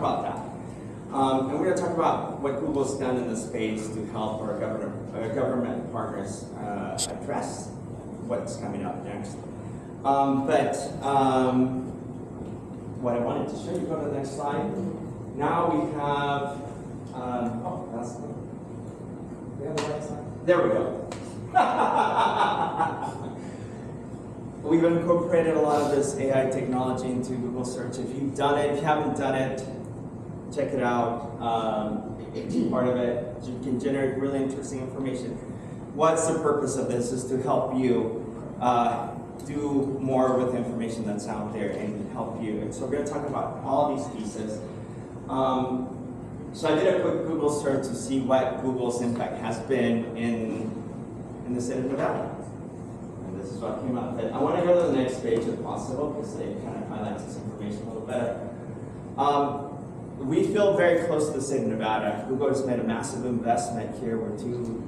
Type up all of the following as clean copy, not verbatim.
about that. And we're going to talk about what Google's done in this space to help our government partners address what's coming up next. What I wanted to show you, go to the next slide. Now we have, oh, that's the, we have the right slide? There we go. We've incorporated a lot of this AI technology into Google search. If you've done it, if you haven't done it, check it out. Part of it, you can generate really interesting information. What's the purpose of this is to help you do more with the information that's out there and help you. And so we're going to talk about all these pieces. So I did a quick Google search to see what Google's impact has been in the state of Nevada. And this is what came up. But I want to go to the next page if possible because it kind of highlights this information a little better. We feel very close to the state of Nevada. Google has made a massive investment here with 2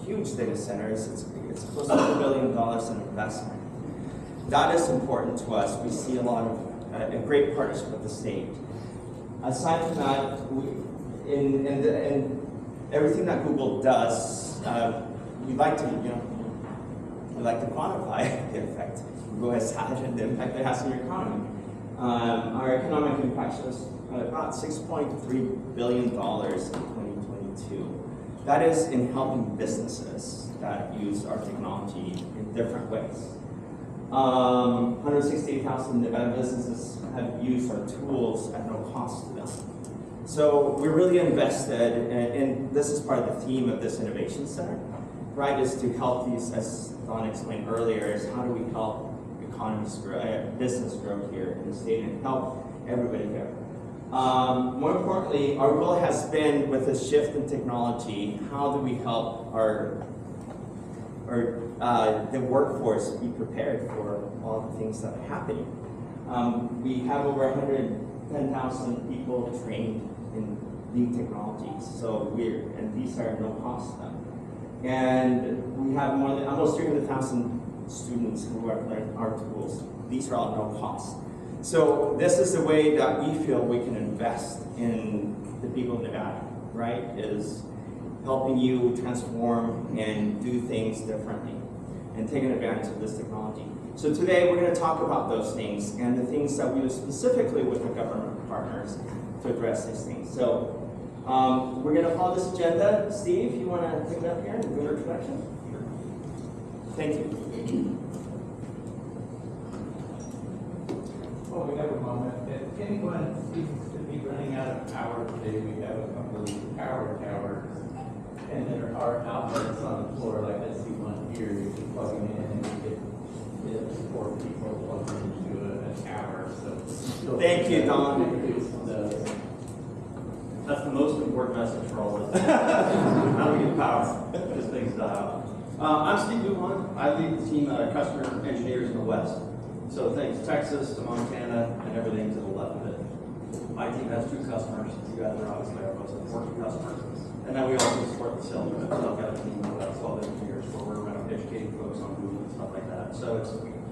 huge data centers. It's close to $1 billion in investment. That is important to us. We see a lot of a great partnership with the state. Aside from that, in everything that Google does, we like to quantify the effect Google has had and the impact it has on your economy. Our economic impact shows about $6.3 billion in 2022. That is in helping businesses that use our technology in different ways. 168,000 Nevada businesses have used our tools at no cost to them. So we're really invested, and this is part of the theme of this innovation center, right? Is to help these, as Don explained earlier, is how do we help economies grow, business grow here in the state and help everybody here. More importantly, our goal has been with this shift in technology, how do we help the workforce be prepared for all the things that are happening. We have over 110,000 people trained in new technologies, and these are no cost to them. And we have more than almost 300,000 students who are learning our tools. These are all no cost. So this is the way that we feel we can invest in the people of Nevada, right? Is helping you transform and do things differently and taking advantage of this technology. So today we're going to talk about those things and the things that we do specifically with the government partners to address these things. So we're going to follow this agenda. Steve, you want to take it up here and do your introduction? Sure. Thank you. Well, we have a moment. If anyone seems to be running out of power today, we have a couple of power towers. And there are outlets on the floor, like I see one here, you can plug them in and you get 4 people plugged into a tower. So thank you, Don. That's the most important message for all of us. How do we get power? Because things die out. I'm Steve Duhon. I lead the team of customer engineers in the West. So things Texas to Montana and everything to the left of it. My team has 2 customers. You guys are obviously our most important customers. And then we also support the sales rep. So I've got a team of 12 engineers where we're around educating folks on Google and stuff like that. So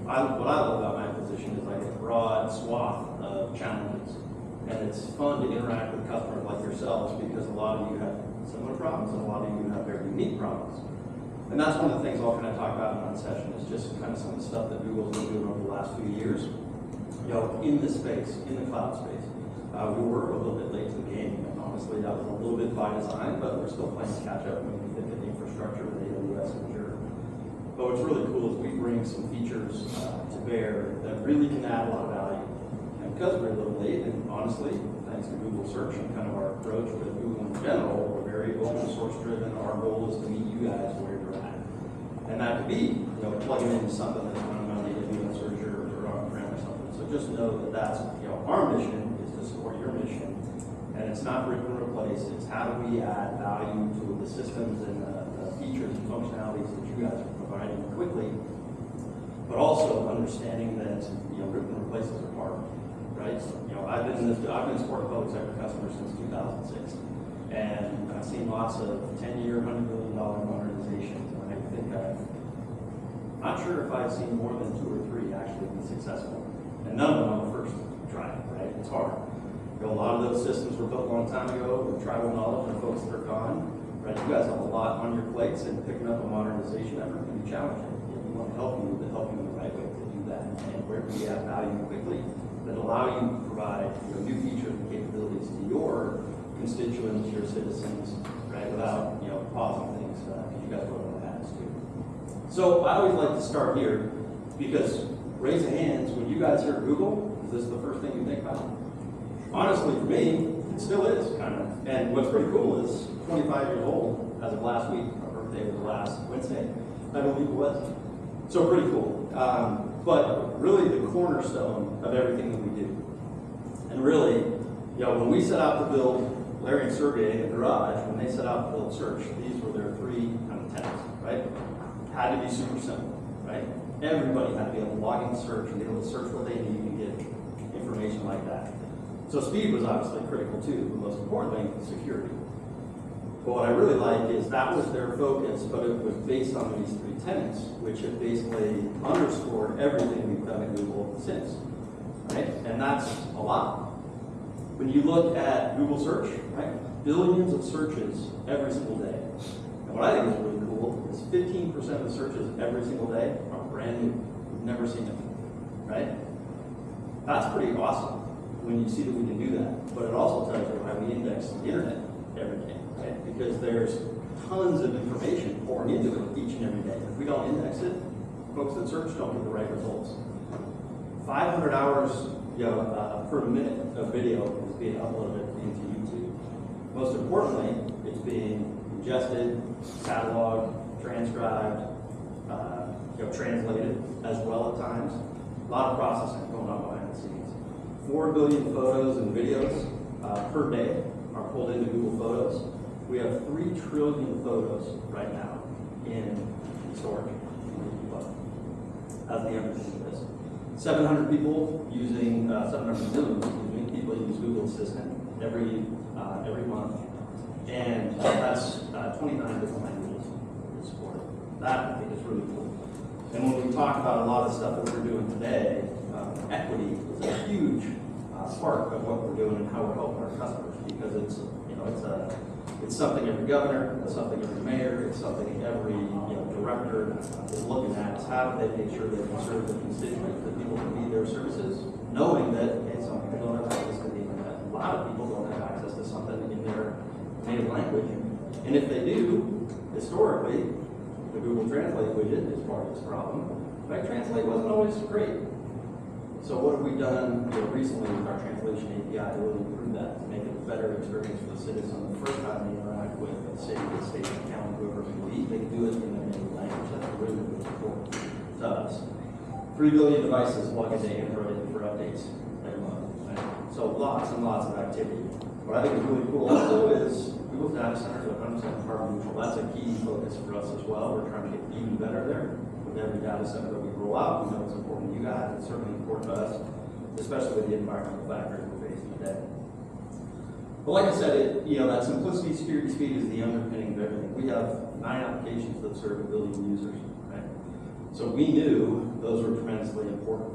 what I love about my position is I get a broad swath of challenges. And it's fun to interact with customers like yourselves because a lot of you have similar problems and a lot of you have very unique problems. And that's one of the things I'll kind of talk about in one session is just kind of some of the stuff that Google's been doing over the last few years, in this space, in the cloud space. We were a little bit late to the game, and honestly, that was a little bit by design, but we're still playing catch up when we think of the infrastructure with AWS and Azure. But what's really cool is we bring some features to bear that really can add a lot of value. And because we're a little late, and honestly, thanks to Google Search and kind of our approach with Google in general, we're very open source driven. Our goal is to meet you guys where you're at. And that could be, plugging into something that's running on AWS or Azure or on-prem or something. So just know that that's, our mission is to support your mission. And it's not rip and replace, it's how do we add value to the systems and the features and functionalities that you guys are providing quickly, but also understanding that, rip and replaces are hard, right? I've been supporting public sector customers since 2006. And I've seen lots of 10-year, $100 million modernizations. And I think I'm not sure if I've seen more than 2 or 3 actually be successful. And none of them on the first try, right? It's hard. You know, a lot of those systems were built a long time ago with tribal knowledge and folks that are gone. Right? You guys have a lot on your plates, and picking up a modernization effort can be challenging. We want to help you, but help you in the right way to do that. And where we add value quickly that allow you to provide new features and capabilities to your constituents, your citizens, right? Without pausing things because you guys don't know that too. So I always like to start here because raise of hands, when you guys hear Google, is this the first thing you think about? Honestly, for me, it still is kind of. And what's pretty cool is 25 years old as of last week. Our birthday was last Wednesday, I believe it was. So pretty cool. But really the cornerstone of everything that we do. And really, when we set out to build, Larry and Sergey in the garage, when they set out to build search, these were their three kind of tenets, right? Had to be super simple, right? Everybody had to be able to log into search and be able to search what they need and get information like that. So speed was obviously critical too, but most importantly, security. But what I really like is that was their focus, but it was based on these three tenets, which have basically underscored everything we've done at Google since, right? And that's a lot. When you look at Google search, right? Billions of searches every single day. And what I think is really cool is 15% of the searches every single day are brand new. We've never seen them, right? That's pretty awesome when you see that we can do that. But it also tells you why we index the internet every day, right? Because there's tons of information pouring into it each and every day. If we don't index it, folks that search don't get the right results. 500 hours per minute of video is being uploaded into YouTube. Most importantly, it's being ingested, cataloged, transcribed, translated as well at times. A lot of processing going on behind the scenes. 4 billion photos and videos per day are pulled into Google Photos. We have 3 trillion photos right now in storage as the underpinning of this. 700 people using 700 million people use Google Assistant every month, and that's 29 different languages supported. That I think is really cool. And when we talk about a lot of stuff that we're doing today, equity is a huge part of what we're doing and how we're helping our customers, because it's something every governor, it's something every mayor, it's something every director is looking at. Is how do they make sure they can serve the constituents, that people can need their services, knowing that some people don't have access to the internet. A lot of people don't have access to something in their native language, and if they do, historically, the Google Translate widget is part of this problem. Right? Translate wasn't always great. So what have we done recently with our translation API to really improve that, to make it a better experience for the citizen the first time they interact with the city, the state, the county, whoever it may be, they can do it in their native language. That's really good support to us. 3 billion devices log into Android for updates every month. Right? So lots and lots of activity. What I think is really cool also is Google's data centers are 100% carbon neutral. That's a key focus for us as well. We're trying to get even better there. With every data center that we roll out, we know it's important to you guys. It's certainly important to us, especially with the environmental factors we're facing today. But like I said, that simplicity, security, speed is the underpinning of everything. We have 9 applications that serve 1 billion users, right? So we knew those were tremendously important.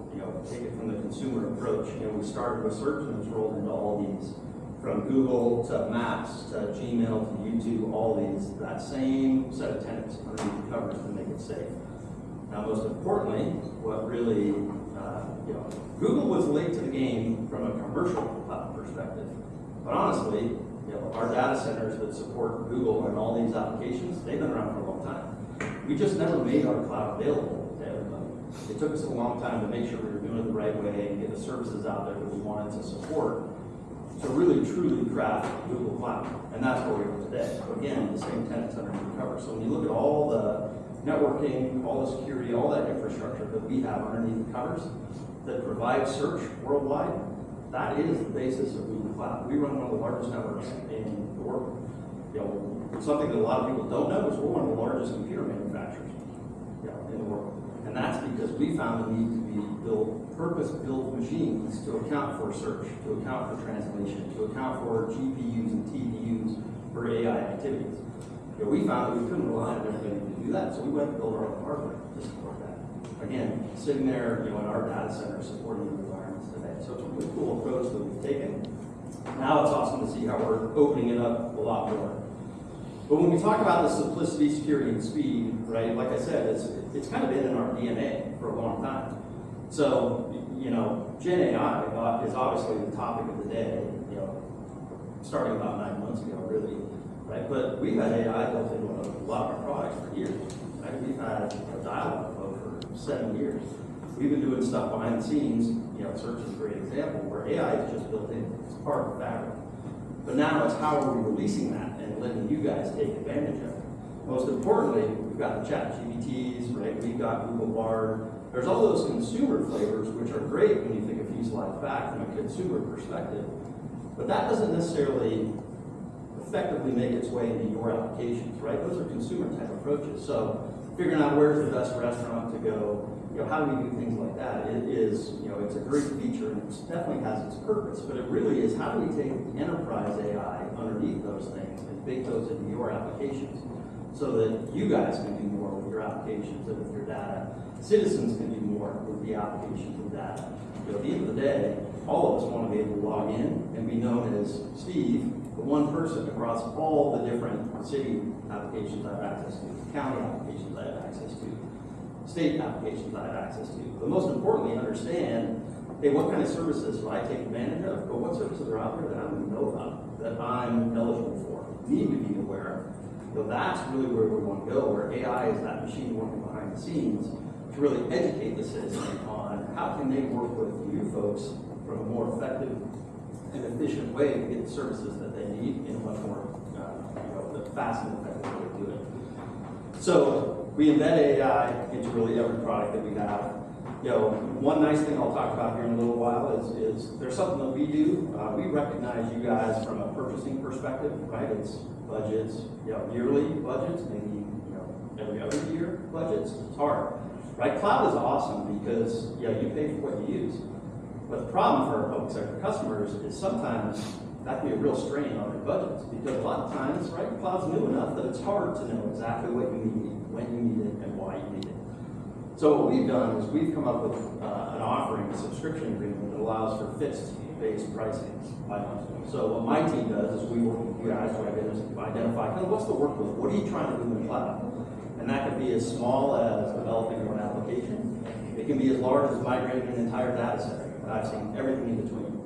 Take it from the consumer approach. We started with search and it's rolled into all these. From Google to Maps to Gmail to YouTube, all these, that same set of tenets underneath the covers to make it safe. Now, most importantly, what really, Google was late to the game from a commercial cloud perspective. But honestly, our data centers that support Google and all these applications, they've been around for a long time. We just never made our cloud available to everybody. It took us a long time to make sure we were doing it the right way and get the services out there that we wanted to support, to really truly craft Google Cloud. And that's where we are today. So again, the same tenets underneath the cover. So when you look at all the networking, all the security, all that infrastructure that we have underneath the covers that provide search worldwide, that is the basis of Google Cloud. We run one of the largest networks in the world. Something that a lot of people don't know is we're one of the largest computer manufacturers in the world. And that's because we found the need to be purpose-built machines to account for search, to account for translation, to account for GPUs and TPUs for AI activities. We found that we couldn't rely on everybody to do that, so we went and built our own hardware to support that. Again, sitting there in our data center supporting the environments today. So it's a really cool approach that we've taken Now it's awesome to see how we're opening it up a lot more. But when we talk about the simplicity, security, and speed, right, like I said, it's kind of been in our DNA for a long time. So, you know, Gen AI is obviously the topic of the day, you know, starting about 9 months ago, really, right? But we've had AI built into a lot of our products for years, right? We've had dialogue code for 7 years. We've been doing stuff behind the scenes, you know, search is a great example, where AI is just built in, it's part of the fabric. But now it's how are we releasing that and letting you guys take advantage of it. Most importantly, we've got the chat GPTs, right? We've got Google Bard. There's all those consumer flavors, which are great when you think a few slides back from a consumer perspective. But that doesn't necessarily effectively make its way into your applications, right? Those are consumer type approaches. So figuring out where's the best restaurant to go, you know, how do we do things like that? It is, you know, it's a great feature and it definitely has its purpose, but it really is how do we take the enterprise AI underneath those things and bake those into your applications so that you guys can do more with your applications and with your data. Citizens can do more with the applications and data. You know, at the end of the day, all of us want to be able to log in and be known as Steve, the one person across all the different city applications I have access to, county applications I have access to, state applications I have access to. But most importantly, understand, hey, what kind of services do I take advantage of? But what services are out there that I don't even know about, that I'm eligible for, need to be aware of? So that's really where we want to go, where AI is that machine working behind the scenes to really educate the citizen on how can they work with you folks from a more effective and efficient way to get the services that they need in a much more fast and effective way to do it. So we embed AI into really every product that we have. You know, one nice thing I'll talk about here in a little while is there's something that we do. We recognize you guys from a purchasing perspective, right? It's budgets, you know, yearly budgets, maybe, you know, every other year budgets. It's hard, right? Cloud is awesome because, you know, you pay for what you use. But the problem for our public sector customers is sometimes that can be a real strain on their budgets because a lot of times, right, cloud's new enough that it's hard to know exactly what you need, when you need it, and why you need it. So what we've done is we've come up with an offering, a subscription agreement that allows for fixed-based pricing by month. So what my team does is we work with you guys to identify kind of what's the workload, what are you trying to do in the cloud? And that could be as small as developing one application. It can be as large as migrating an entire data set. I've seen everything in between.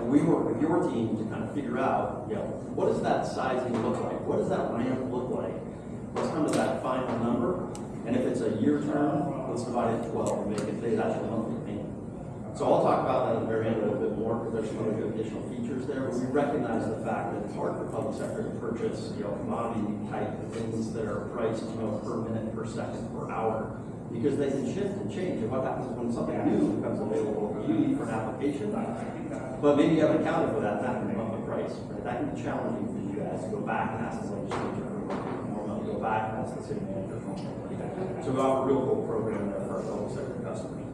And we work with your team to kind of figure out, you know, what does that sizing look like? What does that ramp look like? Let's come to that final number. And if it's a year term, let's divide it 12 and make it the actual monthly payment. So I'll talk about that at the very end a little bit more because there's some other additional features there. But we recognize the fact that it's hard for public sector to purchase, you know, commodity type things that are priced, you know, per minute, per second, per hour, because they can shift and change. And what happens when something new becomes available for you for an application, but maybe you haven't accounted for that, that can bump the price, right? That can be challenging for you guys to go back and ask the legislature for more money, go back and ask the city manager for more money. So we offer a real cool program there for our public sector customers.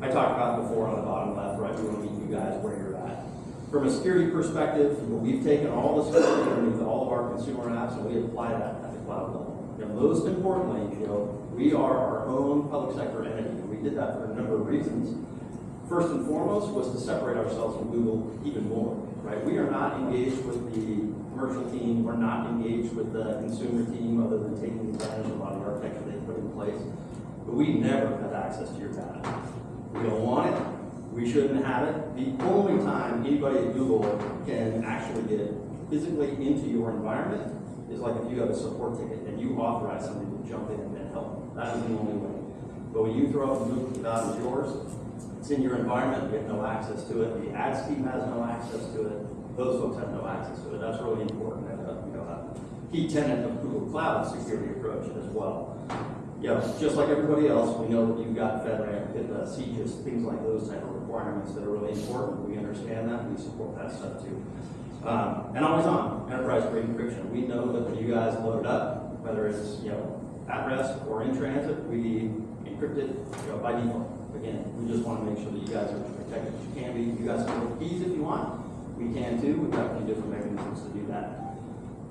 I talked about before on the bottom left, right? We want to meet you guys where you're at. From a security perspective, we've taken all the security underneath all of our consumer apps and we apply that at the cloud level. And most importantly, you know, we are our own public sector entity. We did that for a number of reasons. First and foremost was to separate ourselves from Google even more, right? We are not engaged with the commercial team. We're not engaged with the consumer team other than taking advantage of a lot of the architecture they put in place. But we never have access to your data. We don't want it. We shouldn't have it. The only time anybody at Google can actually get physically into your environment is like if you have a support ticket and you authorize somebody to jump in and help. That is the only way. But when you throw up a Google Cloud as yours, it's in your environment, you have no access to it. The ads team has no access to it. Those folks have no access to it. That's really important and a key tenet of Google Cloud security approach as well. You know, just like everybody else, we know that you've got FedRAMP, HIPAA, CGIS, things like those type of requirements that are really important. We understand that. We support that stuff too. And always on enterprise-grade encryption. We know that when you guys load it up, whether it's at rest or in transit, we encrypt it by default. Again, we just want to make sure that you guys are as protected as you can be. You guys can hold keys if you want. We can too. We've got a few different mechanisms to do that.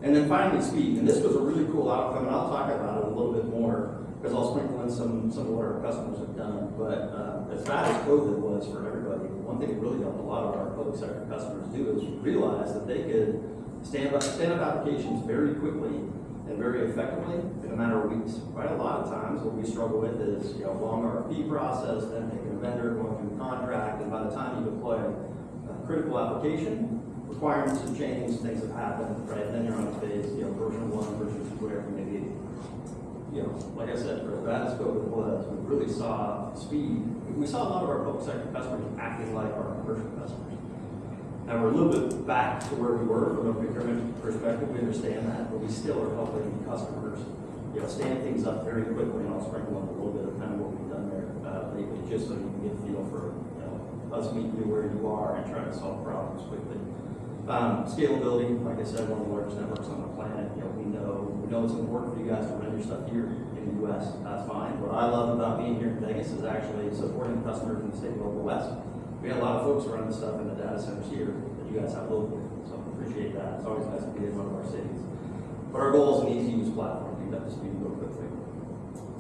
And then finally, speed. And this was a really cool outcome, and I'll talk about it a little bit more. because I'll sprinkle in some of what our customers have done. But as bad as COVID was for everybody, one thing it really helped a lot of our public sector customers do is realize that they could stand up applications very quickly and very effectively in a matter of weeks. Right? A lot of times what we struggle with is long RFP process, then picking a vendor, going through the contract, and by the time you deploy a critical application, requirements have changed, things have happened, right? Then you're on phase, version 1, version 2, whatever it may be. Like I said, for as bad as COVID was, we really saw speed. We saw a lot of our public sector customers acting like our commercial customers. Now we're a little bit back to where we were from a procurement perspective. We understand that, but we still are helping customers, stand things up very quickly. And I'll sprinkle in a little bit of kind of what we've done there lately, just so you can get a feel for us meeting you where you are and trying to solve problems quickly. Scalability, like I said, one of the largest networks on the planet. We know it's important for you guys to run your stuff here in the U.S. That's fine. What I love about being here in Vegas is actually supporting customers in the state of local West. We got a lot of folks running the stuff in the data centers here that you guys have locally, so I appreciate that. It's always nice to be in one of our cities. But our goal is an easy-to-use platform. You got to speed real quickly.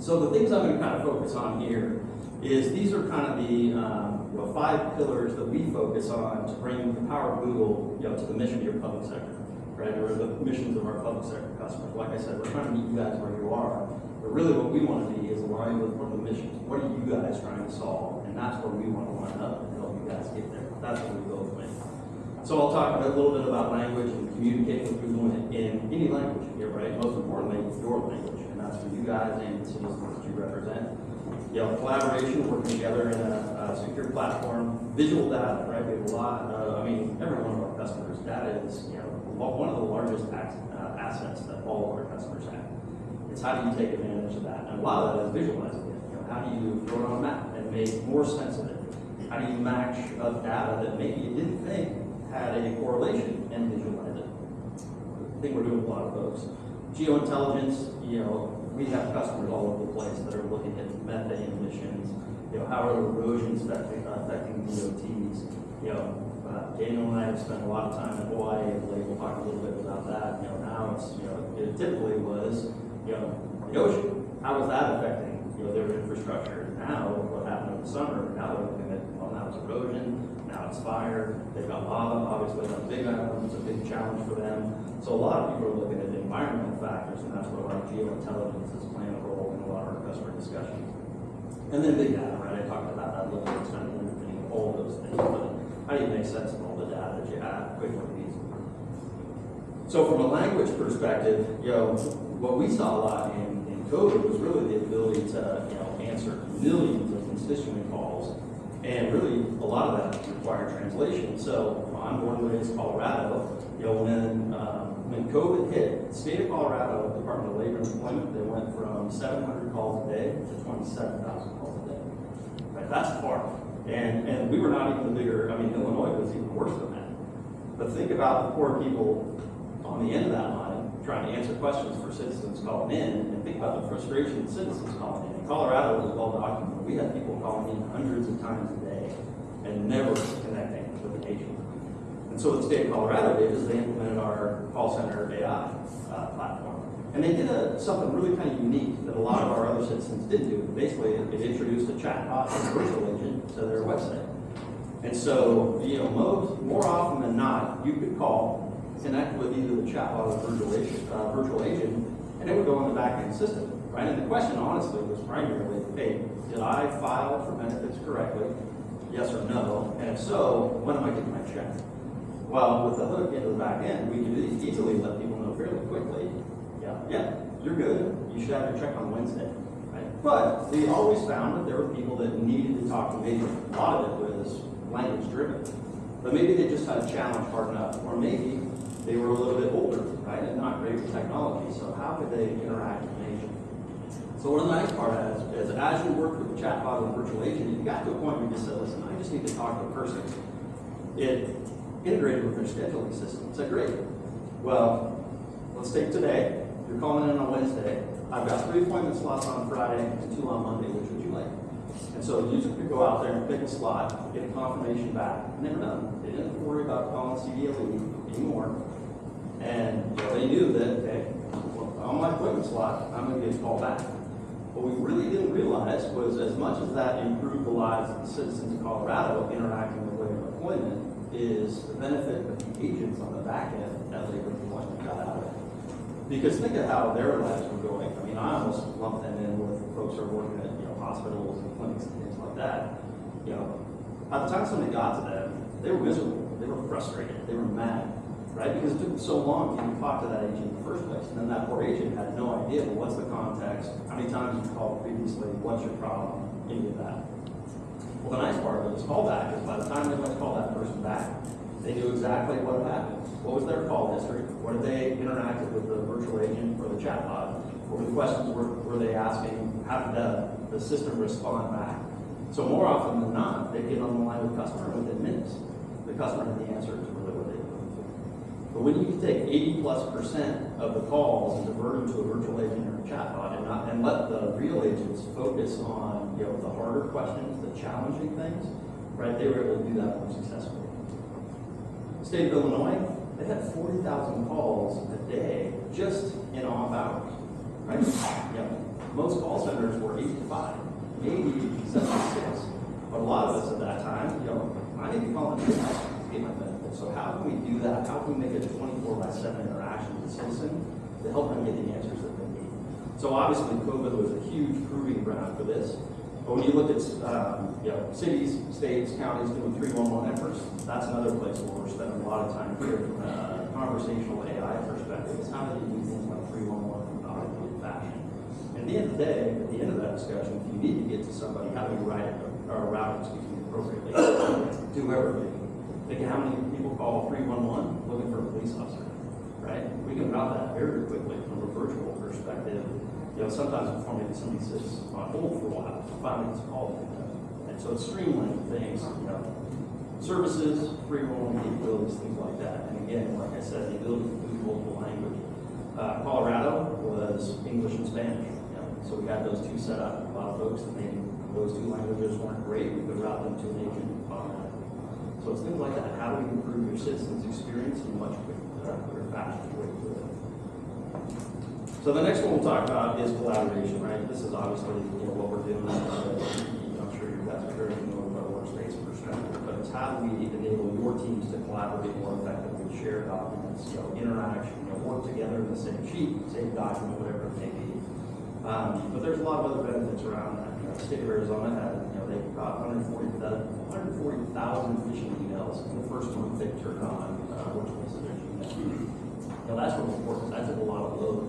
So the things I'm going to kind of focus on here is these are kind of the 5 pillars that we focus on to bring the power of Google, to the mission of your public sector, right? Or the missions of our public sector customers. Like I said, we're trying to meet you guys where you are, but really what we want to be is aligned with one of the missions. What are you guys trying to solve? And that's where we want to line up and help you guys get there. That's what we both win. So I'll talk a little bit about language and communicating with Google in any language here, right? Most importantly, your language, and that's for you guys and the citizens that you represent. Collaboration, working together in a secure platform, visual data, right? We have a lot, every one of our customers, data is, one of the largest assets that all of our customers have. It's how do you take advantage of that? And a lot of that is visualizing it. How do you throw it on a map and make more sense of it? How do you match up data that maybe you didn't think had a correlation and visualize it? I think we're doing a lot of those. Geointelligence, we have customers all over the place that are looking at methane emissions, how are erosions affecting DOTs. Daniel and I have spent a lot of time in Hawaii lately. We'll talk a little bit about that. Now it's, it typically was, the ocean. How was that affecting, their infrastructure? Now, what happened in the summer, now they're looking at, now it's erosion, now it's fire. They've got lava, obviously, on the big island. It's a big challenge for them. So a lot of people are looking at the environmental factors, and that's where our geointelligence is playing a role in a lot of our customer discussions. And then big data, right? I talked about that a little bit. It's kind of underpinning all of those things. But how do you make sense of all the data that you have quickly and easily? So from a language perspective, what we saw a lot in COVID was really the ability to answer millions of constituent calls, and really a lot of that required translation. So I'm born and raised in Colorado. When COVID hit, the state of Colorado, Department of Labor and Employment, they went from 700 calls a day to 27,000 calls a day. Right, that's far. And we were not even the bigger, Illinois was even worse than that. But think about the poor people on the end of that line trying to answer questions for citizens calling in, and think about the frustration of citizens calling in. Colorado was well documented. We had people calling in hundreds of times a day and never connecting with an agent. And so what the state of Colorado did is they implemented our call center AI platform. And they did something really kind of unique that a lot of our other citizens didn't do. Basically, it introduced a chatbot and a virtual agent to their website. And so, more often than not, you could call, connect with either the chatbot or virtual agent, and it would go on the back-end system, right? And the question, honestly, was primarily, hey, did I file for benefits correctly? Yes or no? And if so, when am I getting my check? Well, with the hook into the back end, we could easily let people know fairly quickly, yeah, you're good. You should have your check on Wednesday, right? But we always found that there were people that needed to talk to me. A lot of it was language driven, but maybe they just had a challenge hard enough, or maybe they were a little bit older, right, and not great with technology. So how could they interact with an agent? So one of the nice part is as you work with the chatbot or the virtual agent, you got to a point where you just said, listen, I just need to talk to a person. It integrated with their scheduling system. It's like, great. Well, let's take today. You're calling in on Wednesday. I've got 3 appointment slots on Friday and 2 on Monday. Which would you like? And so the user could go out there and pick a slot, get a confirmation back, and they were done. They didn't have to worry about calling CDLE anymore. And they knew that, okay, well, on my appointment slot, I'm going to get a call back. What we really didn't realize was as much as that improved the lives of the citizens of Colorado interacting with labor employment is the benefit of the agents on the back end that labor employment got out of it. Because think of how their lives were going. I mean, I almost lumped them in with folks who are working at hospitals and clinics and things like that. By the time somebody got to them, they were miserable, they were frustrated, they were mad, right? Because it took them so long to even talk to that agent in the first place. And then that poor agent had no idea, well, what's the context, how many times you called previously, what's your problem, any of that. Well, the nice part of this callback is by the time they went to call that person back, they knew exactly what had happened. What was their call history? What did they interacted with the virtual agent or the chatbot? What were the questions were they asking? How did the system respond back? So more often than not, they get on the line with the customer within minutes. The customer had the answer to really what they were looking for. But when you can take 80+% of the calls and divert them to a virtual agent or a chatbot and let the real agents focus on the harder questions, the challenging things, right? They were able to do that more successfully. The state of Illinois, they had 40,000 calls a day just in off hours, right? Most call centers were 8 to 5, maybe 7 to 6. But a lot of us at that time, I need to call in to get my benefits. So how can we do that? How can we make it a 24/7 interaction with the citizen to help them get the answers that they need? So obviously COVID was a huge proving ground for this. But when you look at cities, states, counties doing 311 efforts, that's another place where we're spending a lot of time here from a conversational AI perspective. Is how do you do things like 311 in an automated fashion? And at the end of the day, at the end of that discussion, if you need to get to somebody, how do you route it appropriately to whoever it may be? Think of how many people call 311 looking for a police officer, right? We can route that very quickly from a virtual perspective. Sometimes before maybe somebody sits on hold for a while, finally gets called. And so it's streamlining things, services, free-rolling capabilities, things like that. And again, like I said, the ability to use multiple language. Colorado was English and Spanish. So we had those two set up. A lot of folks that maybe those two languages weren't great, we could route them to an agent automatically. So it's things like that. How do we improve your citizens' experience in a much quicker, faster way to do it? So the next one we'll talk about is collaboration, right? This is obviously what we're doing. I'm sure you guys are very familiar with our workspace perspective, but it's how do we enable your teams to collaborate more effectively, share documents, interact, work together in the same sheet, same document, whatever it may be. But there's a lot of other benefits around that. The state of Arizona had, they got 140,000 phishing emails in the first month they turned on virtual their Gmail. That's really important. That took a lot of load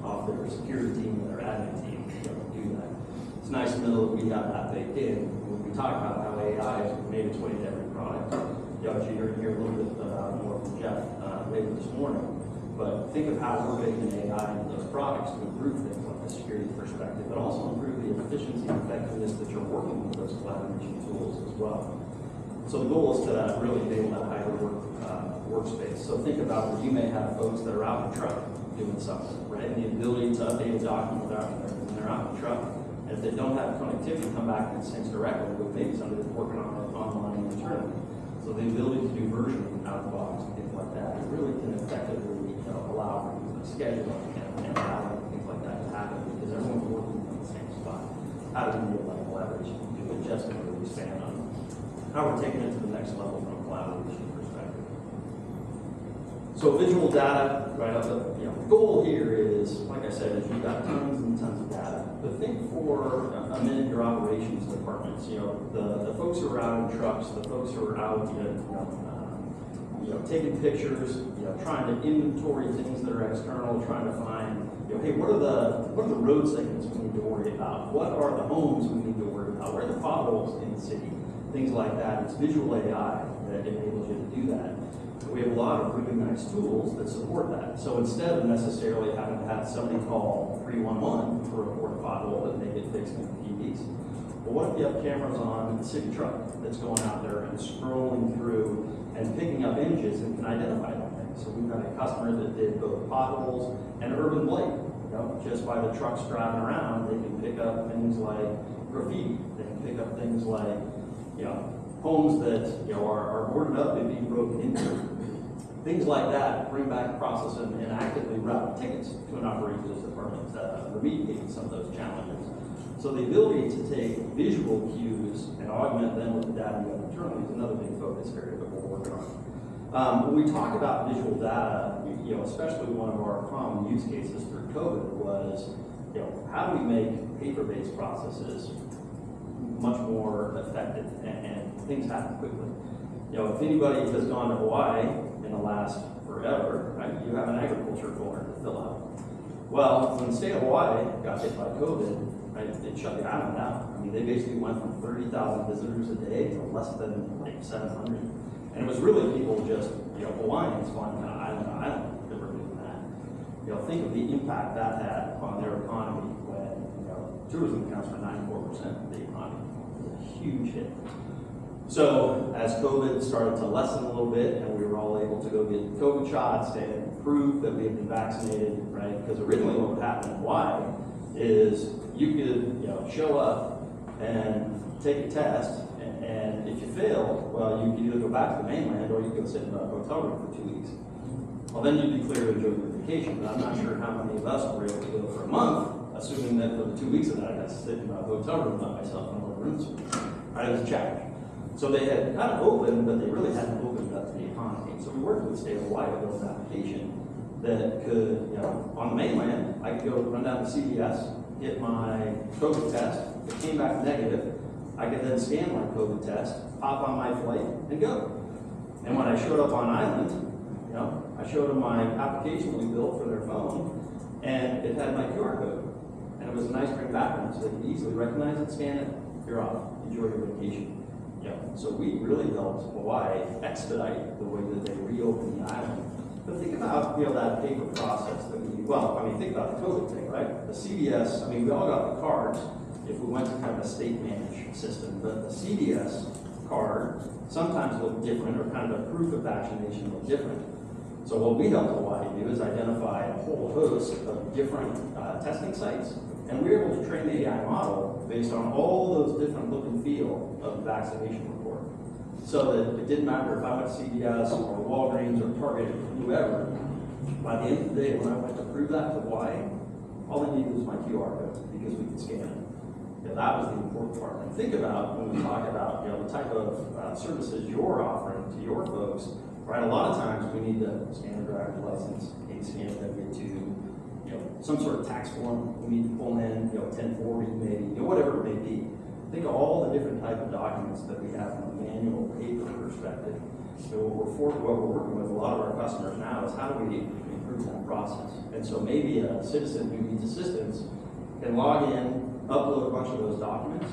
off their security team and their admin team to do that. It's nice to know that we have that baked in. When we talk about how AI has made its way to every product, you're going to hear a little bit more from Jeff later this morning. But think of how we're baking AI into those products to improve things like the security perspective, but also improve the efficiency and effectiveness that you're working with those collaboration tools as well. So the goal is to really enable that hybrid workspace. So think about where you may have folks that are out in the truck doing something, right? And the ability to update a document when they're out in the truck. And if they don't have connectivity, come back and it syncs directly with maybe somebody that's working on it online internally. So the ability to do versioning out of the box and things like that, it really can effectively allow for scheduling and allowing things like that to happen because everyone's working from the same spot. How do we deal with that collaboration? Do it just to really expand on how we're taking it to the next level from a collaboration perspective. So visual data, right up the goal here is, like I said, is you've got tons and tons of data. But think for a minute your operations departments, the folks who are out in trucks, the folks who are out, taking pictures, trying to inventory things that are external, trying to find, hey, what are the road segments we need to worry about? What are the homes we need to worry about? Where are the potholes in the city? Things like that. It's visual AI that enables you to do that. We have a lot of really nice tools that support that. So instead of necessarily having to have somebody call 311 to report a pothole that may get fixed in a few weeks, well, what if you have cameras on the city truck that's going out there and scrolling through and picking up images and can identify that thing? So we've got a customer that did both potholes and urban blight. Just by the trucks driving around, they can pick up things like graffiti. They can pick up things like, homes that are boarded up and being broken into. Things like that, bring back process and actively route tickets to an operations department, remediate some of those challenges. So the ability to take visual cues and augment them with the data you have internally is another big focus area that we're working on. When we talk about visual data, especially one of our common use cases through COVID was, how do we make paper-based processes much more effective and things happen quickly? If anybody has gone to Hawaii in the last forever, right, you have an agriculture form to fill out. Well, when the state of Hawaii got hit by COVID, right, it shut the island down. I mean, they basically went from 30,000 visitors a day to less than like 700. And it was really people just, Hawaiians flying out island to island that were doing that. Think of the impact that had on their economy when, tourism accounts for 94% of the economy. It was a huge hit. So as COVID started to lessen a little bit and we were all able to go get COVID shots and prove that we had been vaccinated, right? Because originally what would happen in Hawaii is you could, show up and take a test, and if you fail, well, you could either go back to the mainland or you could sit in a hotel room for 2 weeks. Well, then you'd be clear to enjoy your vacation, but I'm not sure how many of us were able to go for a month, assuming that for the 2 weeks of that I got to sit in a hotel room by myself in one room. Right, it was a challenge. So they had kind of opened, but they really hadn't opened up to the economy. So we worked with the state of Hawaii to build an application that could, on the mainland, I could go run down to CVS, get my COVID test. If it came back negative, I could then scan my COVID test, hop on my flight, and go. And when I showed up on island, I showed them my application we built for their phone, and it had my QR code. And it was a nice green background, so they could easily recognize it, scan it, you're off, enjoy your vacation. So we really helped Hawaii expedite the way that they reopened the island. But think about, that paper process that we, think about the COVID thing, right? The CVS, we all got the cards if we went to kind of a state managed system, but the CVS card sometimes looked different, or kind of a proof of vaccination looked different. So what we helped Hawaii do is identify a whole host of different testing sites, and we were able to train the AI model based on all those different look and feel of the vaccination report. So that it didn't matter if I went to CVS or Walgreens or Target or whoever, by the end of the day when I went to prove that to Hawaii, all they needed was my QR code because we could scan it. That was the important part. And think about when we talk about the type of services you're offering to your folks, right? A lot of times we need to scan a driver's license, need to scan a W-2, some sort of tax form we need to pull in, 1040 maybe, whatever it may be. Think of all the different type of documents that we have from a manual paper perspective. So what we're working with a lot of our customers now is how do we improve that process? And so maybe a citizen who needs assistance can log in, upload a bunch of those documents,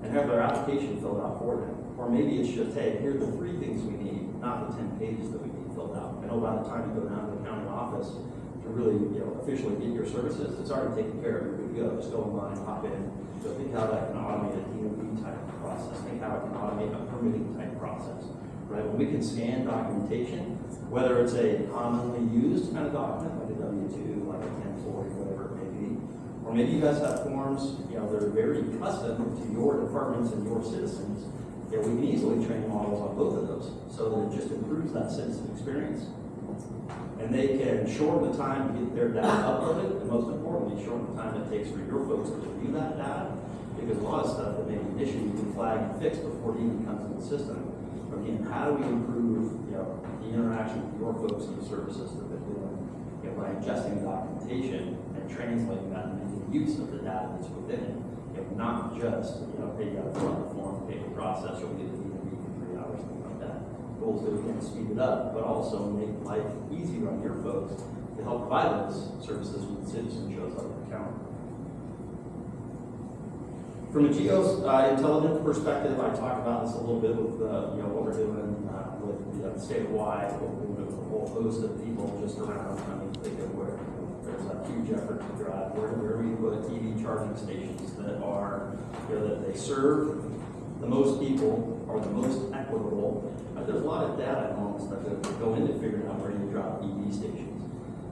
and have their application filled out for them. Or maybe it's just, hey, here are the 3 things we need, not the 10 pages that we need filled out. I know by the time you go down to the county office to really, officially get your services, it's already taken care of. You're good to go. Just go online, hop in. So think how that can automate a DOB type process. Think how it can automate a permitting type process. Right? When we can scan documentation, whether it's a commonly used kind of document, like a W-2, like a 1040, whatever it may be, or maybe you guys have forms, that are very custom to your departments and your citizens, we can easily train models on both of those so that it just improves that citizen experience. And they can shorten the time to get their data uploaded, and most importantly, shorten the time it takes for your folks to review that data, because a lot of stuff that may be an issue you can flag and fix before it even comes in the system. Again, how do we improve the interaction with your folks and the services that they're doing by ingesting documentation and translating that and making use of the data that's within it, not just hey, you got to fill out the form, paper process, or we get to meet in 3 hours, things like that. Goals that we can speed it up, but also make life easier on your folks to help provide those services when the citizen shows up at the counter. From a geo-intelligence perspective, I talked about this a little bit with what we're doing with the state of Hawaii, what we're doing with a whole host of people just around. Think of where there's a huge effort to drive where we put EV charging stations that are that they serve the most people or the most equitable. There's a lot of data elements that go into figuring out where you drop EV stations.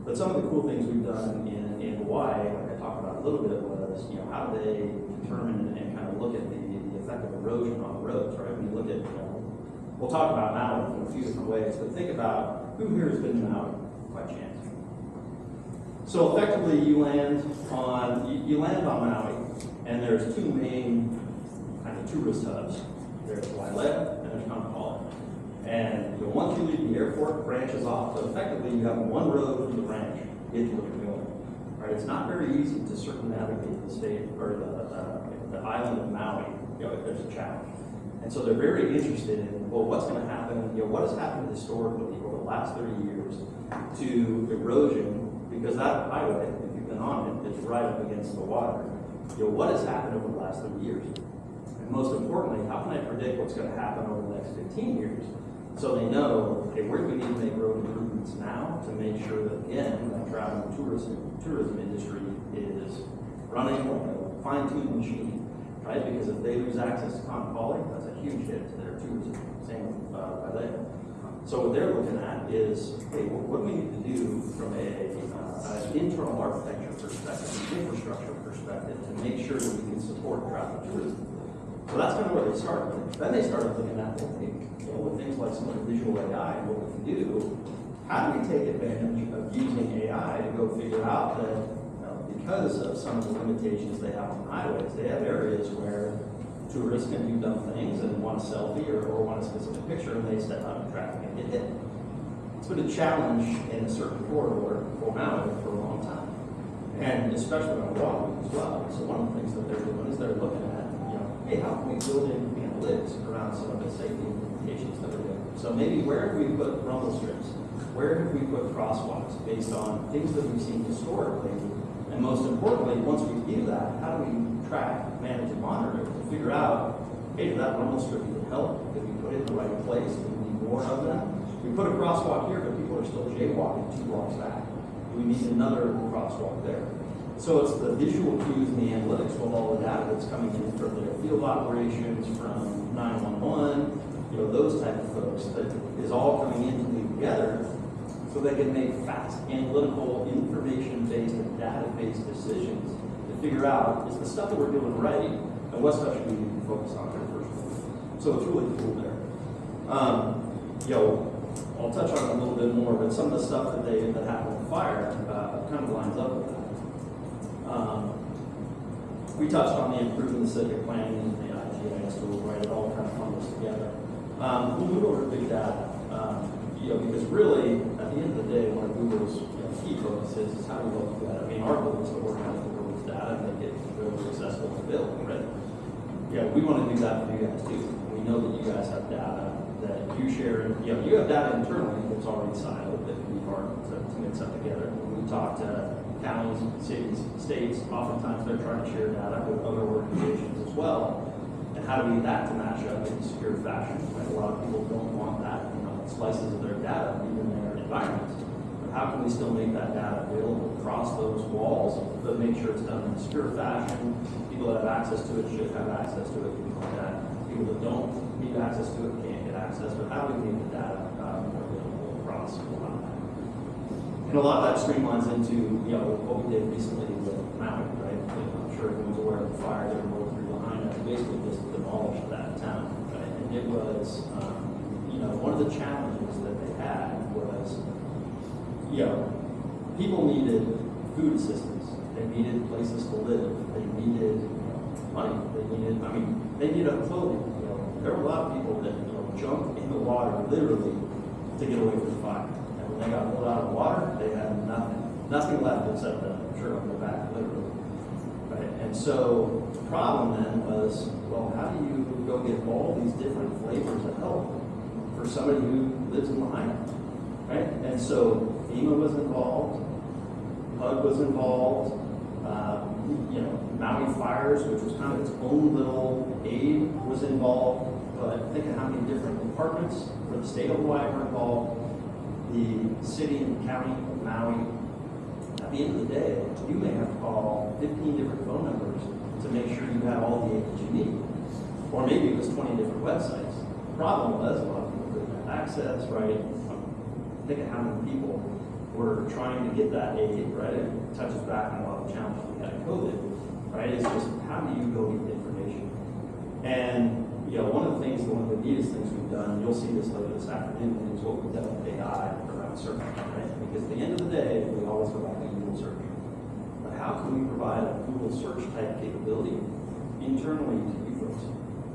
But some of the cool things we've done in Hawaii, like I talked about a little bit, was how do they determine and kind of look at the effect of erosion on the roads, right? When you look at, we'll talk about Maui in a few different ways, but think about who here has been to Maui by chance. So effectively, you land on Maui, And there's two main kind of tourist hubs. There's Wailea and there's Kampala. And once you leave the airport, branches off, so effectively you have one road from the branch into where you're going. Right? It's not very easy to circumnavigate the state or the island of Maui, if there's a challenge. And so they're very interested in, well, what's going to happen, what has happened historically over the last 30 years to erosion, because that highway, if you've been on it, is right up against the water. What has happened over the last 30 years? And most importantly, how can I predict what's going to happen over the next 15 years? So they know, okay, where do we need to make road improvements now to make sure that, again, the travel and tourism industry is running like a fine-tuned machine, right? Because if they lose access to Kampala, that's a huge hit to their tourism. Same with Wailea. So what they're looking at is, hey, what do we need to do from an internal architecture perspective, an infrastructure perspective, to make sure that we can support travel and tourism? So that's kind of where they started. Then they started looking at, with things like some of the visual AI and what we can do, how do we take advantage of using AI to go figure out that, because of some of the limitations they have on highways, they have areas where tourists can do dumb things and want a selfie or want a specific picture, and they step out of traffic and get hit. It's been a challenge in a certain corridor for Maui for a long time, and especially on Oahu as well. So one of the things that they're doing is they're looking at, hey, how can we build in analytics around some of the safety implementations that we're doing? So maybe where have we put rumble strips? Where have we put crosswalks based on things that we've seen historically? And most importantly, once we do that, how do we track, manage, and monitor to figure out, hey, did that rumble strip even help? Did we put it in the right place? Do we need more of them? We put a crosswalk here, but people are still jaywalking 2 blocks back. Do we need another crosswalk there? So it's the visual cues and the analytics with all the data that's coming in from their field operations, from 911, those type of folks, that is all coming in together so they can make fast, analytical, information-based, and data-based decisions to figure out, is the stuff that we're doing right, and what stuff should we focus on in the first place? So it's really cool there. I'll touch on it a little bit more, but some of the stuff that happened with fire kind of lines up with that. We touched on the improving the civic planning and the IIC tools, right? It all kind of comes together. We'll move over to big data, because really, at the end of the day, one of Google's key focuses is how we look at data. I mean, our goal is to organize the world's data and make it really accessible and available, right? We want to do that for you guys too. We know that you guys have data that you share. You have data internally that's already siloed that can be hard to mix up together. When we talk to counties, cities, states, oftentimes they're trying to share data with other organizations as well. And how do we get that to match up in a secure fashion? Right? A lot of people don't want that, slices of their data in their environments. But how can we still make that data available across those walls, but make sure it's done in a secure fashion? People that have access to it should have access to it, things like that. People that don't need access to it can't get access. But how do we make the data more available across a lot of that? And a lot of that streamlines into what we did recently with Maui, right? I'm sure everyone's aware of the fire that rolled through behind us, basically just demolished that town, right? And it was, one of the challenges that they had was, people needed food assistance, they needed places to live, they needed money, they needed clothing. There were a lot of people that jumped in the water literally to get away from the fire. When they got pulled out of the water, they had nothing left except a shirt on their back, literally. Right? And so the problem then was, well, how do you go get all these different flavors of help for somebody who lives in Lahaina? Right? And so FEMA was involved, HUD was involved, Maui Fires, which was kind of its own little aid, was involved. But think of how many different departments for the state of Hawaii were involved. The city and county of Maui. At the end of the day, you may have to call 15 different phone numbers to make sure you have all the aid that you need. Or maybe it was 20 different websites. The problem was a lot of people didn't have access, right? Think of how many people were trying to get that aid, right? It touches back on a lot of the challenges we had in COVID, right? It's just how do you go get the information? And one of the neatest things we've done, and you'll see this later this afternoon, is what we've done with AI around search, right? Because at the end of the day, we always go back to Google search. But how can we provide a Google search type capability internally to you folks,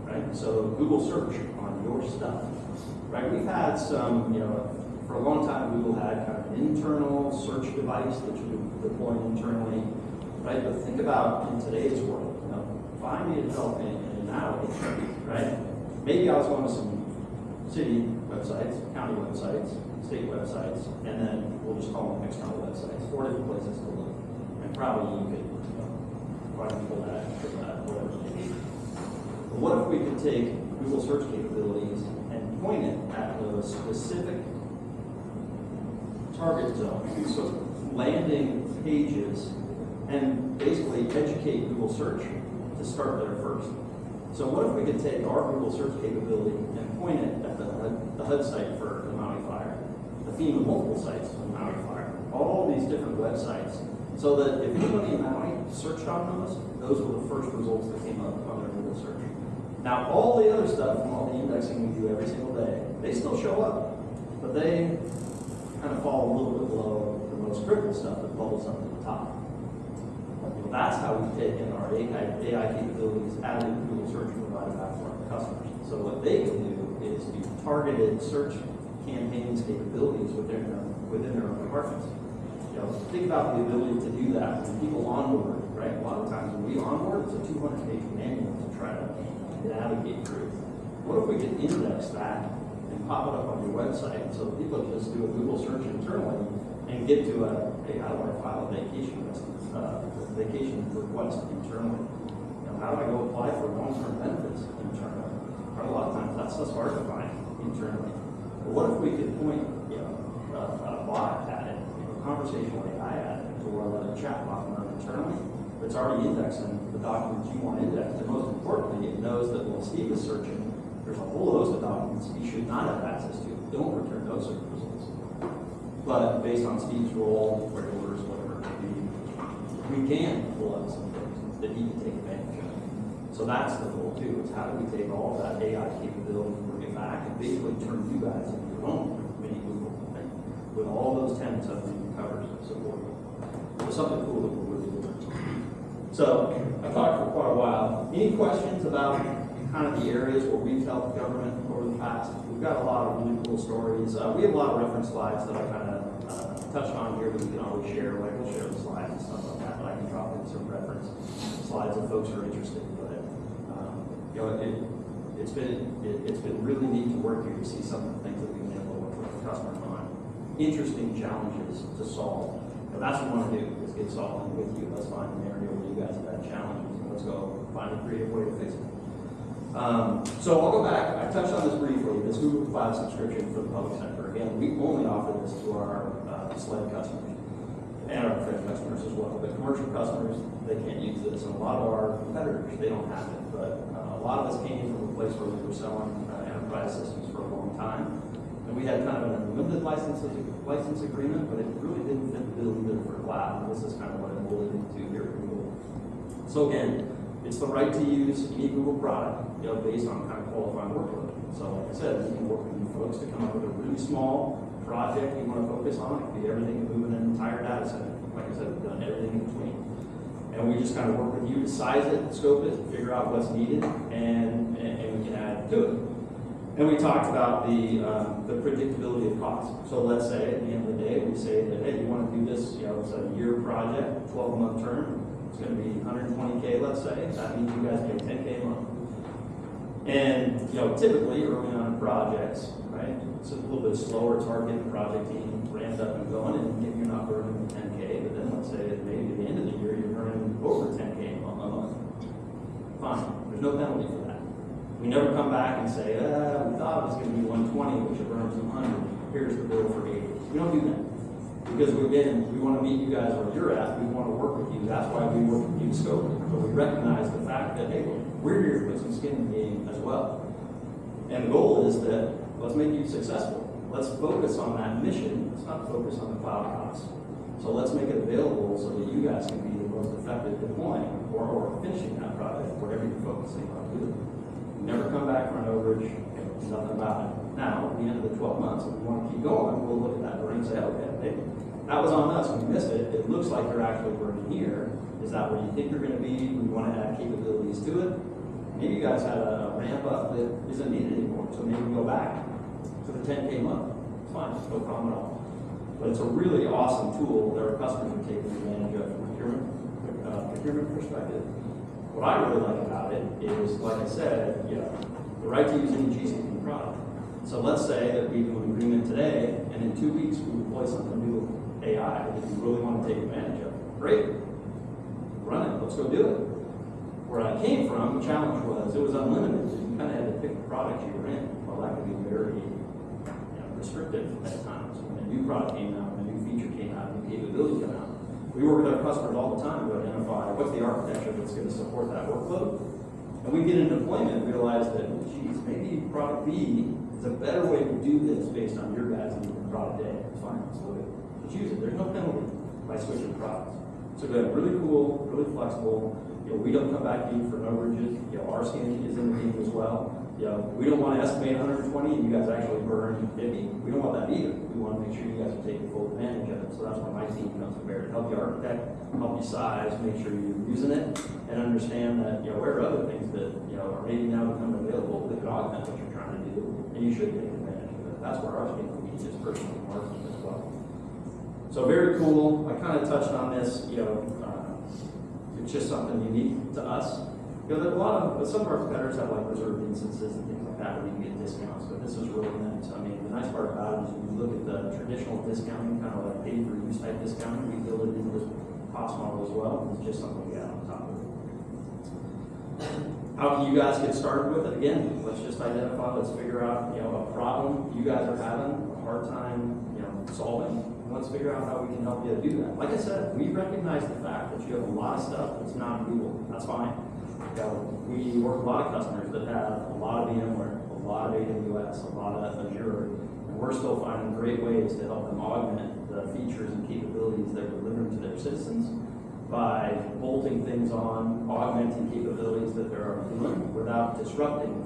right? So Google search on your stuff, right? We've had some, for a long time, Google had kind of an internal search device that you would deploy internally, right? But think about in today's world, if I needed help in an alley, right? Maybe I was going to some city websites, county websites, state websites, and then we'll just call them external websites, 4 different places to look. And probably you could, pull that, whatever it may be. But what if we could take Google search capabilities and point it at those specific target zones, so landing pages, and basically educate Google search to start there first. So what if we could take our Google search capability and point it at the HUD site for the Maui fire, the FEMA multiple sites for the Maui fire, all these different websites, so that if anybody in Maui searched on those were the first results that came up on their Google search. Now all the other stuff from all the indexing we do every single day, they still show up, but they kind of fall a little bit below the most critical stuff that bubbles up to the top. That's how we've taken our AI capabilities out of Google search and provided back to our customers. So what they can do is do targeted search campaigns capabilities within their own departments. Think about the ability to do that when people onboard, right? A lot of times when we onboard, it's a 200-page manual to try to navigate through. What if we could index that and pop it up on your website so people just do a Google search internally and get to hey, how do I file a vacation request internally? How do I go apply for long-term benefits internally? A lot of times that's hard to find internally. But what if we could point a bot at it, conversational AI at it, or a chat bot run internally that's already indexing the documents you want indexed. And most importantly, it knows that when Steve is searching, there's a whole host of documents he should not have access to. Don't return those search results. But based on Steve's role, where orders, whatever it may be, we can pull out some things that he can take advantage of. So that's the goal too, is how do we take all of that AI capability and bring it back and basically turn you guys into your own mini Google, right? With all those tenets of the covers support. So something cool that we're really doing. So I've talked for quite a while. Any questions about kind of the areas where we've helped government over the past? We've got a lot of really cool stories. We have a lot of reference slides that I kind of touched on here that we can always share. Like we'll share the slides and stuff like that, but I can drop in some reference slides if folks are interested. But it's been really neat to work here to see some of the things that we've been able to work with the customers on. Interesting challenges to solve. And that's what we want to do, is get solving with you. Let's find an area where you guys have had challenges. Let's go find a creative way to fix it. So I'll go back. I touched on this briefly, this Google Cloud subscription for the public sector. Again, we only offer this to our SLED customers and our Fed customers as well. But commercial customers, they can't use this. And a lot of our competitors, they don't have it. But a lot of us came from a place where we were selling enterprise systems for a long time. And we had kind of an unlimited license agreement, but it really didn't fit the bill either for cloud. And this is kind of what it molded into here at Google. So again, it's the right to use any Google product, based on kind of qualifying workload. So like I said, we can work with you folks to come up with a really small project you want to focus on. It could be everything moving an entire data center. Like I said, we've done everything in between. And we just kind of work with you to size it, scope it, figure out what's needed, and we can add to it. And we talked about the predictability of cost. So let's say at the end of the day, we say that, hey, you want to do this, it's a year project, 12-month term. It's going to be 120K, let's say. That means you guys pay 10K a month. And typically early on in projects, right, it's a little bit slower. It's hard getting the project team ramped up and going, and if you're not burning 10K, but then let's say that maybe at the end of the year you're burning over 10K a month. Fine. There's no penalty for that. We never come back and say, we thought it was going to be 120, but you burned 200. Here's the bill for 80. We don't do that. Because we want to meet you guys where you're at. We want to work with you. That's why we work with you to scope it. But we recognize the fact that, hey, we're here to put some skin in the game as well. And the goal is that let's make you successful. Let's focus on that mission. Let's not focus on the cloud costs. So let's make it available so that you guys can be the most effective deploying or finishing that project, whatever you're focusing on doing. Never come back for an overage. Nothing about it. Now, at the end of the 12 months, if we want to keep going, we'll look at that number and say, okay, hey, That was on us, when we missed it. It looks like they're actually working here. Is that where you think they're gonna be? We wanna add capabilities to it. Maybe you guys had a ramp up that isn't needed anymore, so maybe we go back to the 10K month. It's fine, no problem at all. But it's a really awesome tool that our customers are taking advantage of from a procurement perspective. What I really like about it is, like I said, the right to use any GCP product. So let's say that we do an agreement today, and in 2 weeks we deploy something new with AI that you really want to take advantage of. Great, run it, let's go do it. Where I came from, the challenge was it was unlimited. You kind of had to pick the product you were in. Well, that could be very restrictive at times. When a new product came out, when a new feature came out, a new capability came out. We work with our customers all the time to identify what's the architecture that's going to support that workload. And we get into deployment and realize that, geez, maybe product B is a better way to do this based on your guys' product A. It's fine, let's do it. Let's use it. There's no penalty by switching products. So again, really cool, really flexible. We don't come back to you for overages. Our skin is in the game as well. We don't want to estimate 120 and you guys actually burn 50. We don't want that either. We want to make sure you guys are taking full advantage of it. So that's where my team comes to bear to help you architect, help you size, make sure you're using it, and understand that where are other things that are maybe now becoming available that could augment what you're trying to do, and you should take advantage of it. That's where our skin will be just personal marketing as well. So very cool. I kind of touched on this. It's just something unique to us. There are a lot of, some of our competitors have like reserved instances and things like that where you can get discounts, but this is really meant. I mean, the nice part about it is when you look at the traditional discounting, kind of like pay-per-use type discounting, we build it into this cost model as well. It's just something we got on top of it. How can you guys get started with it? Again, let's just identify, let's figure out, a problem you guys are having, a hard time, solving. Let's figure out how we can help you do that. Like I said, we recognize the fact that you have a lot of stuff that's not Google. That's fine. We work with a lot of customers that have a lot of VMware, a lot of AWS, a lot of Azure, and we're still finding great ways to help them augment the features and capabilities they're delivering to their citizens by bolting things on, augmenting capabilities that they're already doing without disrupting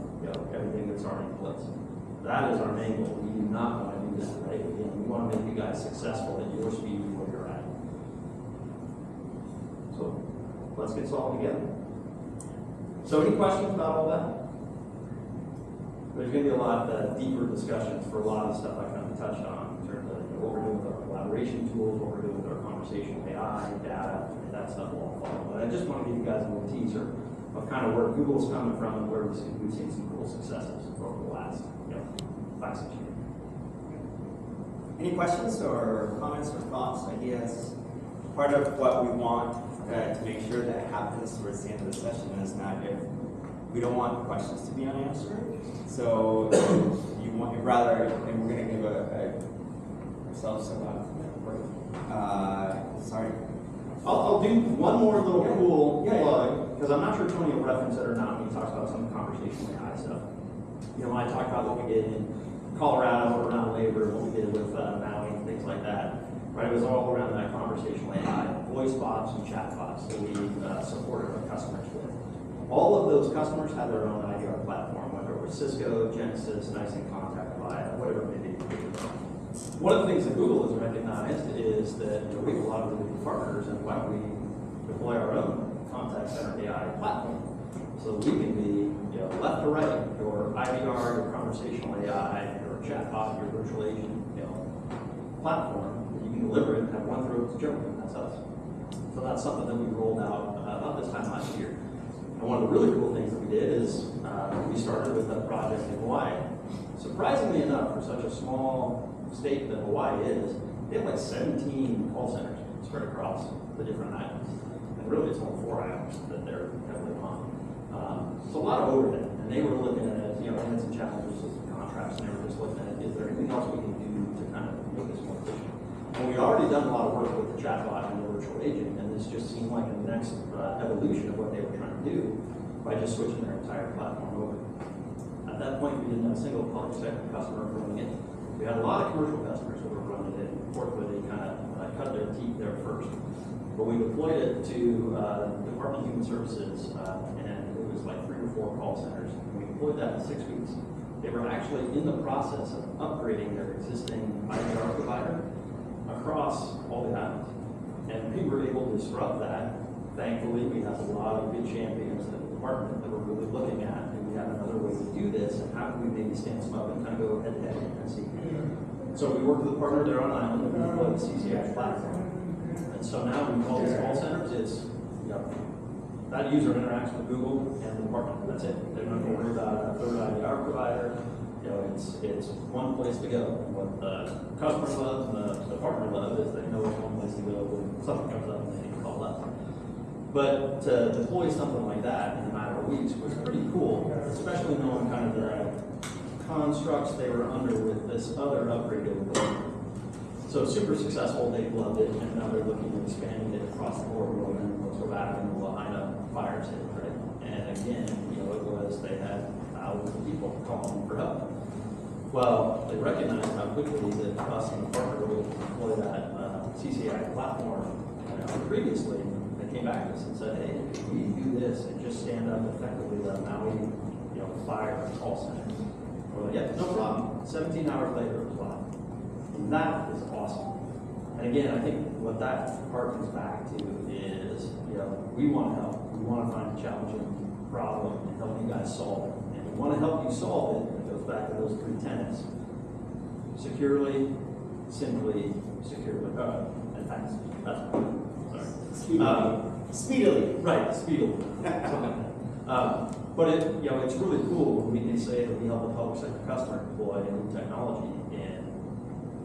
everything that's already in place. That is our main goal. We do not want to do that, right? Again, we want to make you guys successful at your speed where you're at. So let's get this all together. So any questions about all that? There's going to be a lot of deeper discussions for a lot of the stuff I kind of touched on in terms of what we're doing with our collaboration tools, what we're doing with our conversational AI, data, and that stuff will all follow. But I just want to give you guys a little teaser of kind of where Google's coming from and where we've seen some cool successes over the last 5-6 years. Any questions or comments or thoughts, ideas? Part of what we want to make sure that happens towards the end of the session is that if we don't want questions to be unanswered, so you want rather, and we're going to give ourselves some sorry. I'll do one more little cool plug, because I'm not sure Tony will reference it or not when he talks about some conversational AI stuff. When I talked about what we did in Colorado around labor, what we did with Maui, and things like that, right? It was all around that conversational AI, voice bots and chat bots that we supported our customers with. All of those customers had their own IDR platform, whether it was Cisco, Genesys, NICE Contact, Avaya, whatever it may be. One of the things that Google has recognized is that we have a lot of really good partners, and why don't we deploy our own contact center AI platform so we can be left to right, your IVR, your conversational AI, your chatbot, your virtual agent platform that you can deliver it and have one throat to choke, and that's us. So that's something that we rolled out about this time last year. And one of the really cool things that we did is we started with a project in Hawaii. Surprisingly enough, for such a small state that Hawaii is, they have like 17 call centers spread across the different islands. And really it's only 4 islands that they're heavily on. So a lot of overhead. And they were looking at, they had some challenges with some contracts, and they were just looking at, is there anything else we can do to kind of make this more efficient? And we'd already done a lot of work with the chatbot and the virtual agent, and this just seemed like a next evolution of what they were trying to do by just switching their entire platform over. At that point, we didn't have a single public sector customer running it. We had a lot of commercial customers who were running it. Of course, where they kind of cut their teeth there first. But we deployed it to Department of Human Services, and it was like 3 or 4 call centers. And we deployed that in 6 weeks. They were actually in the process of upgrading their existing IVR provider across all the islands. And we were able to disrupt that. Thankfully, we have a lot of good champions in the department that we're really looking at, and we have another way to do this, and how can we maybe stand some up and kind of go head to head and see. So we work with a partner there on island, and we deploy the CCI platform. And so now we call these call centers, it's, you know, that user interacts with Google and the department, that's it. They're not going to worry about a third IVR provider. You know, it's one place to go. And what the customer loves and the partner loves is they know it's one place to go when something comes up and they need to call us. But to deploy something like that in a matter of weeks was pretty cool, especially knowing kind of the constructs they were under with this other upgrade they were doing. So super successful, they loved it, and now they're looking at expanding it across the board. And let's go back and Lahaina fires hit, right? And again, you know, it was they had thousands of people calling for help. Well, they recognized how quickly that us and the partner would deploy that CCI platform. Previously, they came back to us and said, "Hey, if we do this and just stand up effectively the Maui, you know, fire call center." We're like, "Yeah, no problem." 17 hours later, it was live. And that is awesome. And again, I think what that harkens back to is, you know, we want to help. We want to find a challenging problem and help you guys solve it. And we want to help you solve it. It goes back to those 3 tenets: securely, simply, securely, and fast. That's sorry. Speedily. Right, speedily. But it, you know, it's really cool when we can say that we help a public sector customer deploy a new technology in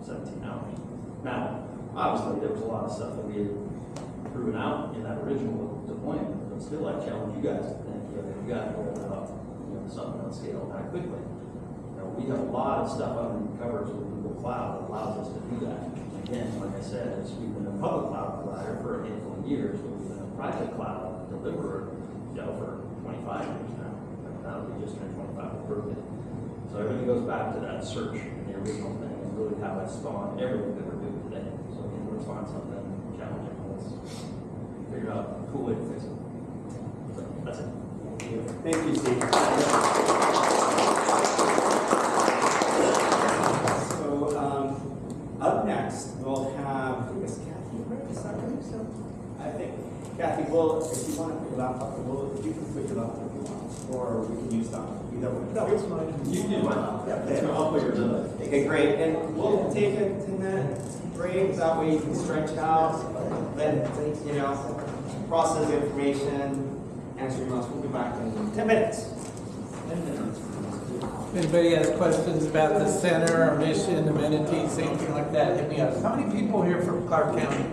17 hours. Now, obviously, there was a lot of stuff that we had proven out in that original deployment, but still, I challenge you guys to think, you know, you got to roll it out, you know, something on scale that quickly. You know, we have a lot of stuff under the covers with Google Cloud that allows us to do that. Again, like I said, we've been a public cloud provider for a handful of years, but we've been a private cloud deliverer, you know, for 25 years now. Now we just turned 25 with birthday. So everything goes back to that search and the original thing, and really how it spawned everything that we're doing today. So again, let's find something challenging. Let's figure out a cool way to fix it. So that's it. Thank you, Steve. Up next, we'll have, I think it's Kathy, right? Is that right? So, I think, Kathy, well, if you want to put your laptop, you can put your laptop if you want, or we can use that, either way. No, it's fine. You can do mine. Yeah, I'll put yours in. okay, great, and we'll take a 10-minute break, that way you can stretch out, then, you know, process the information, answer your emails. We'll be back in 10 minutes. 10 minutes. If anybody has questions about the center, our mission, amenities, anything like that, hit me up. How many people here from Clark County?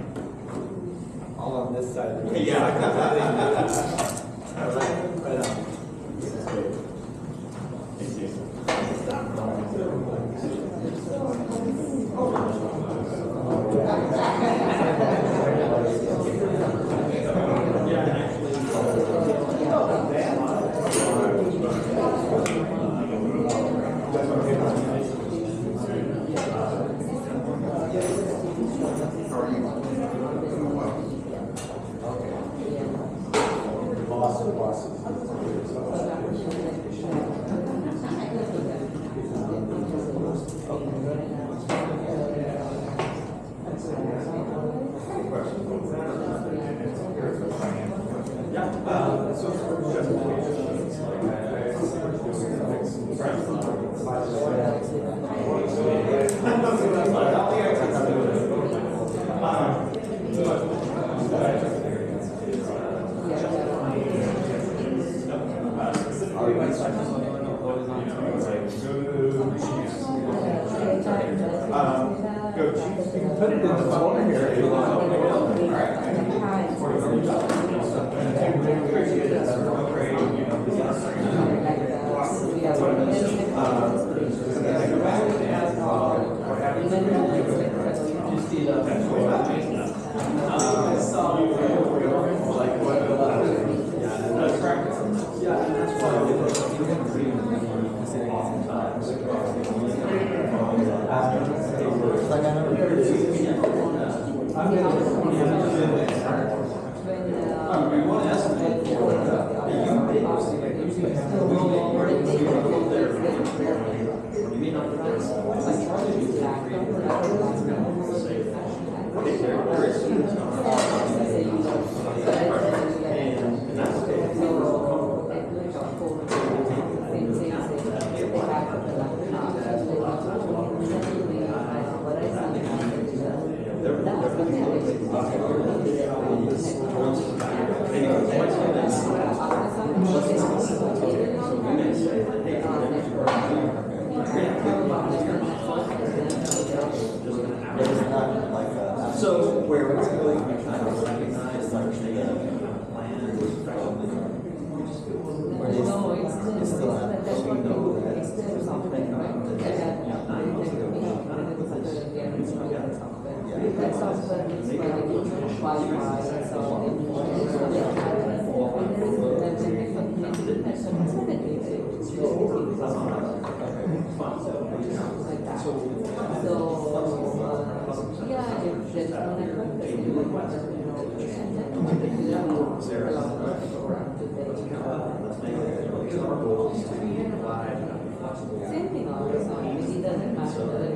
All on this side. Yeah. All right, right on. Put it in the phone here if you want. there is students on our and that's so where we're going to kind of recognize like the plan where they it's still not, but we know that it's something about the 9 months ago. That software is Wi-Fi, same thing also. It doesn't matter whether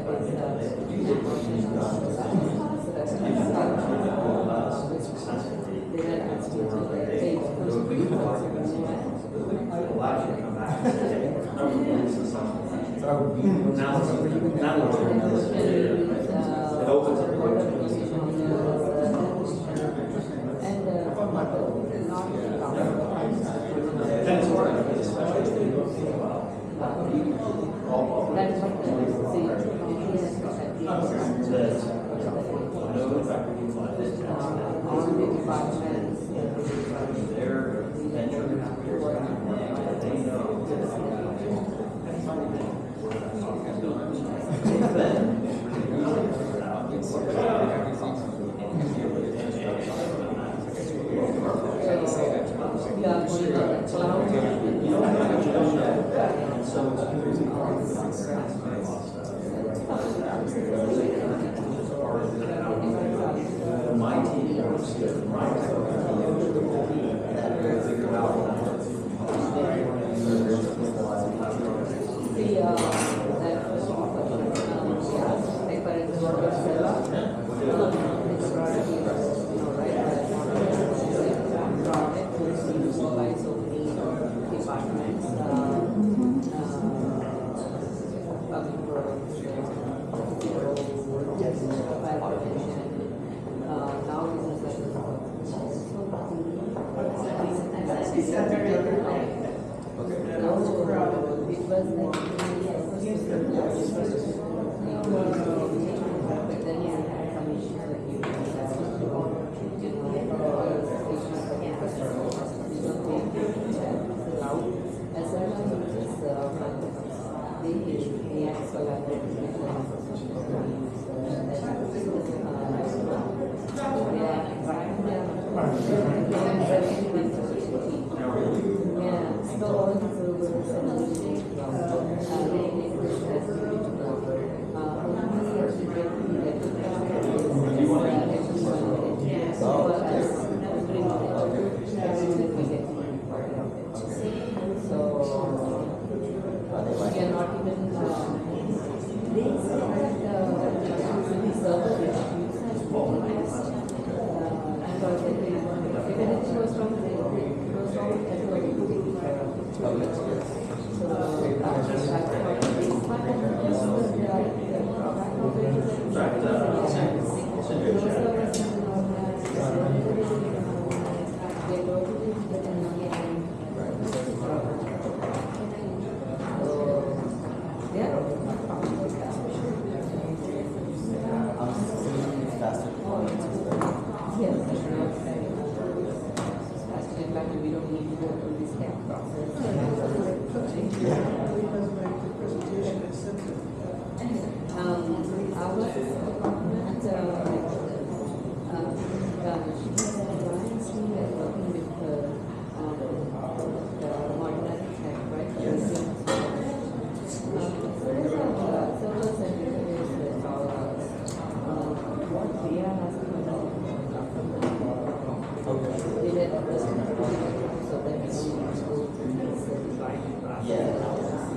Yeah.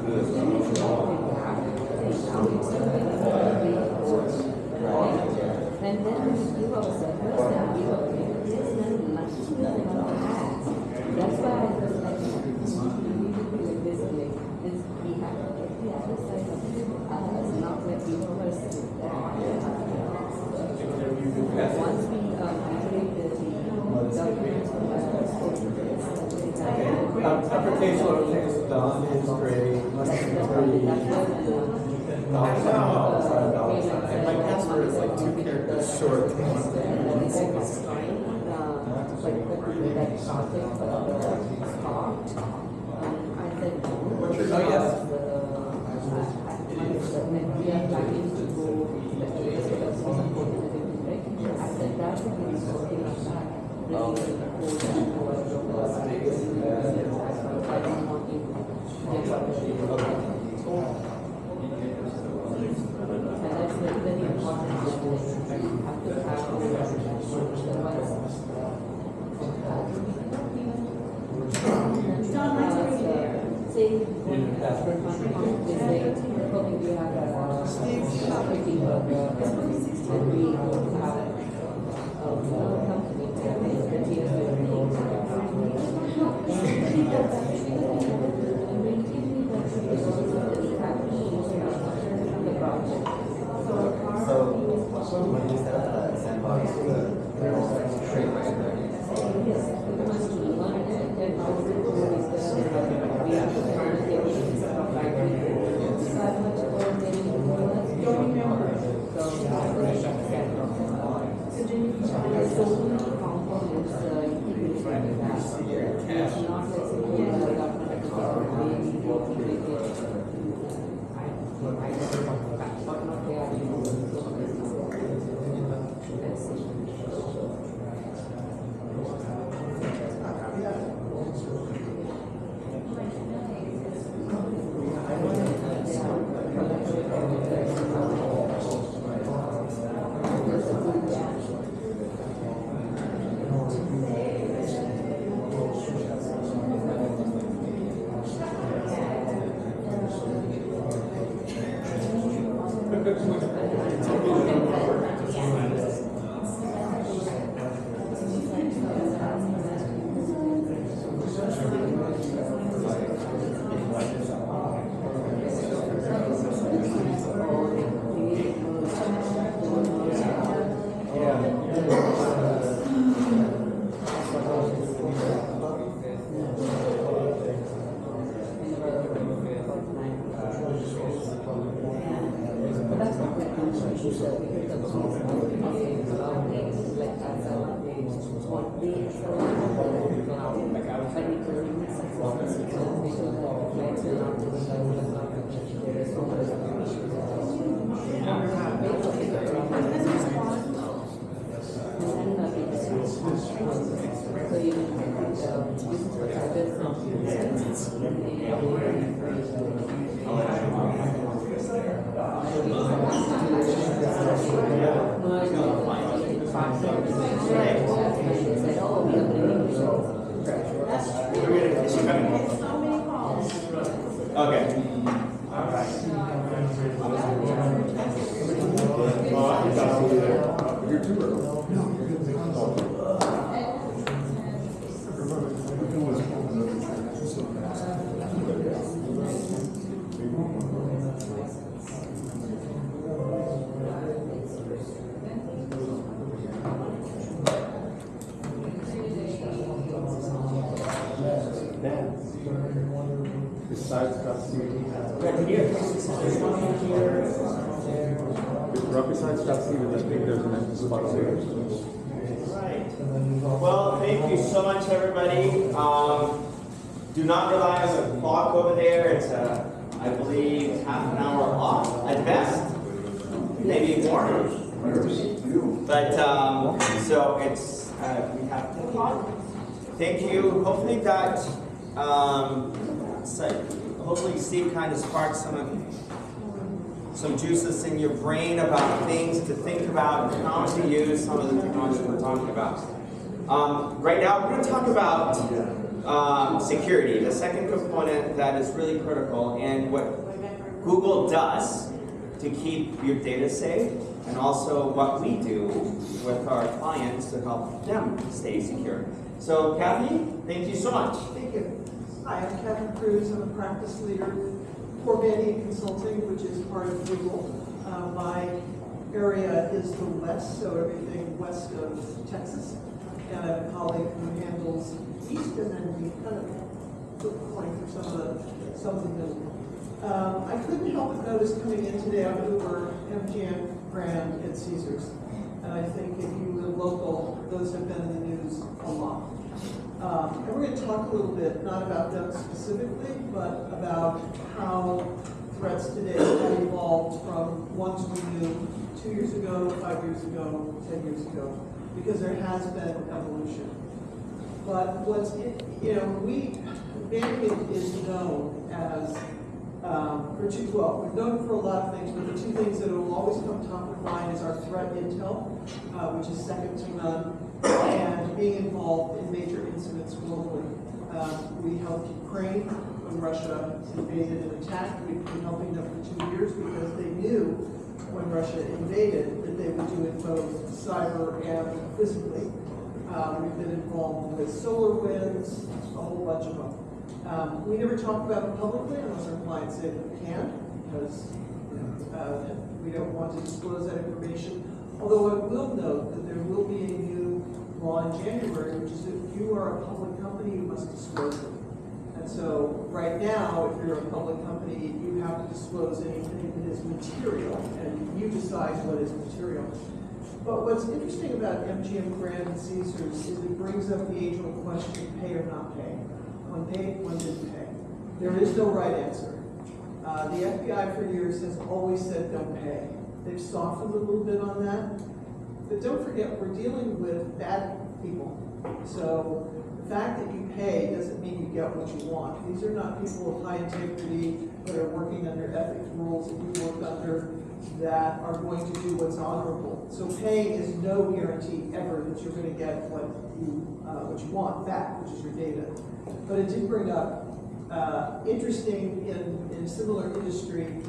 Application is done, is great. $3. My password is like 2 characters short. What's your, oh yes. When you set up a sandbox, trade right there. Well, thank you so much, everybody. Do not rely on the clock over there. It's, I believe, half an hour off at best, maybe more. But so it's we have 10 o'clock. Thank you. Hopefully that hopefully Steve kind of sparked some juices in your brain about things to think about and how to use some of the technology we're talking about. Right now, we're going to talk about security, the second component that is really critical, and what Google does to keep your data safe, and also what we do with our clients to help them stay secure. So, Kathy, thank you so much. Thank you. Hi, I'm Catherine Cruz. I'm a practice leader for Vandy Consulting, which is part of Google. My area is the West, so everything west of Texas. And I have a colleague who handles East, and then we kind of took the point for some of the middle. I couldn't help but notice coming in today on Uber, MGM Grand, and Caesars. And I think if you live local, those have been in the news a lot. And we're going to talk a little bit, not about them specifically, but about how threats today have evolved from ones we knew 2 years ago, 5 years ago, 10 years ago, because there has been evolution. But Vandy is known as, we're known for a lot of things, but the two things that will always come top of mind is our threat intel, which is second to none, and being involved in major incidents globally. We helped Ukraine when Russia invaded and attacked. We've been helping them for 2 years because they knew when Russia invaded that they would do it both cyber and physically. We've been involved with solar winds, a whole bunch of them. We never talk about it publicly unless our clients say that we can, because we don't want to disclose that information. Although I will note that there will be a new law in January, which is if you are a public company, you must disclose it. And so right now, if you're a public company, you have to disclose anything that is material, and you decide what is material. But what's interesting about MGM Grand and Caesars is it brings up the age-old question, pay or not pay. One paid, one didn't pay. There is no right answer. The FBI for years has always said don't pay. They've softened a little bit on that. But don't forget, we're dealing with bad people. So the fact that you pay doesn't mean you get what you want. These are not people of high integrity that are working under ethics rules that you work under that are going to do what's honorable. So paying is no guarantee ever that you're going to get what you want back, which is your data. But it did bring up interesting in similar industry.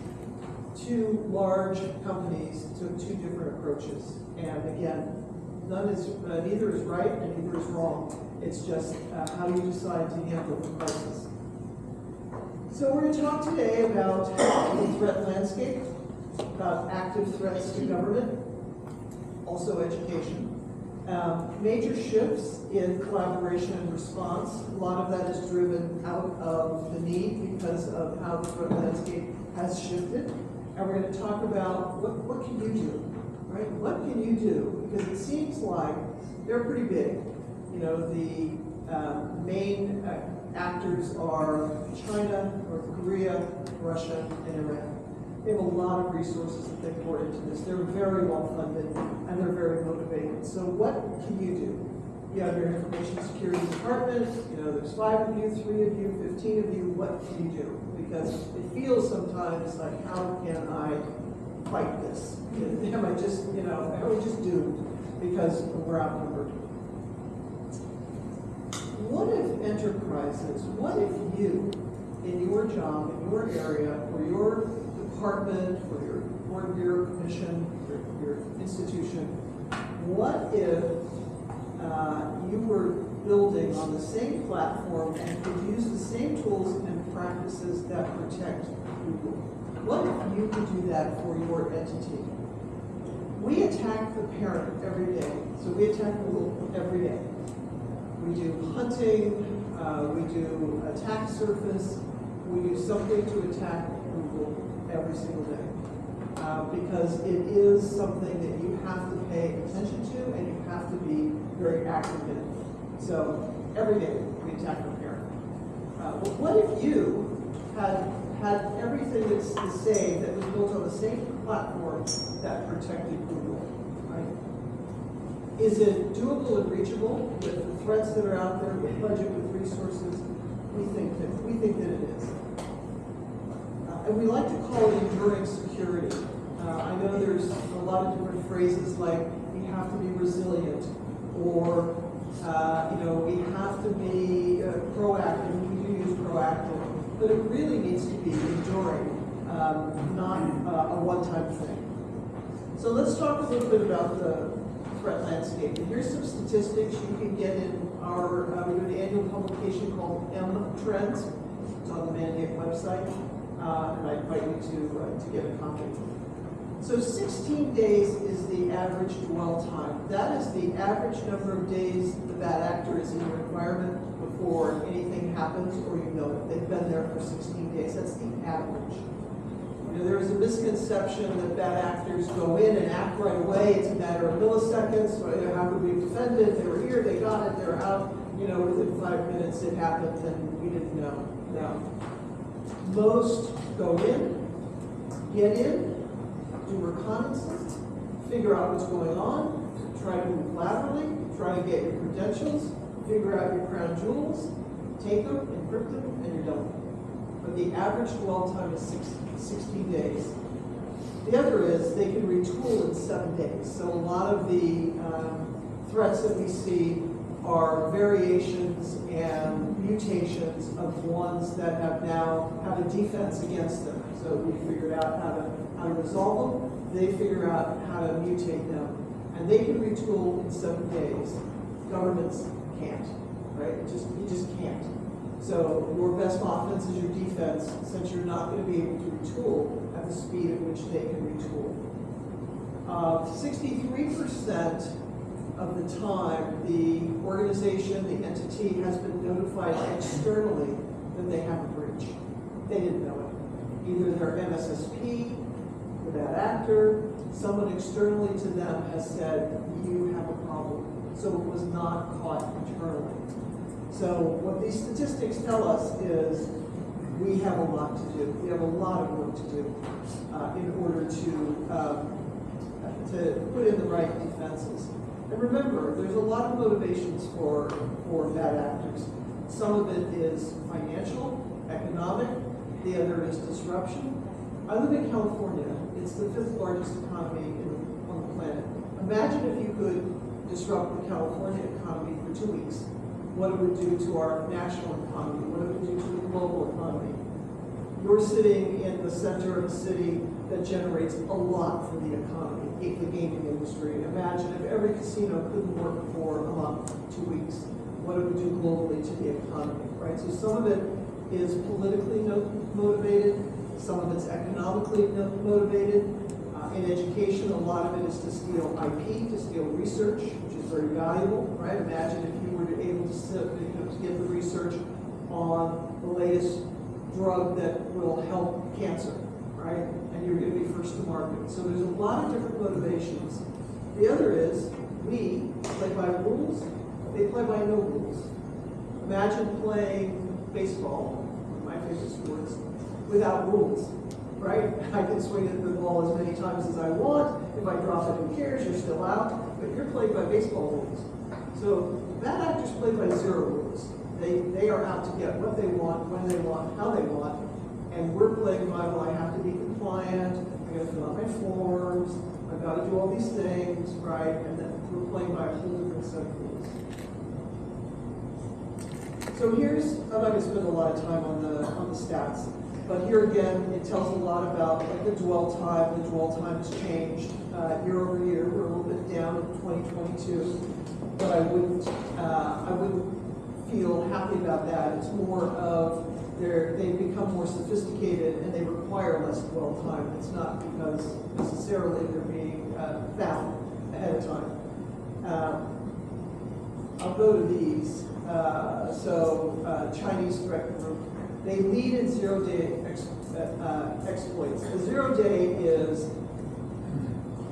Two large companies took two different approaches, and again, neither is right and neither is wrong. It's just how you decide to handle the crisis. So we're going to talk today about the threat landscape, about active threats to government, also education. Major shifts in collaboration and response. A lot of that is driven out of the need because of how the threat landscape has shifted. And we're going to talk about what can you do, right? What can you do? Because it seems like they're pretty big. You know, the main actors are China, North Korea, Russia, and Iran. They have a lot of resources that they pour into this. They're very well funded and they're very motivated. So what can you do? You have your information security department, there's 5 of you, 3 of you, 15 of you, what can you do? Because it feels sometimes like, how can I fight this? Am I just doomed because we're outnumbered? What if enterprises, what if you, in your job, in your area, or your department, or your board, your commission, your institution, what if you were building on the same platform and could use the same tools and practices that protect Google? What if you could do that for your entity? We attack the parent every day. So we attack Google every day. We do hunting, we do attack surface, we do something to attack Google every single day. Because it is something that you have to pay attention to and you have to be very active in it. So every day we attack the parent. But what if you had everything that's the same, that was built on the same platform that protected Google, right? Is it doable and reachable with the threats that are out there, with budget, with resources? We think that it is. And we like to call it enduring security. I know there's a lot of different phrases like we have to be resilient, or we have to be proactive. We do use proactive, but it really needs to be enduring, not a one-time thing. So let's talk a little bit about the threat landscape. And here's some statistics you can get in our we do an annual publication called M-Trends. It's on the Mandate website, and I invite you to get a copy. So 16 days is the average dwell time. That is the average number of days the bad actor is in your environment before anything happens or you know it. They've been there for 16 days. That's the average. You know, there is a misconception that bad actors go in and act right away. It's a matter of milliseconds. So how could we have defended? They were here, they got it, they're out. You know, within 5 minutes it happened and we didn't know. No. Most go in, get in, do reconnaissance, figure out what's going on, try to move laterally, try to get your credentials, figure out your crown jewels, take them, encrypt them, and you're done. But the average dwell time is 16 days. The other is they can retool in 7 days. So a lot of the threats that we see are variations and mutations of ones that have a defense against them. So we figured out how to resolve them. They figure out how to mutate them. And they can retool in 7 days. Governments can't, right? You just can't. So your best offense is your defense, since you're not going to be able to retool at the speed at which they can retool. 63% of the time, the organization, the entity has been notified externally that they have a breach. They didn't know it. Either their MSSP, the bad actor, someone externally to them has said, you have a problem. So it was not caught internally. So what these statistics tell us is we have a lot to do. We have a lot of work to do in order to put in the right defenses. And remember, there's a lot of motivations for bad actors. Some of it is financial, economic. The other is disruption. I live in California. It's the 5th largest economy on the planet. Imagine if you could disrupt the California economy for 2 weeks. What it would do to our national economy, what it would do to the global economy. You're sitting in the center of a city that generates a lot for the economy, the gaming industry. Imagine if every casino couldn't work for a month, 2 weeks, what it would do globally to the economy, right? So some of it is politically motivated, some of it's economically motivated. In education, a lot of it is to steal IP, to steal research, which is very valuable, right? Imagine if you were able to get the research on the latest drug that will help cancer, right? And you're going to be first to market. So there's a lot of different motivations. The other is, we play by rules, they play by no rules. Imagine playing baseball, one of my favorite sports, without rules. Right? I can swing at the ball as many times as I want. If I drop it, who cares? You're still out. But you're played by baseball rules. So bad actors play by zero rules. They are out to get what they want, when they want, how they want. And we're playing by, well, I have to be compliant. I got to fill out my forms. I've got to do all these things, right? And then we're playing by a whole different set of rules. So here's, I'm not going to spend a lot of time on the stats. But here again, it tells a lot about the dwell time. The dwell time has changed year over year. We're a little bit down in 2022, but I wouldn't feel happy about that. It's more of they've become more sophisticated and they require less dwell time. It's not because necessarily they're being found ahead of time. I'll go to these. Chinese threat group. They lead in zero-day exploits. The zero-day is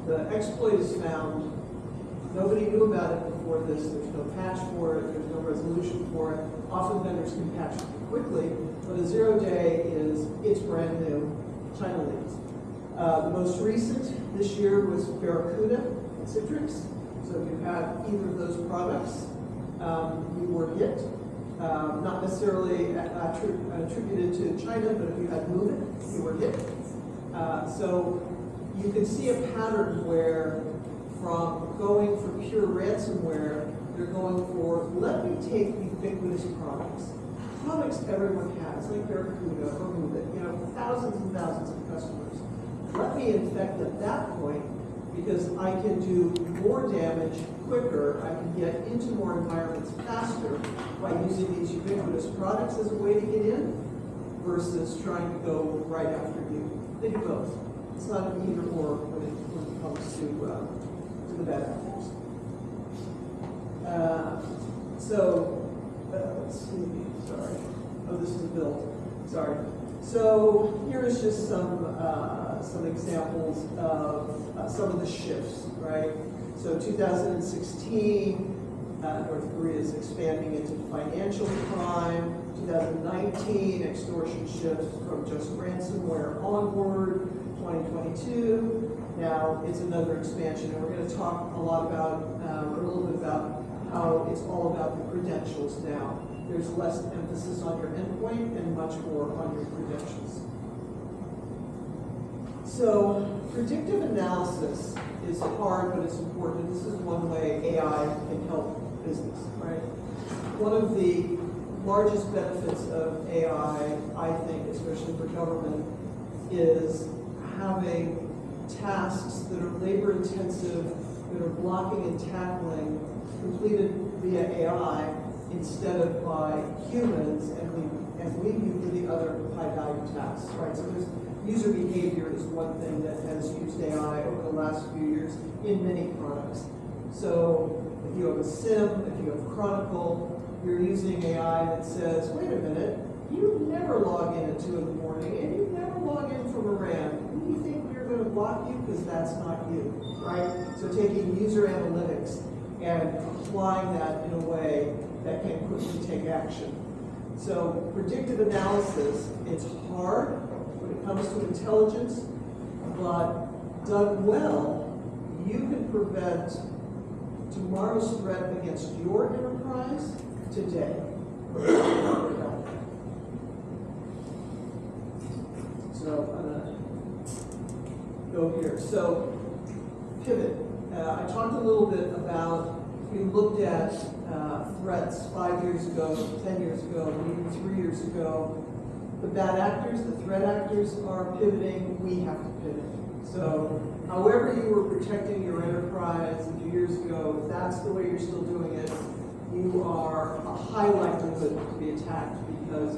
the exploit is found. Nobody knew about it before this. There's no patch for it. There's no resolution for it. Often vendors can patch it quickly, but a zero-day is it's brand new. China leads. The most recent this year was Barracuda and Citrix. So if you had either of those products, you were hit. Not necessarily attributed to China, but if you had movement, you were hit. So you can see a pattern where from going for pure ransomware, they're going for, let me take ubiquitous products everyone has, like Barracuda or Move-It, thousands and thousands of customers. Let me infect at that point, because I can do more damage quicker, I can get into more environments faster by using these ubiquitous products as a way to get in versus trying to go right after you. They do both. It's not an either or when it comes to the bad actors. Let's see, sorry. Oh, this is a build, sorry. So here is just some examples of some of the shifts, right? So 2016, North Korea is expanding into financial crime. 2019, extortion shifts from just ransomware onward. 2022, now it's another expansion, and we're going to talk a lot about, or a little bit about how it's all about the credentials now. There's less emphasis on your endpoint and much more on your credentials. So predictive analysis is hard, but it's important. This is one way AI can help business, right? One of the largest benefits of AI, I think, especially for government, is having tasks that are labor intensive, that are blocking and tackling, completed via AI instead of by humans, and leave you for the other high value tasks, right? So there's user behavior is one thing that has used AI over the last few years in many products. So if you have a SIM, if you have Chronicle, you're using AI that says, wait a minute, you never log in at 2 in the morning, and you never log in from Iran. Who do you think we're going to block you? Because that's not you, right? So taking user analytics and applying that in a way that can quickly take action. So predictive analysis, it's hard when it comes to intelligence, but done well, you can prevent tomorrow's threat against your enterprise today. So I'm going to go here. So pivot. I talked a little bit about, we looked at threats 5 years ago, 10 years ago, even 3 years ago. The bad actors, the threat actors are pivoting, we have to pivot. So however you were protecting your enterprise a few years ago, if that's the way you're still doing it, you are a high likelihood to be attacked because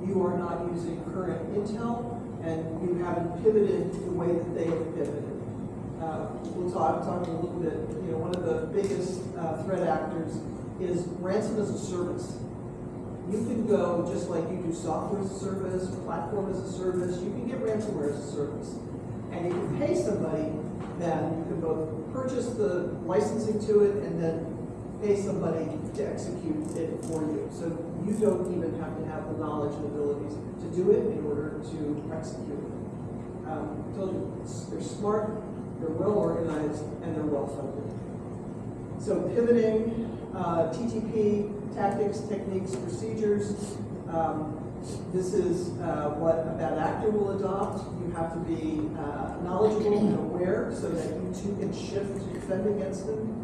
you are not using current intel and you haven't pivoted the way that they have pivoted. We'll talk a little bit, one of the biggest threat actors is ransom as a service. You can go, just like you do software as a service, platform as a service, you can get ransomware as a service. And you can pay somebody, then you can both purchase the licensing to it and then pay somebody to execute it for you. So you don't even have to have the knowledge and abilities to do it in order to execute it. I told you, they're smart, they're well organized, and they're well funded. So pivoting, TTP, tactics, techniques, procedures. This is what a bad actor will adopt. You have to be knowledgeable and aware so that you too can shift to defend against them.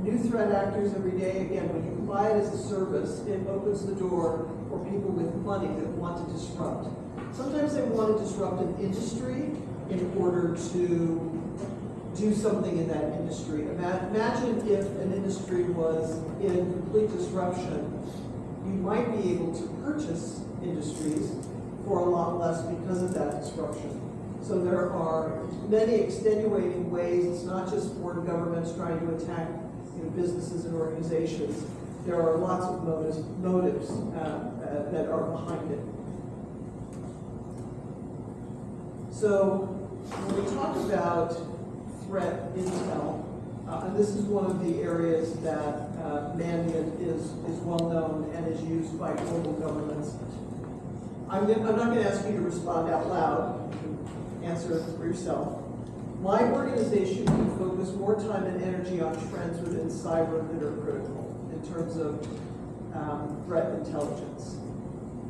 New threat actors every day. Again, when you buy it as a service, it opens the door for people with money that want to disrupt. Sometimes they want to disrupt an industry in order to do something in that industry. Imagine if an industry was in complete disruption. You might be able to purchase industries for a lot less because of that disruption. So there are many extenuating ways. It's not just for governments trying to attack businesses and organizations. There are lots of motives that are behind it. So when we talk about threat intel, and this is one of the areas that Mandiant is well known and is used by global governments. I'm not going to ask you to respond out loud. You can answer it for yourself. My organization can focus more time and energy on trends within cyber that are critical in terms of threat intelligence.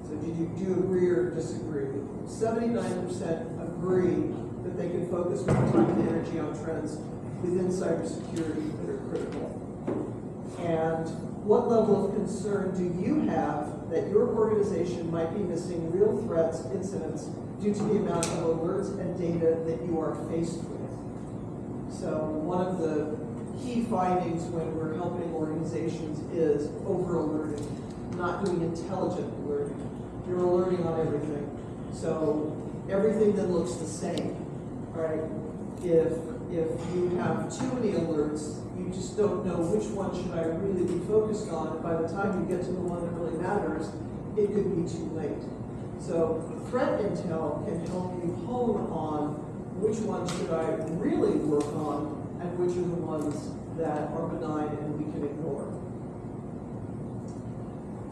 So do you agree or disagree? 79% agree that they can focus more time and energy on trends within cybersecurity that are critical. And what level of concern do you have that your organization might be missing real threats, incidents, due to the amount of alerts and data that you are faced with? So one of the key findings when we're helping organizations is over-alerting, not doing intelligent alerting. You're alerting on everything. So everything that looks the same. right? If you have too many alerts, you just don't know which one should I really be focused on. And by the time you get to the one that really matters, it could be too late. So threat intel can help you hone on which ones should I really work on and which are the ones that are benign and we can ignore.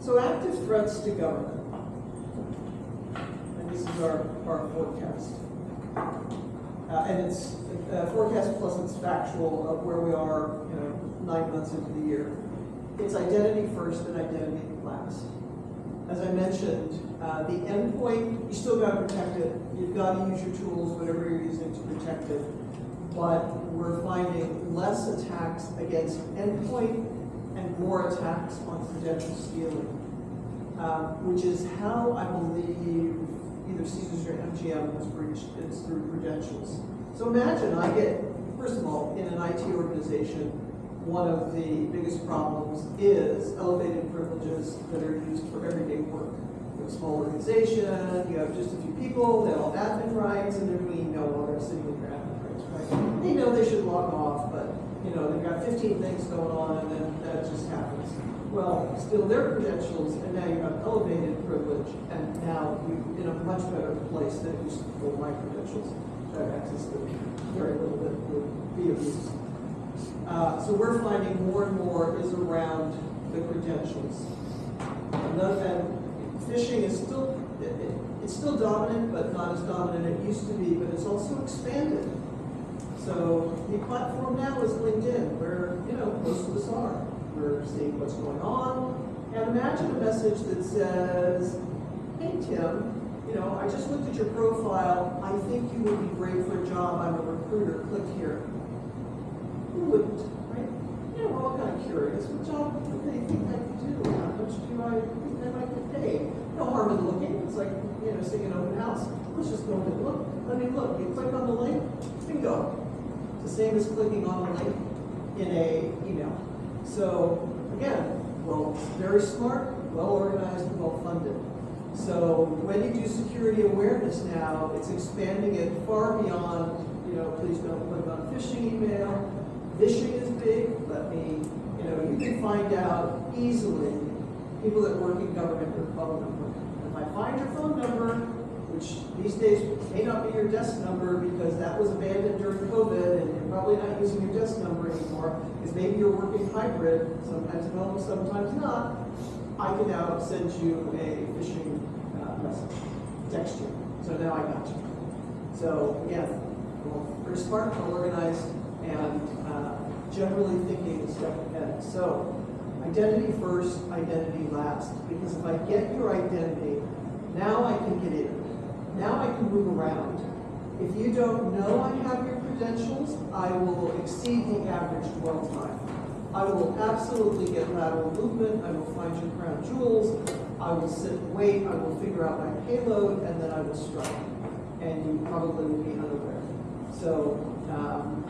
So active threats to government. And this is our forecast. And it's forecast plus it's factual of where we are, 9 months into the year. It's identity first and identity last. As I mentioned, the endpoint, you still got to protect it. You've got to use your tools, whatever you're using to protect it. But we're finding less attacks against endpoint and more attacks on credential stealing, which is how I believe either Caesars or MGM was breached. It's through credentials. So imagine I get, first of all, in an IT organization, one of the biggest problems is elevated privileges that are used for everyday work. You have a small organization, you have just a few people, they all have admin rights, and they're doing email while they're sitting with their admin rights, right? They know they should log off, but they've got 15 things going on, and then that just happens. Well, still their credentials, and now you have elevated privilege, and now you're in a much better place than it used to be for my credentials. That have access to very little bit would be abused. So we're finding more and more is around the credentials. And phishing is still, it's still dominant, but not as dominant as it used to be, but it's also expanded. So the platform now is LinkedIn, where, most of us are. We're seeing what's going on. And imagine a message that says, hey, Tim, I just looked at your profile. I think you would be great for a job. I'm a recruiter. Click here. Who wouldn't, right? We're all kind of curious. What job do they think I could do? How much do I think I might get paid? No harm in looking. It's like, seeing an open house. Let's just go and look. Let me look. You click on the link, bingo. It's the same as clicking on the link in a email. So again, very smart, well organized, and well funded. So when you do security awareness now, it's expanding it far beyond, please don't click on a phishing email. Phishing is big. You can find out easily people that work in government with phone number. If I find your phone number, which these days may not be your desk number because that was abandoned during COVID and you're probably not using your desk number anymore, because maybe you're working hybrid, sometimes at home, sometimes not, I can now send you a phishing message, text you. So now I got you. So again, very smart, well organized, and generally thinking a step ahead. So identity first, identity last. Because if I get your identity, now I can get in. Now I can move around. If you don't know I have your credentials, I will exceed the average dwell time. I will absolutely get lateral movement. I will find your crown jewels. I will sit and wait. I will figure out my payload, and then I will strike. And you probably will be unaware. So,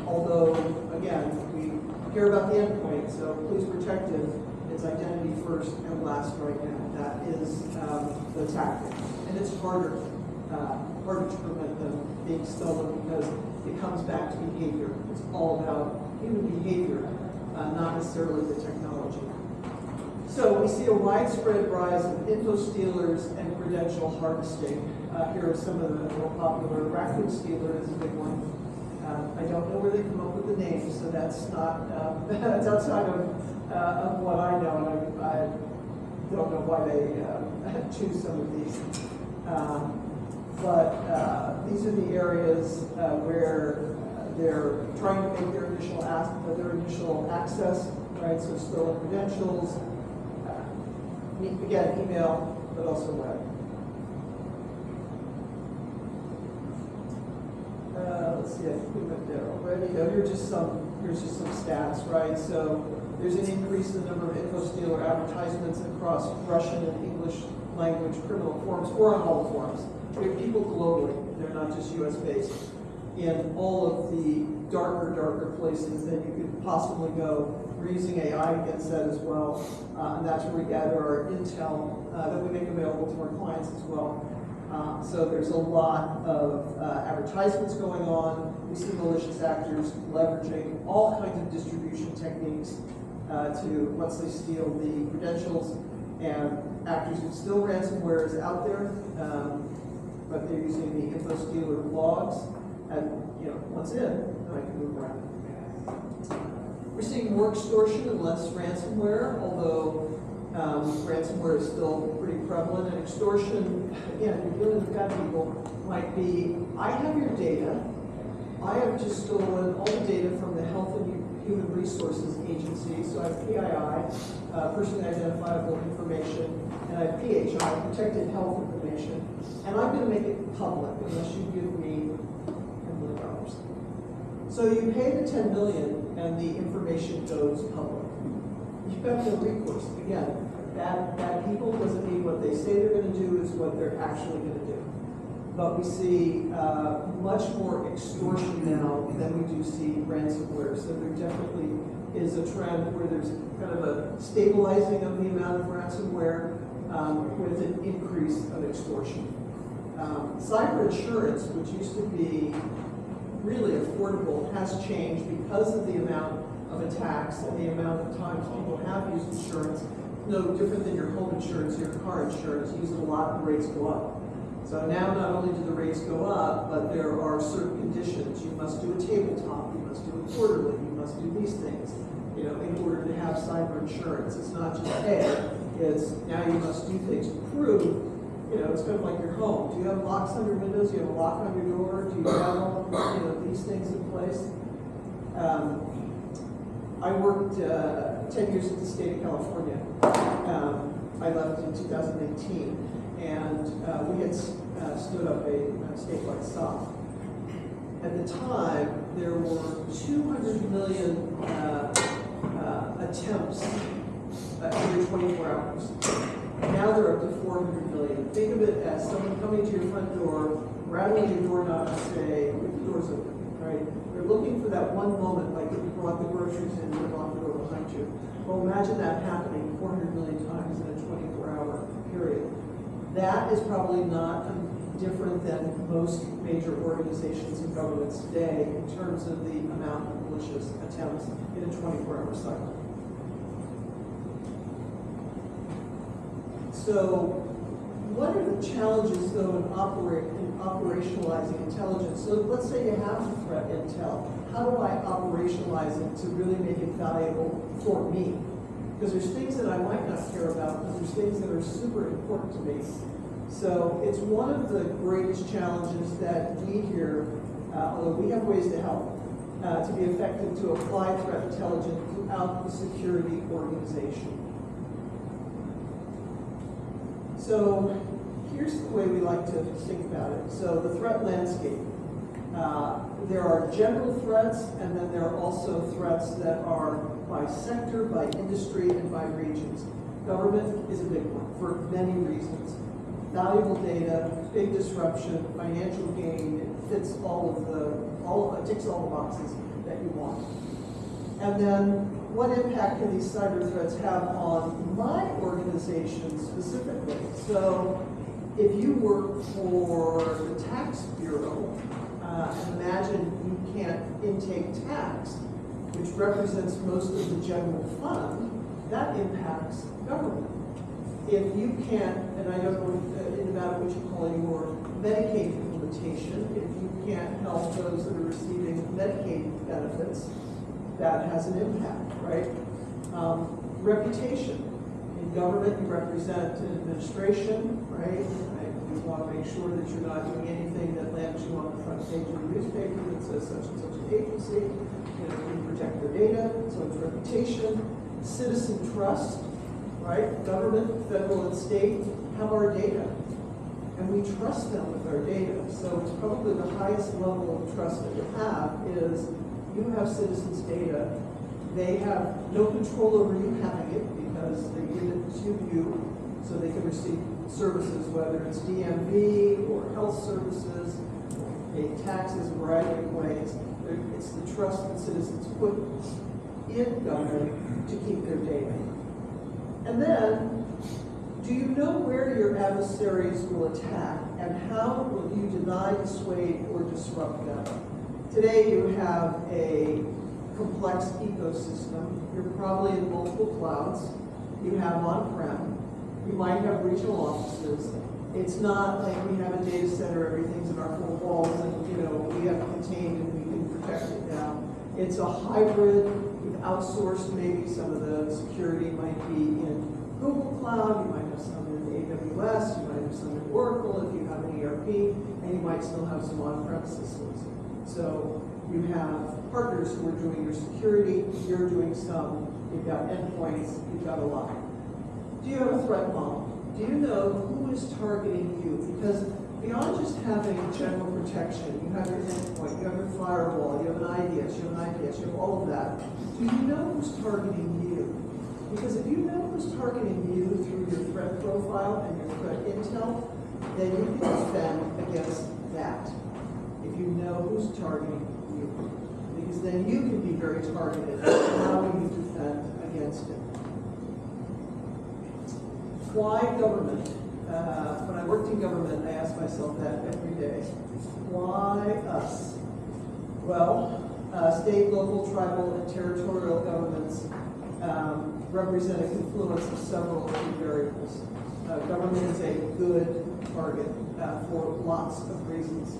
although, again, we care about the endpoint, so please protect it. It's identity first and last right now. That is the tactic. And it's harder to prevent them being stolen because it comes back to behavior. It's all about human behavior, not necessarily the technology. So we see a widespread rise of info stealers and credential harvesting. Here are some of the more popular. Raccoon stealer is a big one. I don't know where they come up with the names, so that's not that's outside of what I know, and I don't know why they choose some of these. But these are the areas where they're trying to make their initial access, right? So stolen credentials, again, email, but also web. Let's see, I think we went there already. Here's just some stats, right? So there's an increase in the number of info stealer advertisements across Russian and English language criminal forums, or on all the forums. We have people globally, they're not just US based, in all of the darker places that you could possibly go. We're using AI against that as well, and that's where we gather our intel that we make available to our clients as well. So there's a lot of advertisements going on. We see malicious actors leveraging all kinds of distribution techniques to, once they steal the credentials, and actors who steal ransomware is out there, but they're using the info stealer logs, and once in, then I can move around. We're seeing more extortion and less ransomware, although ransomware is still pretty prevalent. And extortion, again, if you're dealing with bad people, might be, I have your data, I have just stolen all the data from the Health and Human Resources Agency, so I have PII, personally identifiable information, and I have PHI, protected health information, and I'm going to make it public unless you give me $10 million. So you pay the $10 million and the information goes public. You've got no recourse. Again, bad people doesn't mean what they say they're going to do is what they're actually going to do. But we see much more extortion now than we do see ransomware. So there definitely is a trend where there's kind of a stabilizing of the amount of ransomware with an increase of extortion. Cyber insurance, which used to be really affordable, has changed because of the amount of attacks and the amount of times people have used insurance. No different than your home insurance, your car insurance. You use it a lot, the rates go up. So now not only do the rates go up, but there are certain conditions. You must do a tabletop, you must do a quarterly, you must do these things, in order to have cyber insurance. It's not just A, it's now you must do things to prove. It's kind of like your home. Do you have locks on your windows? Do you have a lock on your door? Do you have all, these things in place? I worked 10 years at the state of California. I left in 2018, and we had stood up a statewide SOC. At the time, there were 200 million attempts every 24 hours. Now they're up to 400 million. Think of it as someone coming to your front door, rattling your door knob and say, the door's open, right? They're looking for that one moment, like if you brought the groceries in and locked the door behind you. Well, imagine that happening 400 million times in a 24-hour period. That is probably not different than most major organizations and governments today in terms of the amount of malicious attempts in a 24-hour cycle. So what are the challenges, though, in operationalizing intelligence? So let's say you have the threat intel. How do I operationalize it to really make it valuable for me? Because there's things that I might not care about, but there's things that are super important to me. So it's one of the greatest challenges that we here, although we have ways to help, to be effective to apply threat intelligence throughout the security organization. So here's the way we like to think about it. So the threat landscape. There are general threats, and then there are also threats that are by sector, by industry, and by regions. Government is a big one for many reasons. Valuable data, big disruption, financial gain, it fits it ticks all the boxes that you want. And then what impact can these cyber threats have on my organization specifically? So if you work for the tax bureau, and imagine you can't intake tax, which represents most of the general fund, that impacts government. If you can't, and I don't know about what you call your Medicaid implementation, if you can't help those that are receiving Medicaid benefits, that has an impact, right? Reputation. In government, you represent an administration, right? You want to make sure that you're not doing anything that lands you on the front page of the newspaper that says such and such an agency. You protect their data, so it's reputation. Citizen trust, right? Government, federal, and state have our data, and we trust them with our data. So it's probably the highest level of trust that you have is you have citizens' data. They have no control over you having it because they give it to you so they can receive services, whether it's DMV or health services, or pay taxes, a variety of ways. It's the trust that citizens put in government to keep their data. And then Do you know where your adversaries will attack, and how will you deny, dissuade, or disrupt them? Today you have a complex ecosystem. You're probably in multiple clouds. You have on-prem. You might have regional offices. It's not like we have a data center, everything's in our four walls, and we have it contained and we can protect it now. It's a hybrid. You've outsourced maybe some of the security might be in Google Cloud, you might have some in AWS, you might have some in Oracle if you have an ERP, and you might still have some on-prem systems. So you have partners who are doing your security, you're doing some, you've got endpoints, you've got a lot. Do you have a threat model? Do you know who is targeting you? Because beyond just having general protection, you have your endpoint, you have your firewall, you have an IDS, you have an IPS, you have all of that. Do you know who's targeting you? Because if you know who's targeting you through your threat profile and your threat intel, then you can defend against that. If you know who's targeting you. Because then you can be very targeted. How do you defend against it? Why government? When I worked in government, I asked myself that every day. Why us? Well, state, local, tribal, and territorial governments represent a confluence of several key variables. Government is a good target for lots of reasons.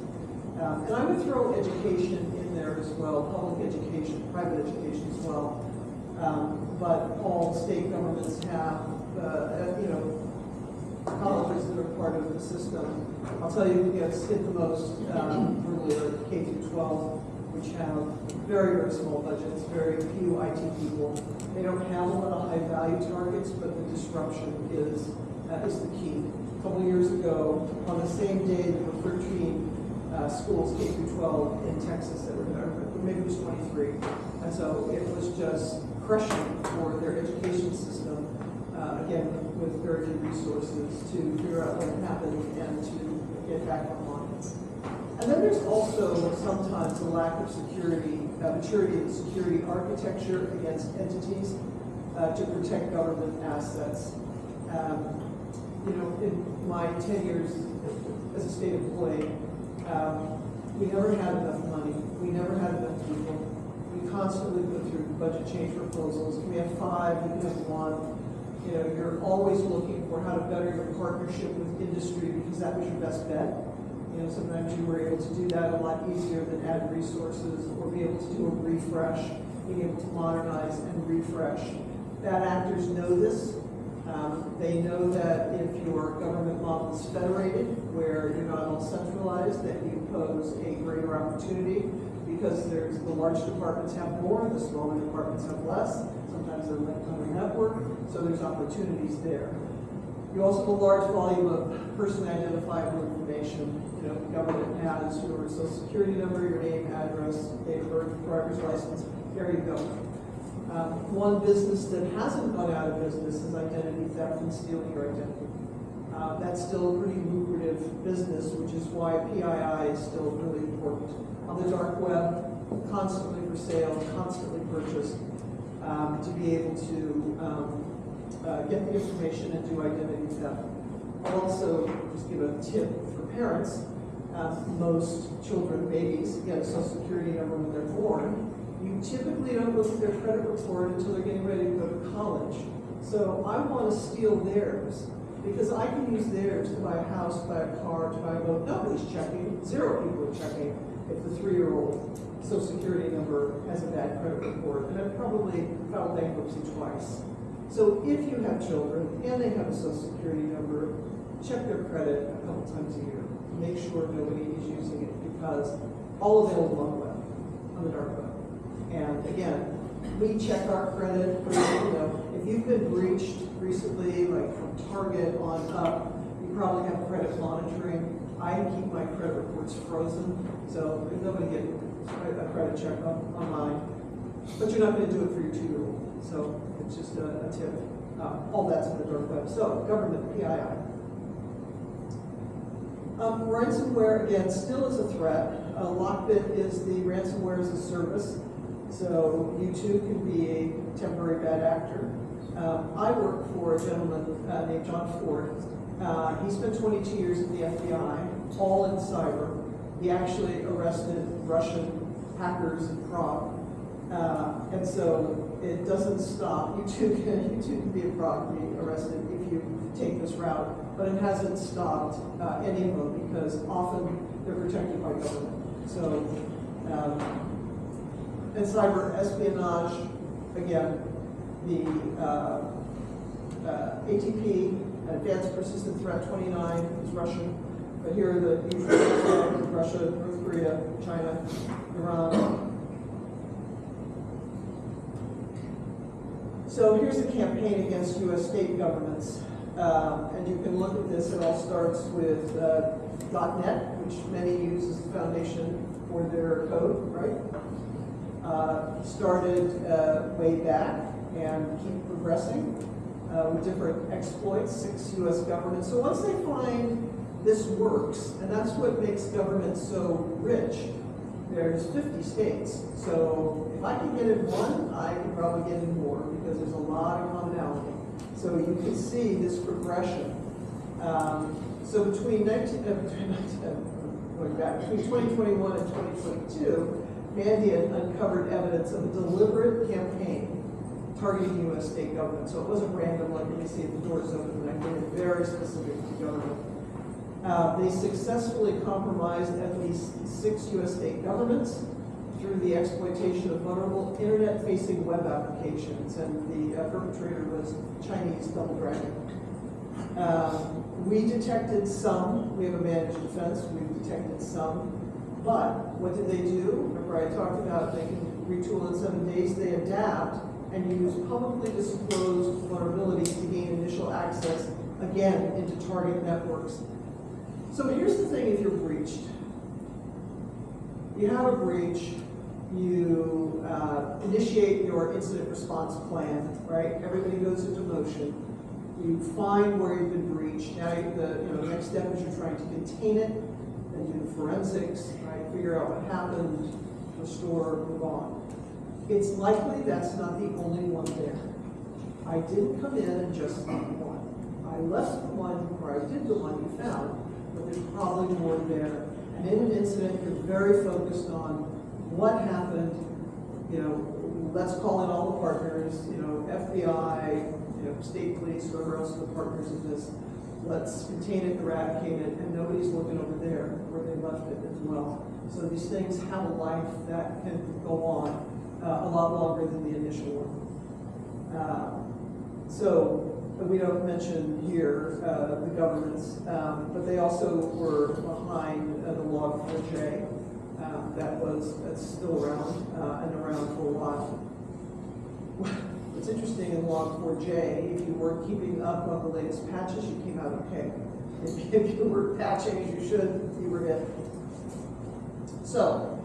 And I would throw education in there as well, public education, private education as well. But all state governments have, colleges that are part of the system. I'll tell you who gets hit the most earlier, K through 12, which have very, very small budgets, very few IT people. They don't have a lot of high value targets, but the disruption is the key. A couple of years ago, on the same day, there were 13 schools, K through 12, in Texas that were there, maybe it was 23. And so it was just crushing for their education system, again, with very few resources to figure out what happened and to get back online. And then there's also sometimes a lack of security, maturity of the security architecture against entities to protect government assets. In my 10 years as a state employee, we never had enough money. We never had enough people. We constantly go through budget change proposals. Can we have 5? We can have 1. You're always looking for how to better your partnership with industry because that was your best bet. Sometimes you were able to do that a lot easier than add resources or be able to do a refresh, being able to modernize and refresh. Bad actors know this. They know that if your government model is federated, where you're not all centralized, that you pose a greater opportunity because the large departments have more, the smaller departments have less. Sometimes they're linked on a network, so there's opportunities there. You also have a large volume of personally identifiable information. Government has your social security number, your name, address, date of birth, driver's license. There you go. One business that hasn't gone out of business is identity theft and stealing your identity. That's still a pretty lucrative business, which is why PII is still really important. On the dark web, constantly for sale, constantly purchased, to be able to get the information and do identity theft. I'll also just give a tip for parents. Most children, babies, get a social security number when they're born. You typically don't look at their credit report until they're getting ready to go to college. So I want to steal theirs because I can use theirs to buy a house, buy a car, to buy a boat. Nobody's checking. 0 people are checking if the 3-year-old social security number has a bad credit report. And I've probably filed bankruptcy twice. So if you have children and they have a social security number, check their credit a couple times a year. Make sure nobody is using it because all available on the web, on the dark web. And again, we check our credit. If you've been breached recently, like from Target on up, you probably have credit monitoring. I keep my credit reports frozen, so nobody get a credit check on mine. But you're not going to do it for your 2-year-old. So it's just a tip. All that's on the dark web. So government, PII. Ransomware, again, still is a threat. Lockbit is the ransomware as a service. So you too can be a temporary bad actor. I work for a gentleman named John Ford. He spent 22 years at the FBI, all in cyber. He actually arrested Russian hackers in Prague. And so it doesn't stop. You too can be in Prague, be arrested if you take this route. But it hasn't stopped any of them because often they're protected by government. So, and cyber espionage, again, the ATP, Advanced Persistent Threat 29 is Russian, but here are the usual Russia, North Korea, China, Iran. So here's a campaign against U.S. state governments, and you can look at this. It all starts with .NET, which many use as the foundation for their code, right? Started way back and keep progressing with different exploits, 6 U.S. governments. So once they find this works, and that's what makes government so rich, there's 50 states. So if I can get in one, I can probably get in more because there's a lot of commonality. So you can see this progression. So between 2021 and 2022, Mandiant uncovered evidence of a deliberate campaign targeting U.S. state government. So it wasn't random, like when you see the doors open, and I think it's very specific to government. They successfully compromised at least 6 U.S. state governments through the exploitation of vulnerable internet-facing web applications, and the perpetrator was Chinese Double Dragon. We detected some. We have a managed defense. We've detected some. But what did they do? Remember I talked about they can retool in 7 days. They adapt and use publicly disclosed vulnerabilities to gain initial access, again, into target networks. So here's the thing: if you're breached, you have a breach, you initiate your incident response plan, right? Everybody goes into motion. You find where you've been breached. Now the next step is you're trying to contain it, and do the forensics, right? Figure out what happened, restore, move on. It's likely that's not the only one there. I didn't come in and just find one. I left the one, or I did the one you found, but there's probably more there. And in an incident, you're very focused on what happened. Let's call in all the partners, FBI, state police, whoever else are the partners in this. Let's contain it, eradicate it, and nobody's looking over there where they left it as well. So these things have a life that can go on a lot longer than the initial one. So we don't mention here the governments, but they also were behind the Log4j. That's still around and around for a while. What's interesting in Log4j, if you were keeping up on the latest patches, you came out okay. If you were patching as you should, you were hit. So,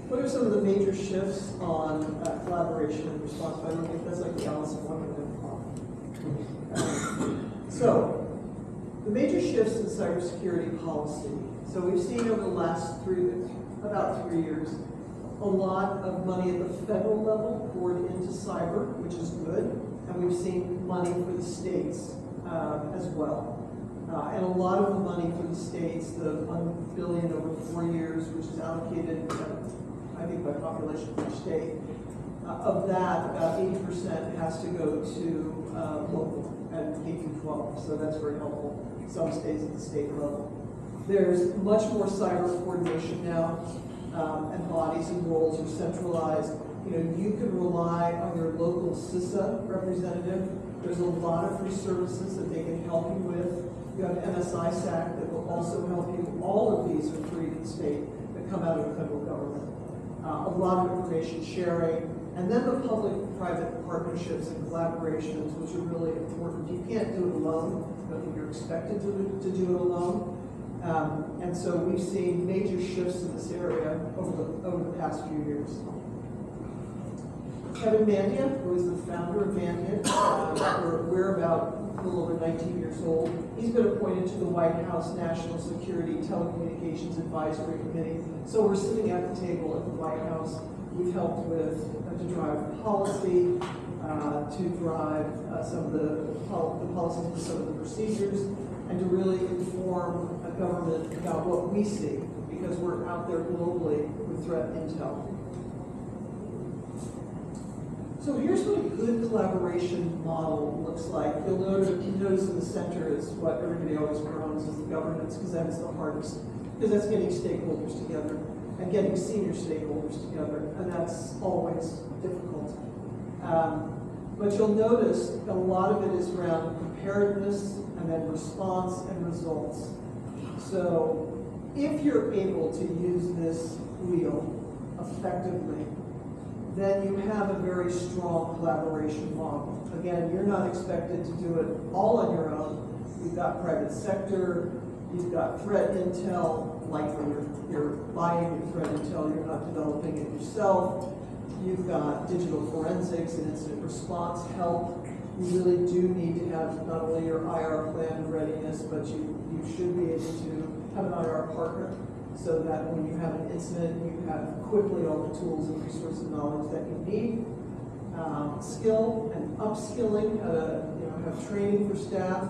what are some of the major shifts on collaboration and response? By looking at this, like the Alice in Wonderland. So, the major shifts in cybersecurity policy. So we've seen over the last about 3 years, a lot of money at the federal level poured into cyber, which is good, and we've seen money for the states as well. And a lot of the money for the states, the $1 billion over 4 years, which is allocated, I think by population per state, of that, about 80% has to go to local and K-12, so that's very helpful. Some states at the state level. There's much more cyber coordination now, and bodies and roles are centralized. You can rely on your local CISA representative. There's a lot of free services that they can help you with. You have MSISAC that will also help you. All of these are free to the state that come out of the federal government. A lot of information sharing, and then the public-private partnerships and collaborations, which are really important. You can't do it alone. I don't think you're expected to do it alone. And so we've seen major shifts in this area over the past few years. Kevin Mandiant, who is the founder of Mandiant, we're about a little over 19 years old. He's been appointed to the White House National Security Telecommunications Advisory Committee. So we're sitting at the table at the White House. We've helped to drive policy, to drive some of the policies and some of the procedures, and to really inform a government about what we see, because we're out there globally with threat intel. So here's what a good collaboration model looks like. You'll notice in the center is what everybody always groans as the governance, because that is the hardest, because that's getting stakeholders together and getting senior stakeholders together, and that's always difficult. But you'll notice a lot of it is around preparedness and then response and results. So if you're able to use this wheel effectively, then you have a very strong collaboration model. Again, you're not expected to do it all on your own. You've got private sector, you've got threat intel, likely you're buying your threat intel, you're not developing it yourself. You've got digital forensics and incident response help. You really do need to have not only your IR plan readiness, but you should be able to have an IR partner, so that when you have an incident, you have quickly all the tools and resources and knowledge that you need. Skill and upskilling, have training for staff.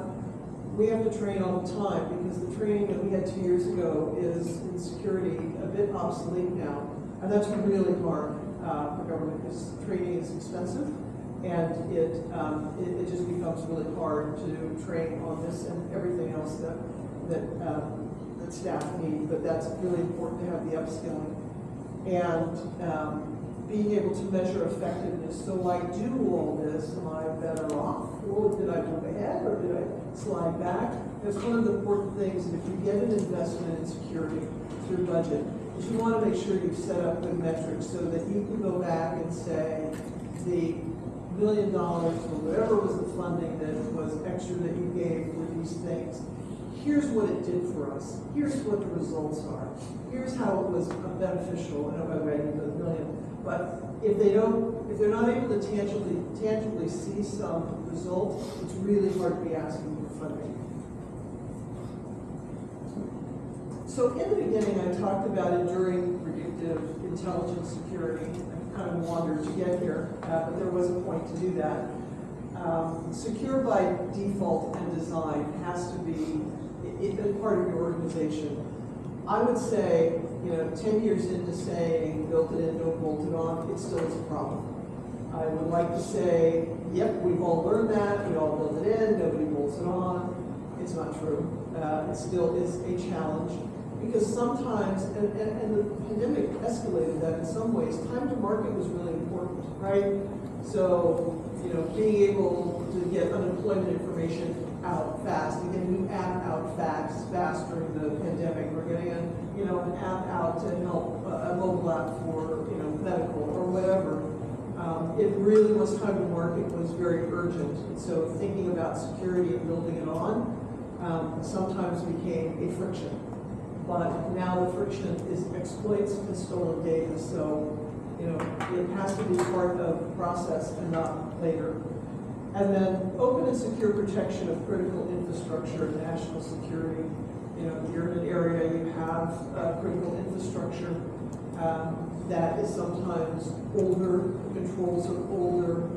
We have to train all the time, because the training that we had 2 years ago is in security a bit obsolete now. And that's really hard for government, because training is expensive, and it just becomes really hard to train on this and everything else that staff need. But that's really important to have the upskilling and being able to measure effectiveness. So I do all this, am I better off? Or did I move ahead, or did I slide back? That's one of the important things. And if you get an investment in security through budget, is you want to make sure you've set up good metrics so that you can go back and say the $1 million or whatever was the funding that was extra that you gave for these things. Here's what it did for us. Here's what the results are. Here's how it was beneficial. I know by the way I need the million, but if they're not able to tangibly see some result, it's really hard to be asking for funding. So in the beginning, I talked about enduring predictive intelligence security. I kind of wandered to get here, but there was a point to do that. Secure by default and design has to be part of your organization. I would say, 10 years into saying built it in, don't bolt it on, it still is a problem. I would like to say, yep, we've all learned that, we all build it in, nobody bolts it on. It's not true. It still is a challenge. Because sometimes, and the pandemic escalated that in some ways, time to market was really important, right? So, being able to get unemployment information out fast, to get a new app out fast during the pandemic, or getting an app out to help, a mobile app for, medical or whatever. It really was time to market was very urgent. And so thinking about security and building it on sometimes became a friction. But now the friction is exploits and stolen data, so it has to be part of the process and not later. And then open and secure protection of critical infrastructure and national security. If you're in an area, you have critical infrastructure that is sometimes older, the controls are older,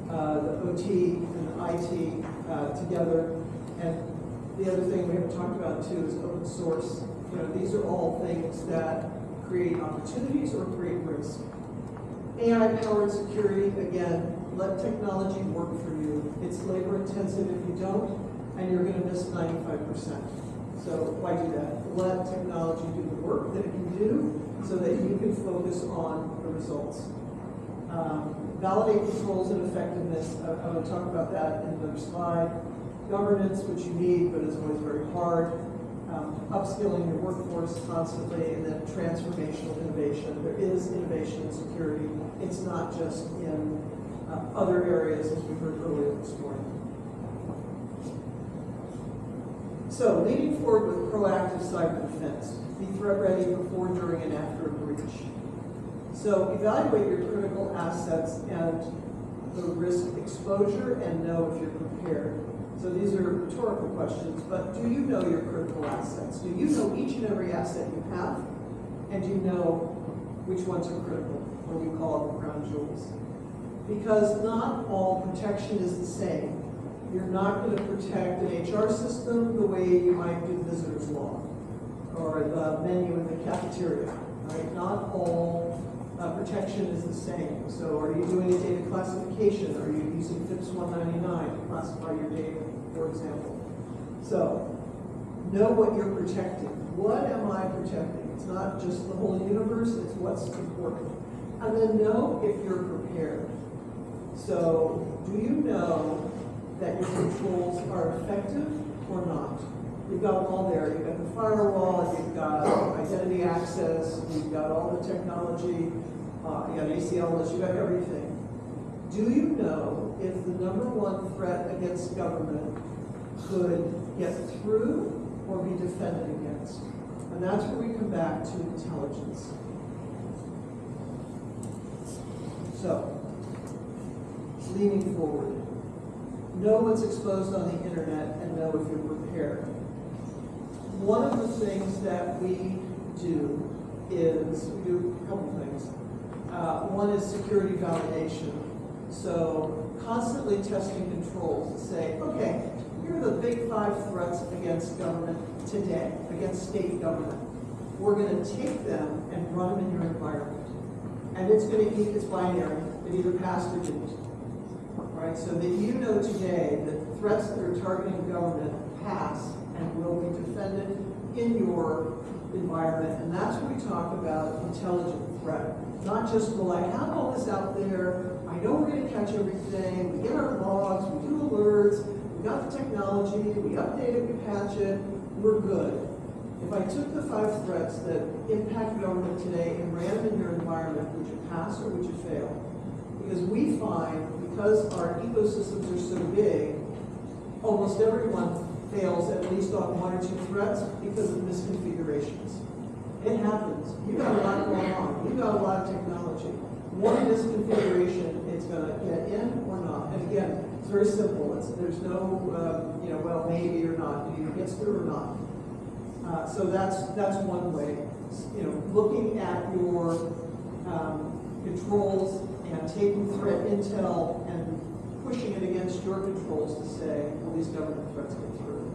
the OT and the IT together. And the other thing we haven't talked about too is open source. These are all things that create opportunities or create risk. AI-powered security, again, let technology work for you. It's labor intensive if you don't, and you're going to miss 95%. So why do that? Let technology do the work that it can do so that you can focus on the results. Validate controls and effectiveness. I'm going to talk about that in another slide. Governance, which you need, but it's always very hard. Upskilling your workforce constantly, and then transformational innovation. There is innovation in security. It's not just in other areas, as we heard earlier this morning. So, leading forward with proactive cyber defense. Be threat ready before, during, and after a breach. So, evaluate your critical assets and the risk exposure, and know if you're prepared. So these are rhetorical questions, but do you know your critical assets? Do you know each and every asset you have? And do you know which ones are critical, or we call it the crown jewels? because not all protection is the same. You're not going to protect an HR system the way you might do visitor's log or the menu in the cafeteria, right? Not all protection is the same. So are you doing a data classification? Are you using FIPS 199 to classify your data, for example? So know what you're protecting. What am I protecting? It's not just the whole universe, it's what's important. And then know if you're prepared. So do you know that your controls are effective or not? You've got them all there. You've got the firewall, you've got identity access, you've got all the technology, you got ACL list, you've got everything. Do you know if the #1 threat against government could get through or be defended against? And that's where we come back to intelligence. So, leaning forward. Know what's exposed on the internet and know if you're prepared. One of the things that we do is, we do a couple things. One is security validation. So constantly testing controls to say, okay, here are the big 5 threats against government today, against state government. We're going to take them and run them in your environment. And it's going to it's binary. It either passed or didn't. Right? So that you know today that threats that are targeting government pass and will be defended in your environment. And that's when we talk about intelligent threat. Not just, well, I have all this out there, I know we're going to catch everything, we get our logs, we do alerts, we got the technology, we update it, we patch it, we're good. If I took the 5 threats that impact government today and ran them in your environment, would you pass or would you fail? Because we find, because our ecosystems are so big, almost everyone fails at least on 1 or 2 threats because of misconfigurations. It happens. You've got a lot going on. You've got a lot of technology. One misconfiguration, it's going to get in or not. And again, it's very simple. There's no, well, maybe or not. It either gets through or not. So that's one way. Looking at your controls and taking threat intel and pushing it against your controls to say, well, these government threats get through.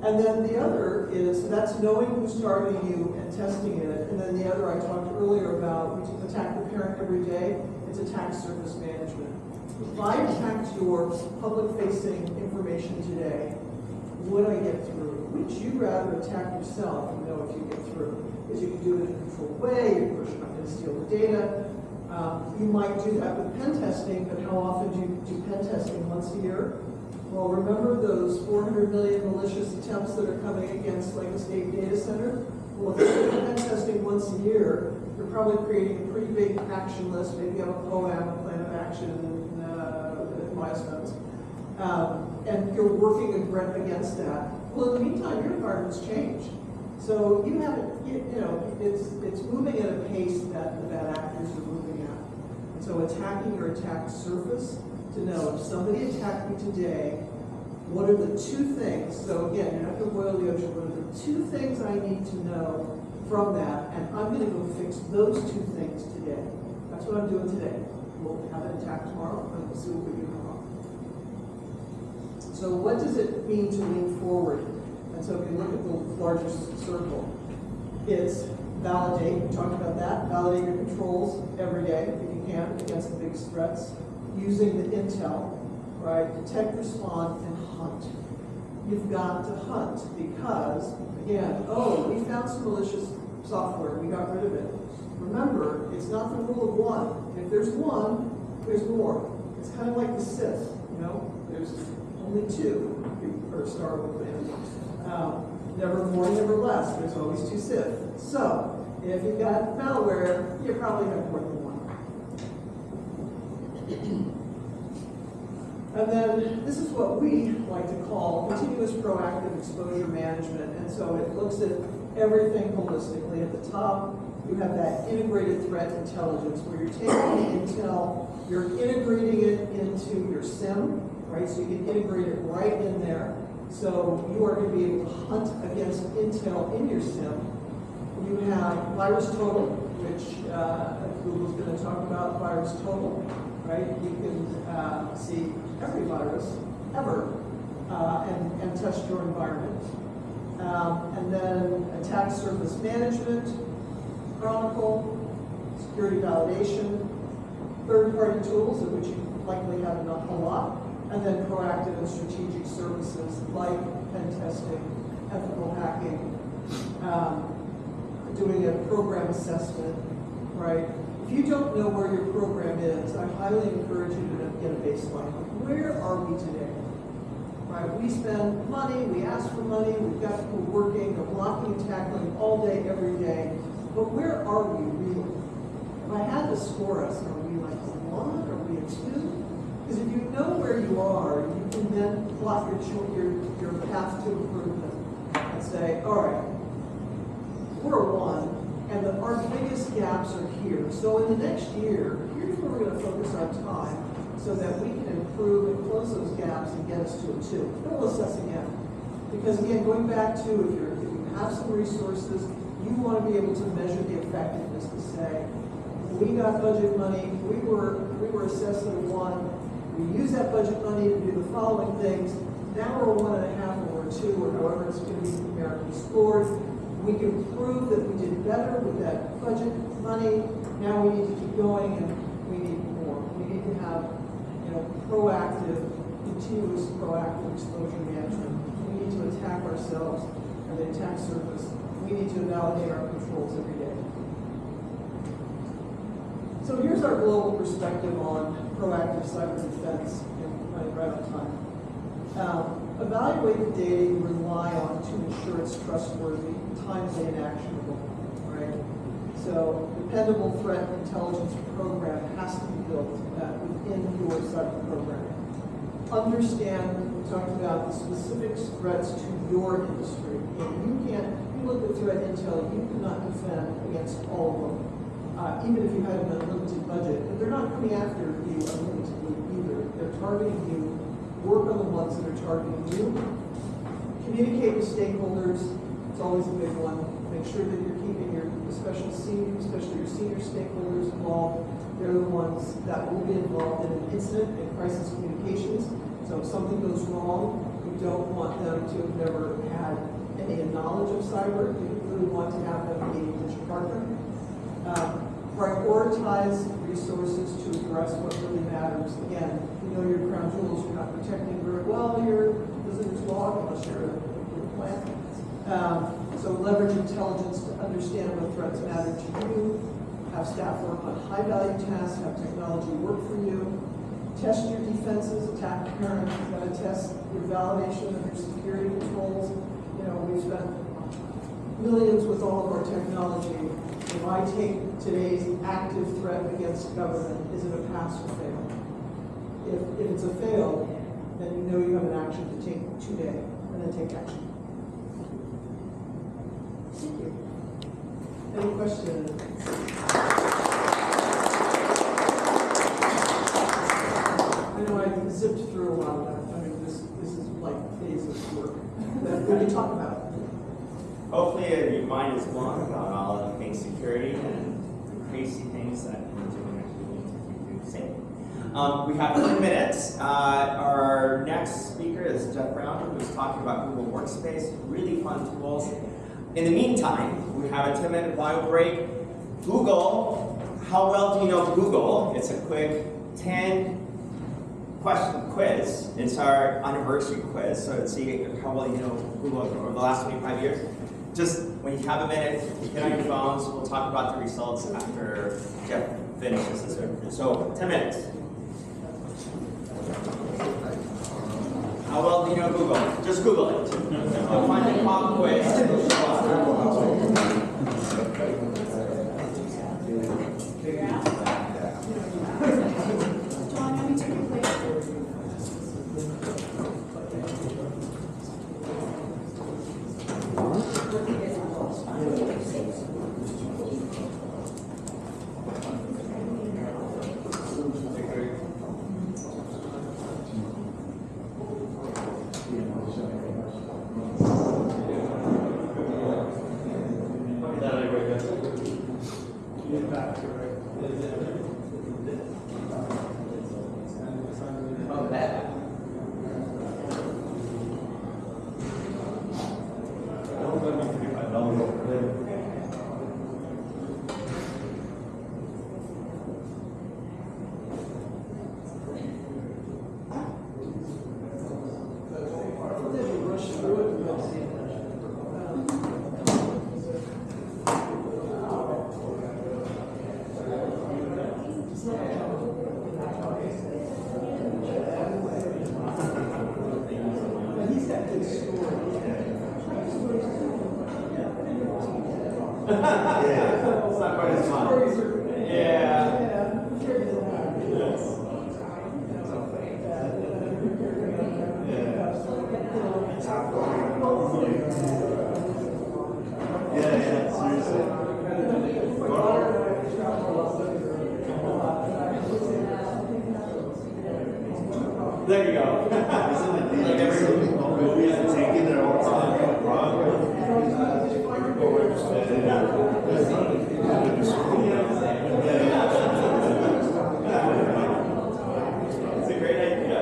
And then the other is, so that's knowing who's targeting you and testing it. And then the other I talked earlier about, we attack the parent every day, it's attack surface management. If I attacked your public-facing information today, would I get through? Would you rather attack yourself and know if you get through? Because you can do it in a controlled way, you're not going to steal the data. You might do that with pen testing, but how often do you do pen testing? Once a year? Well, remember those 400 million malicious attempts that are coming against like a state data center? Well, if you're doing pen testing once a year, you're probably creating a pretty big action list. Maybe you have a POAM, a plan of action, milestones. And you're working against that. Well, in the meantime, your environment's changed. So you haven't, it's moving at a pace that the bad actors are moving at. And so attacking your attack surface to know if somebody attacked me today, what are the 2 things? So again, you're not going to boil the ocean. What are the 2 things I need to know from that? And I'm going to go fix those 2 things today. That's what I'm doing today. We'll have an attack tomorrow, and we'll see what we do tomorrow. So what does it mean to lean forward? And so if you look at the larger circle, it's validate. We talked about that. Validate your controls every day, if you can, against the biggest threats. Using the intel, right? Detect, respond, and hunt. You've got to hunt because, again, we found some malicious software. We got rid of it. Remember, it's not the rule of 1. If there's 1, there's more. It's kind of like the Sith, There's only 2 or Star Wars fans. Never more, never less. There's always 2 Sith. So, if you've got malware, you probably have more than 1. And then this is what we like to call continuous proactive exposure management. And so it looks at everything holistically. At the top, you have that integrated threat intelligence where you're taking the intel, you're integrating it into your SIM, right? So you can integrate it right in there. So you are going to be able to hunt against intel in your SIM. You have virus total, which Google's going to talk about virus total. right? You can see every virus ever and test your environment. And then attack surface management, chronicle, security validation, third-party tools, of which you likely have not a lot, and then proactive and strategic services like pen testing, ethical hacking, doing a program assessment, right? If you don't know where your program is, I highly encourage you to get a baseline. Where are we today? Right? We spend money, we ask for money, we've got people working, they're blocking and tackling all day, every day, but where are we really? If I had to score us, are we like a 1? Are we a 2? Because if you know where you are, you can then plot your path to improvement and say, all right, we're a 1, and our biggest gaps are here. So in the next year, here's where we're going to focus our time so that we can improve and close those gaps and get us to a 2. Then we'll assess again. Because again, going back to if you have some resources, you want to be able to measure the effectiveness to say, we got budget money, we were assessed at a 1, we use that budget money to do the following things, now we're a 1.5 or a 2 or however it's going to be numerically scored. We can prove that we did better with that budget money, now we need to keep going and we need more. We need to have continuous proactive exposure management. We need to attack ourselves and the attack surface. We need to validate our controls every day. So here's our global perspective on proactive cyber defense, and running right on time. Evaluate the data you rely on to ensure it's trustworthy, timely, and actionable, right? So dependable threat intelligence program has to be built within your cyber program. Understand, we talked about the specific threats to your industry. And you look at threat intel, you cannot defend against all of them. Even if you had an unlimited budget, but they're not coming after you unlimitedly either. They're targeting you. Work on the ones that are targeting you. Communicate with stakeholders. It's always a big one. Make sure that you're keeping especially your senior stakeholders involved. They're the ones that will be involved in an incident and crisis communications. So if something goes wrong, you don't want them to have never had any knowledge of cyber. You really want to have them be with your partner. Prioritize resources to address what really matters. Again, you know your crown jewels, you're not protecting very well your visitor's log unless you're a plant. So leverage intelligence to understand what threats matter to you. Have staff work on high-value tasks. Have technology work for you. Test your defenses. Attack parent. You've got to test your validation of your security controls. We've spent millions with all of our technology. If I take today's active threat against government, is it a pass or fail? If it's a fail, then you know you have an action to take today, and then take action. Thank you. Any questions? I know I zipped through a lot of that. I mean, this is like days of work that we can talk about. Hopefully your mind is blown about all of the things security and the crazy things that we're doing actually need to keep you safe. We have 10 minutes. Our next speaker is Jeff Brown, who's talking about Google Workspace, really fun tools. In the meantime, we have a 10-minute bio break. Google, how well do you know Google? It's a quick 10-question quiz. It's our anniversary quiz, so let's see how well you know Google over the last 25 years. Just when you have a minute, get on your phones. We'll talk about the results after Jeff finishes this interview. So 10 minutes. How well do you know Google? Just Google it. Find the pop quiz. that good story. Yeah, it's not quite as fun. Stories are. Yeah. There you go. Like every movie is taking it all time. It's a great idea.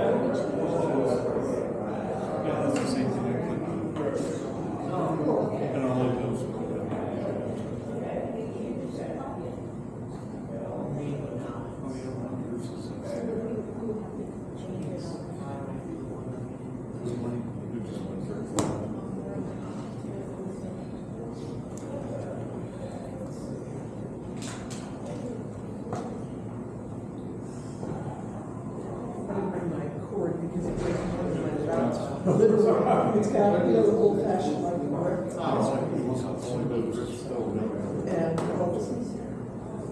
It's got, you know, the old fashioned like cord. And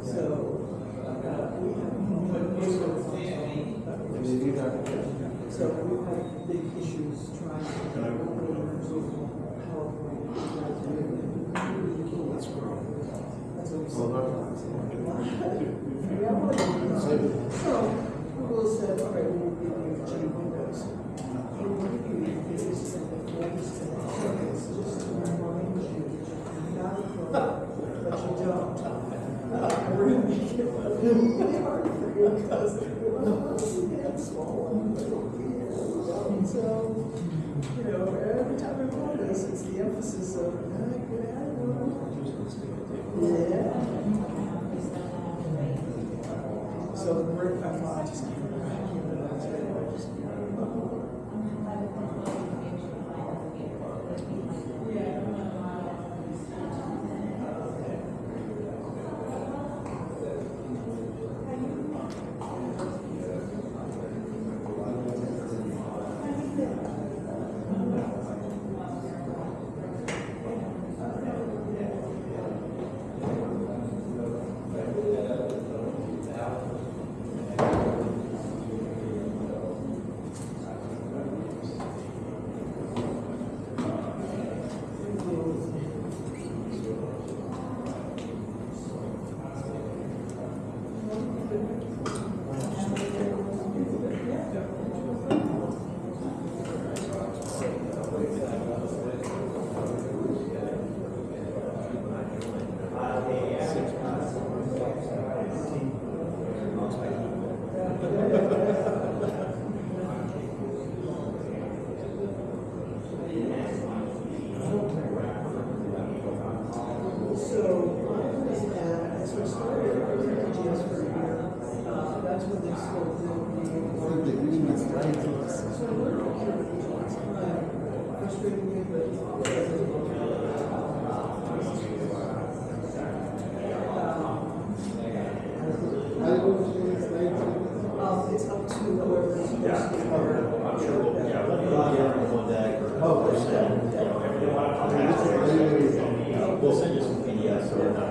so, so we've had big issues trying to get orders of PowerPoint. That's what we said. So, Google said, all right, we'll give you G Windows. Just to remind you that you have a program, but you don't. We're going to make it really hard for you because it's small and so, you know, every time I run this, it's the emphasis of, yeah. So we're, I'm just it's up to whoever is supposed to cover. I'm sure we'll, yeah, we'll be on deck or. We'll send you some PDFs or not.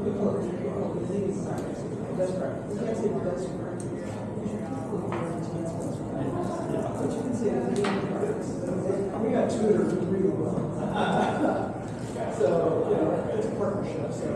Best practice. You can't say best practice. But you can say we got 2 that are really well. So, you know, it's a partnership. So,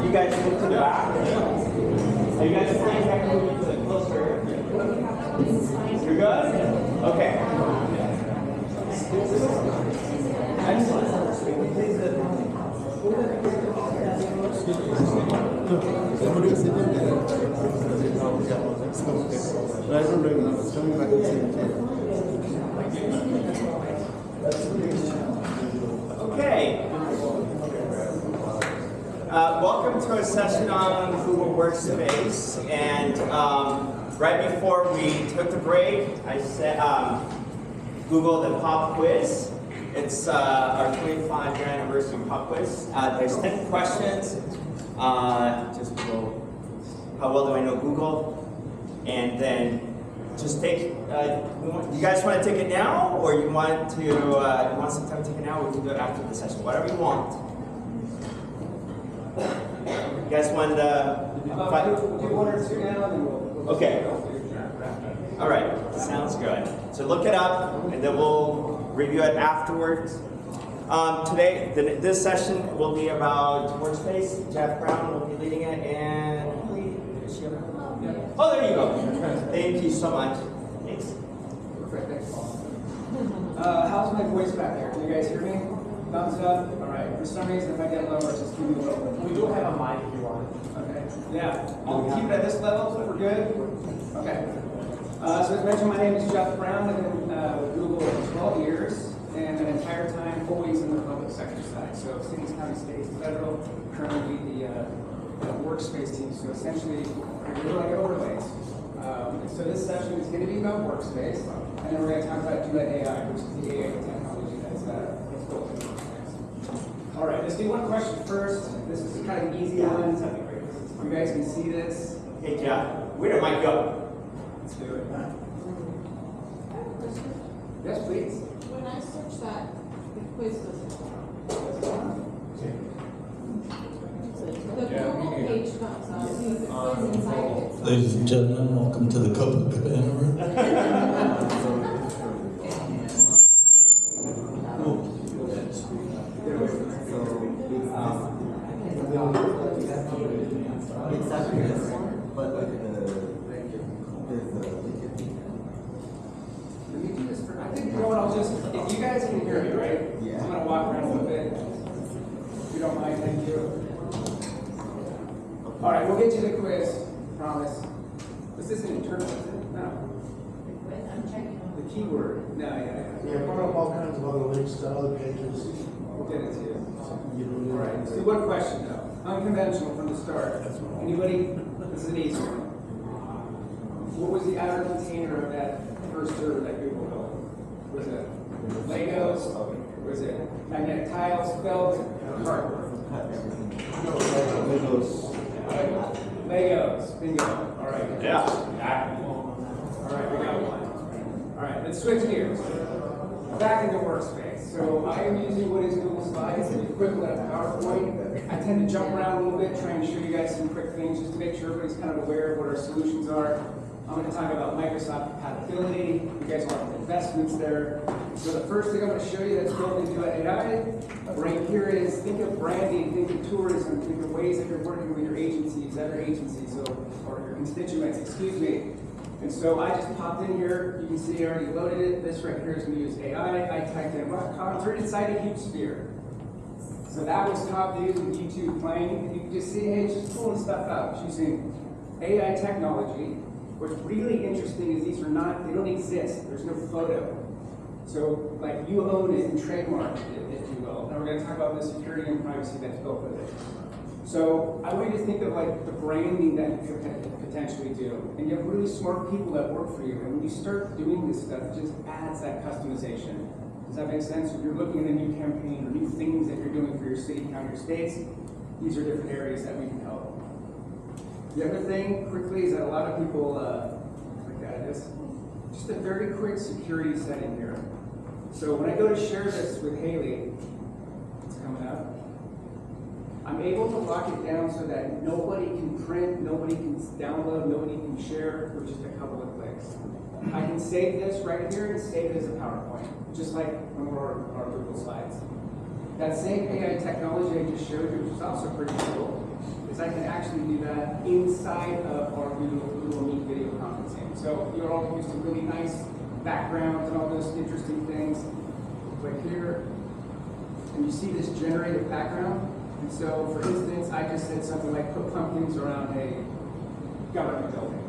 You guys look to the back. Are you guys fine? I can move you closer. You're good? Okay. Excellent. Okay. Welcome to a session on Google Workspace. And right before we took the break, I said Google the pop quiz. It's our 25th year anniversary pop quiz. There's 10 questions. Just go, how well do I know Google? And then just take. You guys want to take it now, or you want to? You want some time to take it now? We can do it after the session. Whatever you want. You guys want to? Do 1 or 2 now, then we'll. Okay. All right. Sounds good. So look it up, and then we'll review it afterwards. Today, this session will be about workspace. Jeff Brown will be leading it, and is she ever? Oh, there you go. Thank you so much. Thanks. Perfect, thanks, Paul. How's my voice back there? Can you guys hear me? Thumbs up? All right. For some reason, if I get lower, just give me a little bit. We do have a mic if you want. Okay. Yeah. I'll keep it at this level so we're good. Okay. So as mentioned, my name is Jeff Brown. I've been with Google for 12 years, and an entire time always in the public sector side. So cities, counties, states, federal, currently the workspace team. So essentially, we're like overlays. So this session is going to be about workspace, and then we're going to talk about Duet AI, which is the AI technology that's built in workspace. All right, let's do one question first. This is kind of an easy one. You guys can see this. Hey, Jeff, where did Mike go? Let's do it. I have a question. Yes, please. When I search that, the quiz doesn't come up. The Google page comes up, so the quiz inside of it. Ladies and gentlemen, welcome to the Copacabana room. It's actually this one, but like there's the Let me do this for, I think, you know what, I'll just, if you guys can hear me, right? Yeah. I'm gonna walk around a little bit. If you don't mind, thank you. All right, we'll get you the quiz, promise. This isn't internal, is it? No. I'm checking. The keyword, no, yeah. Yeah, brought up all kinds of other links to other pages. We'll get it to you. You don't All right, so one question though, unconventional from the start. Anybody, this is an easy one. What was the outer container of that first server that Google built? Was it Legos? Was it magnetic tiles, felt, or cardboard? Legos, bingo. All right. Yeah. All right, we got one. All right, let's switch gears. Back into workspace. So I am using what is Google Slides, the equivalent of PowerPoint. I tend to jump around a little bit, try and show you guys some quick things just to make sure everybody's kind of aware of what our solutions are. I'm going to talk about Microsoft compatibility. You guys want investments there. So the first thing I'm going to show you that's built into AI right here is think of branding, think of tourism, think of ways that you're working with your agencies, other agencies, or your constituents, excuse me. And so I just popped in here. You can see I already loaded it. This right here is going to use AI. I typed in rock concert inside a huge sphere. So that was top view with YouTube playing. And you can just see, hey, it's just pulling stuff out. It's using AI technology. What's really interesting is these are not, they don't exist. There's no photo. So like you own it and trademark it, if you will. Now we're going to talk about the security and privacy that's built with it. So I want you to think of like the branding that you could potentially do. And you have really smart people that work for you. And when you start doing this stuff, it just adds that customization. Does that make sense? If you're looking at a new campaign or new things that you're doing for your city, county, or states, these are different areas that we can help. The other thing, quickly, is that a lot of people look at this. Just a very quick security setting here. So when I go to share this with Haley, it's coming up. I'm able to lock it down so that nobody can print, nobody can download, nobody can share with just a couple of clicks. I can save this right here and save it as a PowerPoint, just like one of our Google Slides. That same AI technology I just showed you, which is also pretty cool, is I can actually do that inside of our Google Meet video conferencing. So you're all used to really nice backgrounds and all those interesting things. Click here, and you see this generated background. And so, for instance, I just said something like put pumpkins around a government building.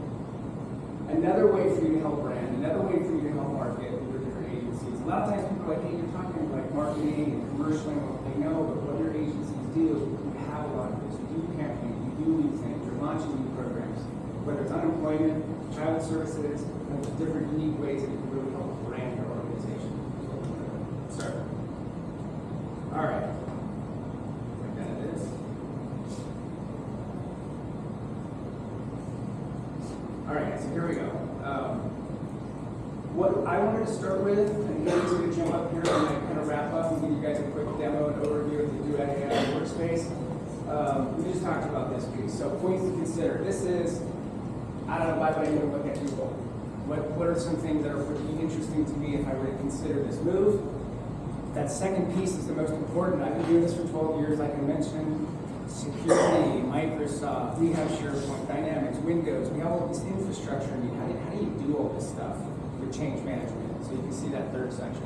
Another way for you to help brand, another way for you to help market with your different agencies. A lot of times people are like, hey, you're talking like marketing and commercialing, well, they know, but what your agencies do, you have a lot of this. You do campaigns, you do new things, you're launching new programs, whether it's unemployment, child services, and there's different unique ways that you can really help brand your organization. Sorry. All right. All right, so here we go. What I wanted to start with, and again, I'm going to jump up here and kind of wrap up and give you guys a quick demo and overview of the Duet AI workspace. We just talked about this piece. So points to consider. This is, I don't know why would I even look at Google. What are some things that would be interesting to me if I were to consider this move? That second piece is the most important. I've been doing this for 12 years. I can mention security, Microsoft, we have SharePoint, Dynamics, Windows, we have all this infrastructure. I mean, how do you do all this stuff with change management? So you can see that third section.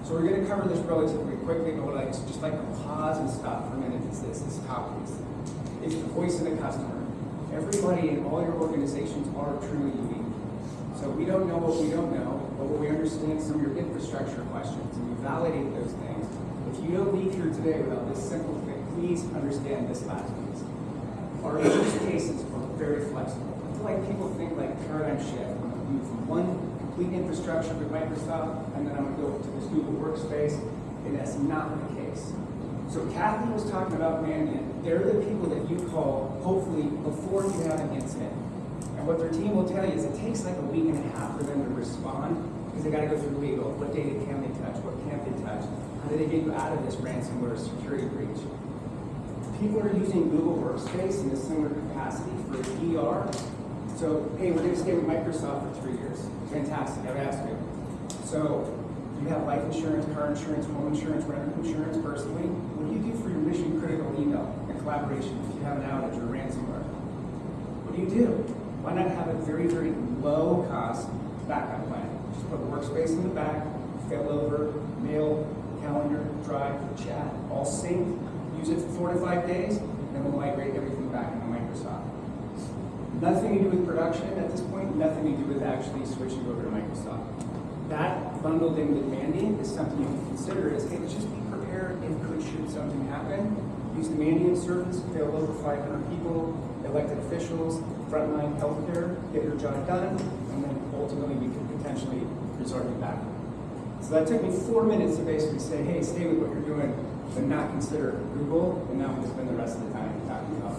So we're going to cover this relatively quickly, but what I'd just like to pause and stop for a minute is this top piece. It's the voice of the customer. Everybody in all your organizations are truly unique. So we don't know what we don't know, but what we understand some of your infrastructure questions, and we validate those things. If you don't leave here today without this simple thing, please understand this last piece. Our use cases are very flexible. I feel like people think like paradigm shift. I'm going to move from one complete infrastructure with Microsoft, and then I'm going to go to this Google Workspace, and that's not the case. So Kathy was talking about Mandiant. They're the people that you call, hopefully, before you have an incident. And what their team will tell you is it takes like a week and a half for them to respond, because they got to go through legal. What data can they touch? What can't they touch? How do they get you out of this ransomware security breach? People are using Google Workspace in a similar capacity for ER. So, hey, we're going to stay with Microsoft for 3 years. Fantastic, I've asked you. So, you have life insurance, car insurance, home insurance, rental insurance personally. What do you do for your mission critical email and collaboration if you have an outage or ransomware? What do you do? Why not have a very, very low cost backup plan? Just put Workspace in the back, fail over, mail, calendar, drive, chat, all synced. Use it for 4 to 5 days, and we'll migrate everything back into Microsoft. Nothing to do with production at this point, nothing to do with actually switching over to Microsoft. That bundled in with Mandiant is something you can consider as, hey, just be prepared if should something happen. Use the Mandiant service, fail over 500 people, elected officials, frontline healthcare, get your job done, and then ultimately we could potentially resort you back. So that took me 4 minutes to basically say, hey, stay with what you're doing, but not consider Google, and now I'm going to spend the rest of the time talking about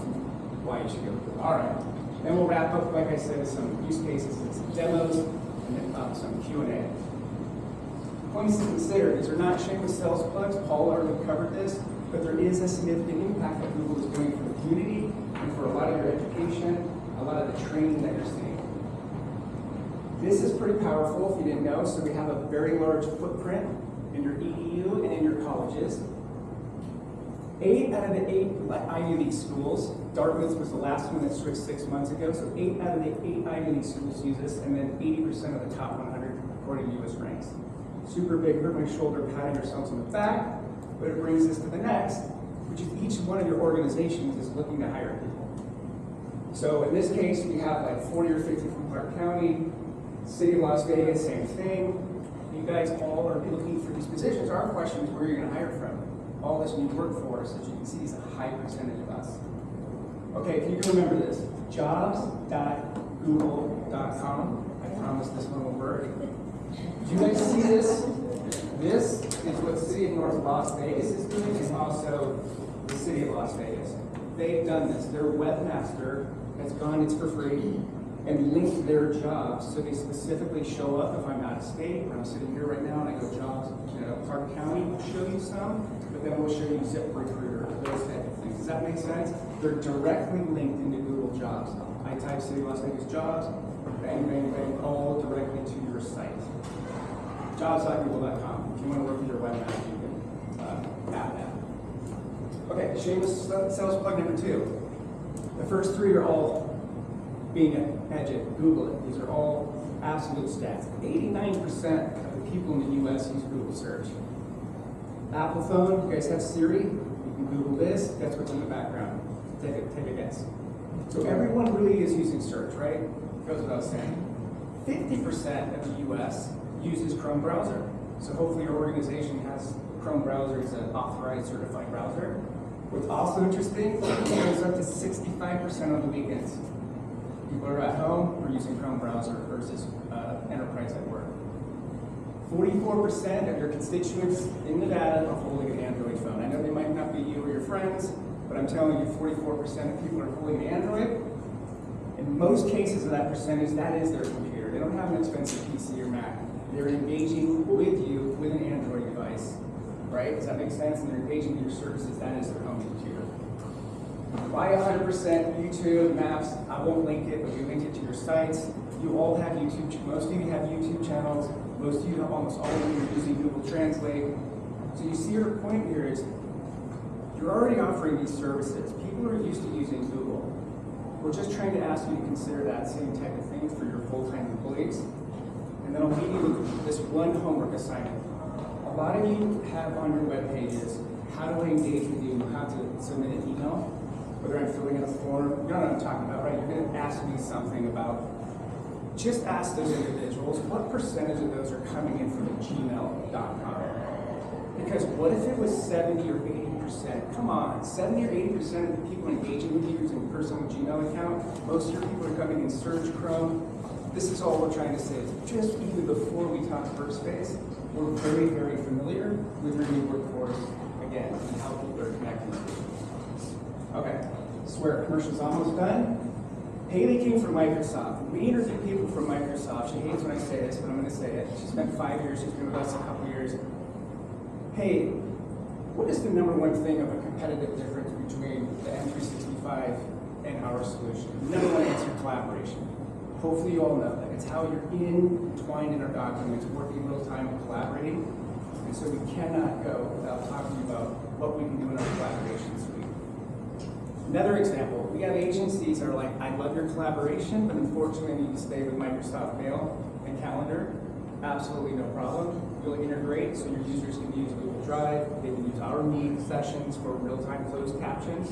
why you should go with Google. All right, then we'll wrap up, like I said, with some use cases and some demos, and then some Q&A. Points to consider, these are not shameless sales plugs, Paul already covered this, but there is a significant impact that Google is doing for the community and for a lot of your education, a lot of the training that you're seeing. This is pretty powerful if you didn't know, so we have a very large footprint in your EDU and in your colleges. 8 out of the 8 Ivy League schools, Dartmouth was the last one that switched 6 months ago, so 8 out of the 8 Ivy League schools use this, and then 80% of the top 100 according to US ranks. Super big group on your shoulder, patting yourselves on the back, but it brings us to the next, which is each one of your organizations is looking to hire people. So in this case, we have like 40 or 50 from Clark County, City of Las Vegas, same thing. You guys all are looking for these positions. Our question is where you're going to hire from. All this new workforce, as you can see, is a high percentage of us. Okay, if you can remember this, jobs.google.com. I promise this one will work. Do you guys see this? This is what the City of North Las Vegas is doing, and also the City of Las Vegas. They've done this. Their webmaster has gone, it's for free, and linked their jobs so they specifically show up if I'm out of state, or I'm sitting here right now and I go jobs, Clark County will show you some, but then we'll show you ZipRecruiter, those type of things. Does that make sense? They're directly linked into Google Jobs. I type City of Las Vegas jobs, bang, bang, bang, all directly to your site. Jobs.google.com. If you want to work with your webmaster, you can add that. Okay, shameless sales plug number 2. The first 3 are all being edge it, Google it. These are all absolute stats. 89% of the people in the US use Google search. Apple phone, you guys have Siri, you can Google this, that's what's in the background. Take a guess. So everyone really is using search, right? Goes without saying. 50% of the US uses Chrome browser. So hopefully your organization has Chrome browser as an authorized certified browser. What's also interesting, it goes up to 65% on the weekends. People are at home, we're using Chrome browser versus enterprise at work. 44% of your constituents in Nevada are holding an Android phone. I know they might not be you or your friends, but I'm telling you 44% of people are holding an Android. In most cases of that percentage, that is their computer. They don't have an expensive PC or Mac. They're engaging with you with an Android device, right? Does that make sense? And they're engaging with your services, that is their home computer. Why 100% YouTube, Maps? I won't link it, but we link it to your sites. You all have YouTube, most of you have YouTube channels. Most of you, almost all of you are using Google Translate. So you see your point here is you're already offering these services. People are used to using Google. We're just trying to ask you to consider that same type of thing for your full-time employees. And then I'll leave you with this one homework assignment. A lot of you have on your web pages, how do I engage with you, how to submit an email, whether I'm filling in a form, you know what I'm talking about, right? You're gonna ask me something about, just ask those individuals, what percentage of those are coming in from gmail.com? Because what if it was 70 or 80%? Come on, 70 or 80% of the people engaging with you using a personal Gmail account, most of your people are coming in Search, Chrome. This is all we're trying to say. Just even before we talk workspace, we're very, very familiar with your new workforce, again, and how people are connecting with you. Okay, I swear, commercial's almost done. Haley came from Microsoft. We interviewed people from Microsoft. She hates when I say this, but I'm going to say it. She spent 5 years. She's been with us a couple years. Hey, what is the number one thing of a competitive difference between the M365 and our solution? Number one answer, collaboration. Hopefully you all know that. It's how you're entwined in our documents, working real time, collaborating. And so we cannot go without talking about what we can do in our collaboration suite. Another example, we have agencies that are like, I love your collaboration, but unfortunately I need to stay with Microsoft Mail and Calendar. Absolutely no problem. You'll integrate so your users can use Google Drive. They can use our Meet sessions for real-time closed captions.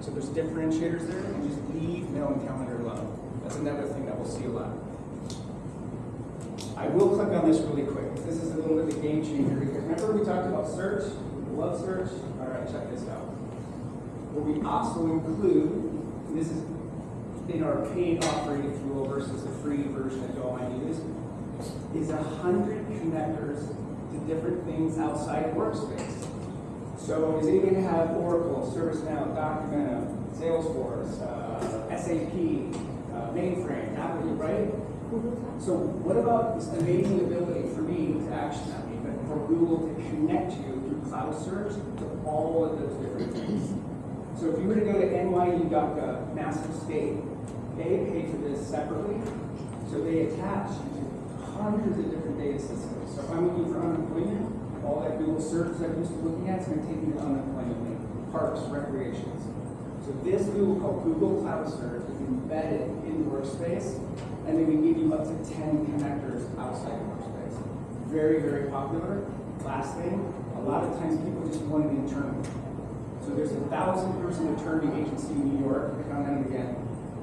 So there's differentiators there, and just leave Mail and Calendar alone. That's another thing that we'll see a lot. I will click on this really quick. This is a little bit of a game changer because remember we talked about search? We love search. All right, check this out. What we also include, and this is in our paid offering, if you will, versus the free version that you all might use, is 100 connectors to different things outside of Workspace. So does anybody have Oracle, ServiceNow, Documenta, Salesforce, SAP, mainframe, Apple, right? So what about this amazing ability for me to action that, but for Google to connect you through cloud search to all of those different things? So if you were to go to NYU.gov, massive state, they pay for this separately. So they attach you to hundreds of different data systems. So if I'm looking for unemployment, all that Google search that I'm used to looking at is going to take me to unemployment link, parks, recreations. So this Google called Google Cloud Search is embedded in Workspace, and then we give you up to 10 connectors outside of Workspace. Very, very popular. Last thing, a lot of times people just want it internal. So there's a 1,000-person attorney agency in New York, I found them again.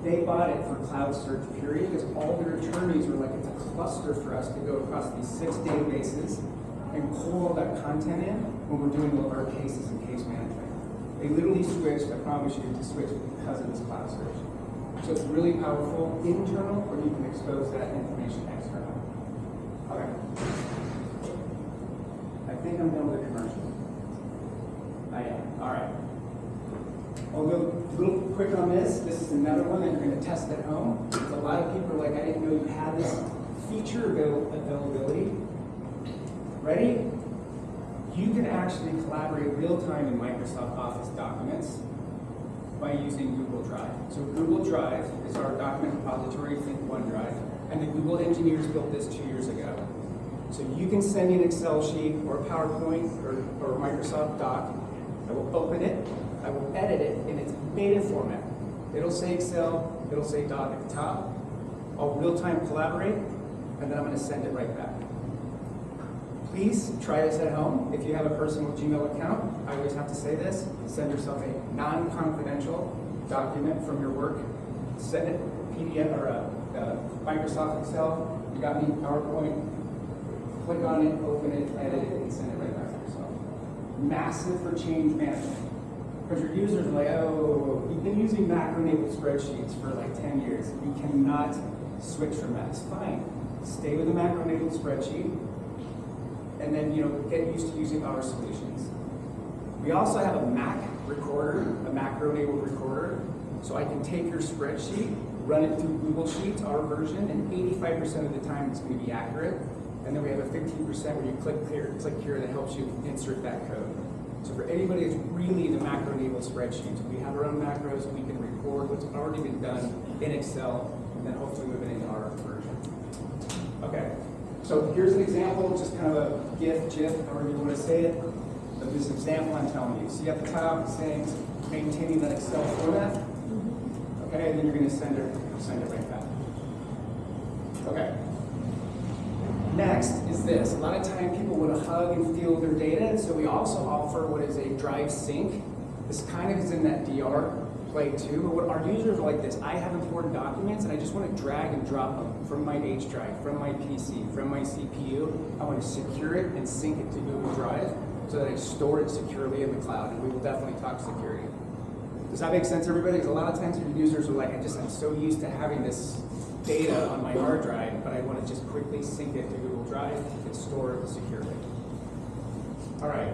They bought it for cloud search, period, because all their attorneys were like, it's a cluster for us to go across these 6 databases and pull all that content in when we're doing all of our cases and case management. They literally switched, I promise you, to switch because of this cloud search. So it's really powerful, internal, or you can expose that information external. Okay. I think I'm done with the commercial. I am. All right. I'll go a little quick on this. This is another one that you're going to test at home. Because a lot of people are like, I didn't know you had this feature availability. Ready? You can actually collaborate real time in Microsoft Office documents by using Google Drive. So Google Drive is our document repository, think OneDrive, and the Google engineers built this 2 years ago. So you can send me an Excel sheet or PowerPoint or Microsoft Doc. I will open it, I will edit it in its native format. It'll say Excel, it'll say Doc at the top. I'll real-time collaborate, and then I'm going to send it right back. Please try this at home. If you have a personal Gmail account, I always have to say this, send yourself a non-confidential document from your work. Send it PDF or Microsoft Excel. You got me PowerPoint. Click on it, open it, edit it, and send it right back to yourself. Massive for change management. Because your users are like, oh, you've been using macro-enabled spreadsheets for like 10 years. You cannot switch from that. It's fine. Stay with the macro-enabled spreadsheet, and then get used to using our solutions. We also have a Mac recorder, a macro-enabled recorder, so I can take your spreadsheet, run it through Google Sheets, our version, and 85% of the time it's going to be accurate. And then we have a 15% where you click here that helps you insert that code. So for anybody that's really the macro-enabled spreadsheets, we have our own macros, we can record what's already been done in Excel, and then hopefully move it into our version. Okay, so here's an example, just kind of a GIF, however you want to say it. of this example I'm telling you. See at the top, it's saying maintaining that Excel format. Okay, and then you're going to send it right back. Okay. Next is this. A lot of time people want to hug and feel their data, so we also offer what is a drive sync. This kind of is in that DR play too, but what our users are like this. I have important documents and I just want to drag and drop them from my H drive, from my PC, from my CPU. I want to secure it and sync it to Google Drive so that I store it securely in the cloud, and we will definitely talk security. Does that make sense, everybody? Because a lot of times your users are like, I'm so used to having this data on my hard drive, but I want to just quickly sync it to Google Drive and store it securely. All right,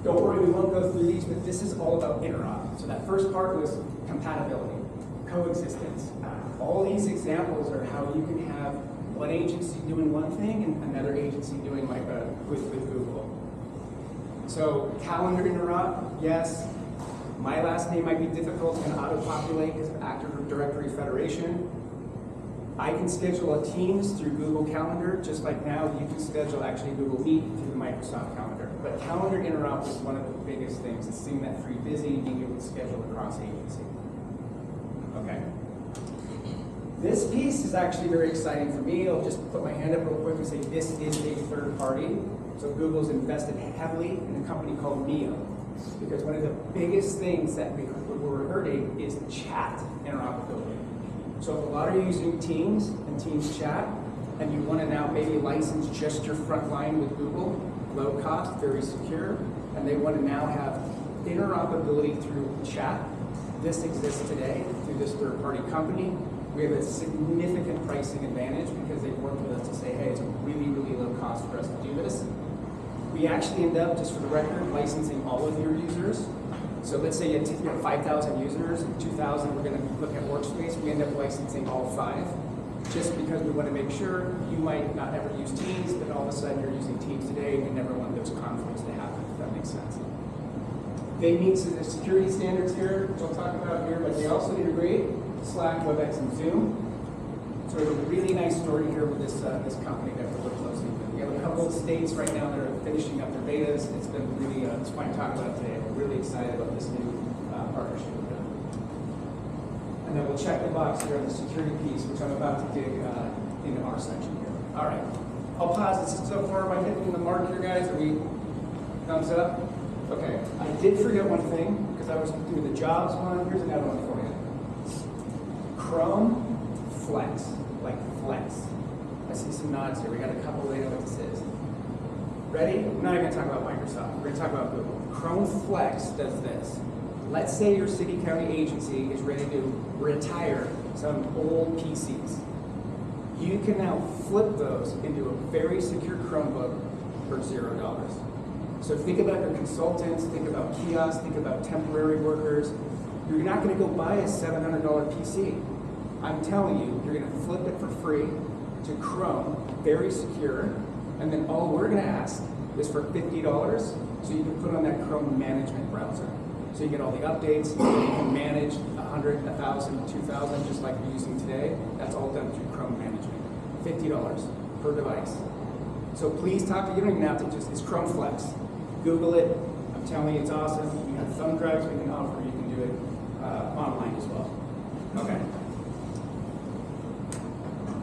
don't worry, we won't go through these, but this is all about interop. So that first part was compatibility, coexistence. All these examples are how you can have one agency doing one thing and another agency doing like with Google. So calendar interop, yes. My last name might be difficult and auto-populate because of Active Directory Federation. I can schedule a Teams through Google Calendar, just like now you can schedule actually Google Meet through the Microsoft Calendar. But calendar interop is one of the biggest things, is seeing that free busy, being able to schedule across agency. Okay. This piece is actually very exciting for me. I'll just put my hand up real quick and say this is a third party. So Google's invested heavily in a company called Neo, because one of the biggest things that we're hurting is chat interoperability. So if a lot of you are using Teams and Teams chat, and you want to now maybe license just your front line with Google, low cost, very secure, and they want to now have interoperability through chat, this exists today through this third-party company. We have a significant pricing advantage because they've worked with us to say, hey, it's a really, really low cost for us to do this. We actually end up, just for the record, licensing all of your users. So let's say you have 5,000 users, and 2,000 we're going to look at workspace. We end up licensing all 5, just because we want to make sure you might not ever use Teams, but all of a sudden you're using Teams today, and we never want those conflicts to happen, if that makes sense. They meet the security standards here, which I'll talk about here, but they also integrate Slack, WebEx, and Zoom. So we have a really nice story here with this company that we're working closely with. We have a couple of states right now that are finishing up their betas. It's been really, it's fun to talk about today. We're really excited about this new partnership with them. And then we'll check the box here on the security piece, which I'm about to dig into our section here. All right, I'll pause this so far. Am I hitting the mark here, guys? Are we thumbs up? Okay, I did forget one thing, because I was doing the jobs one. Here's another one for you. Chrome Flex, like Flex. I see some nods here. We got a couple that know what this is. Ready? We're not even going to talk about Microsoft. We're going to talk about Google. Chrome Flex does this. Let's say your city county agency is ready to retire some old PCs. You can now flip those into a very secure Chromebook for $0. So think about your consultants, think about kiosks, think about temporary workers. You're not going to go buy a $700 PC. I'm telling you, you're going to flip it for free to Chrome, very secure, and then all we're going to ask is for $50 so you can put on that Chrome management browser. So you get all the updates, you can manage 100, 1,000, 2,000, just like you're using today. That's all done through Chrome management. $50 per device. So please talk to, you don't even have to just, it's Chrome Flex. Google it. I'm telling you, it's awesome. You have thumb drives we can offer. You can do it online as well. Okay.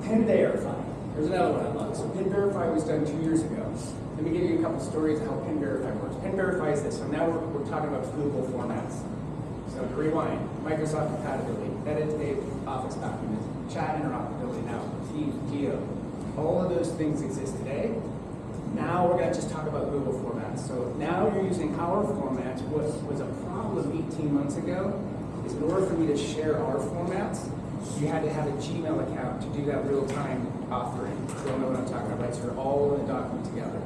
Pin Verify. There's another one I love. So Pin Verify was done 2 years ago. Let me give you a couple stories of how Pin Verify works. Pin Verify is this. So now we're talking about Google formats. So to rewind, Microsoft compatibility, edit Office documents, chat interoperability now, Teams, Geo. All of those things exist today. Now we're going to just talk about Google formats. So now you're using our formats. What was a problem 18 months ago is in order for me to share our formats, you had to have a Gmail account to do that real-time authoring. You'll know what I'm talking about, right? So you're all in the document together.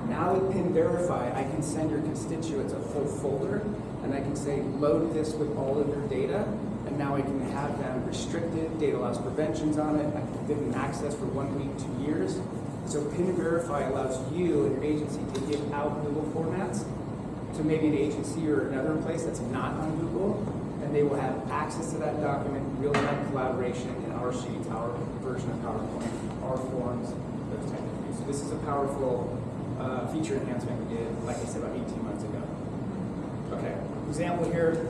Now with Pin Verify, I can send your constituents a full folder, and I can say, load this with all of your data, and now I can have them restricted, data loss preventions on it. I can give them access for 1 week, 2 years. So Pin Verify allows you and your agency to give out Google formats to maybe an agency or another place that's not on Google, and they will have access to that document, real-time collaboration in our sheets, our version of PowerPoint, our forms, those type of things. So this is a powerful feature enhancement we did, like I said, about 18 months ago. Okay, example here,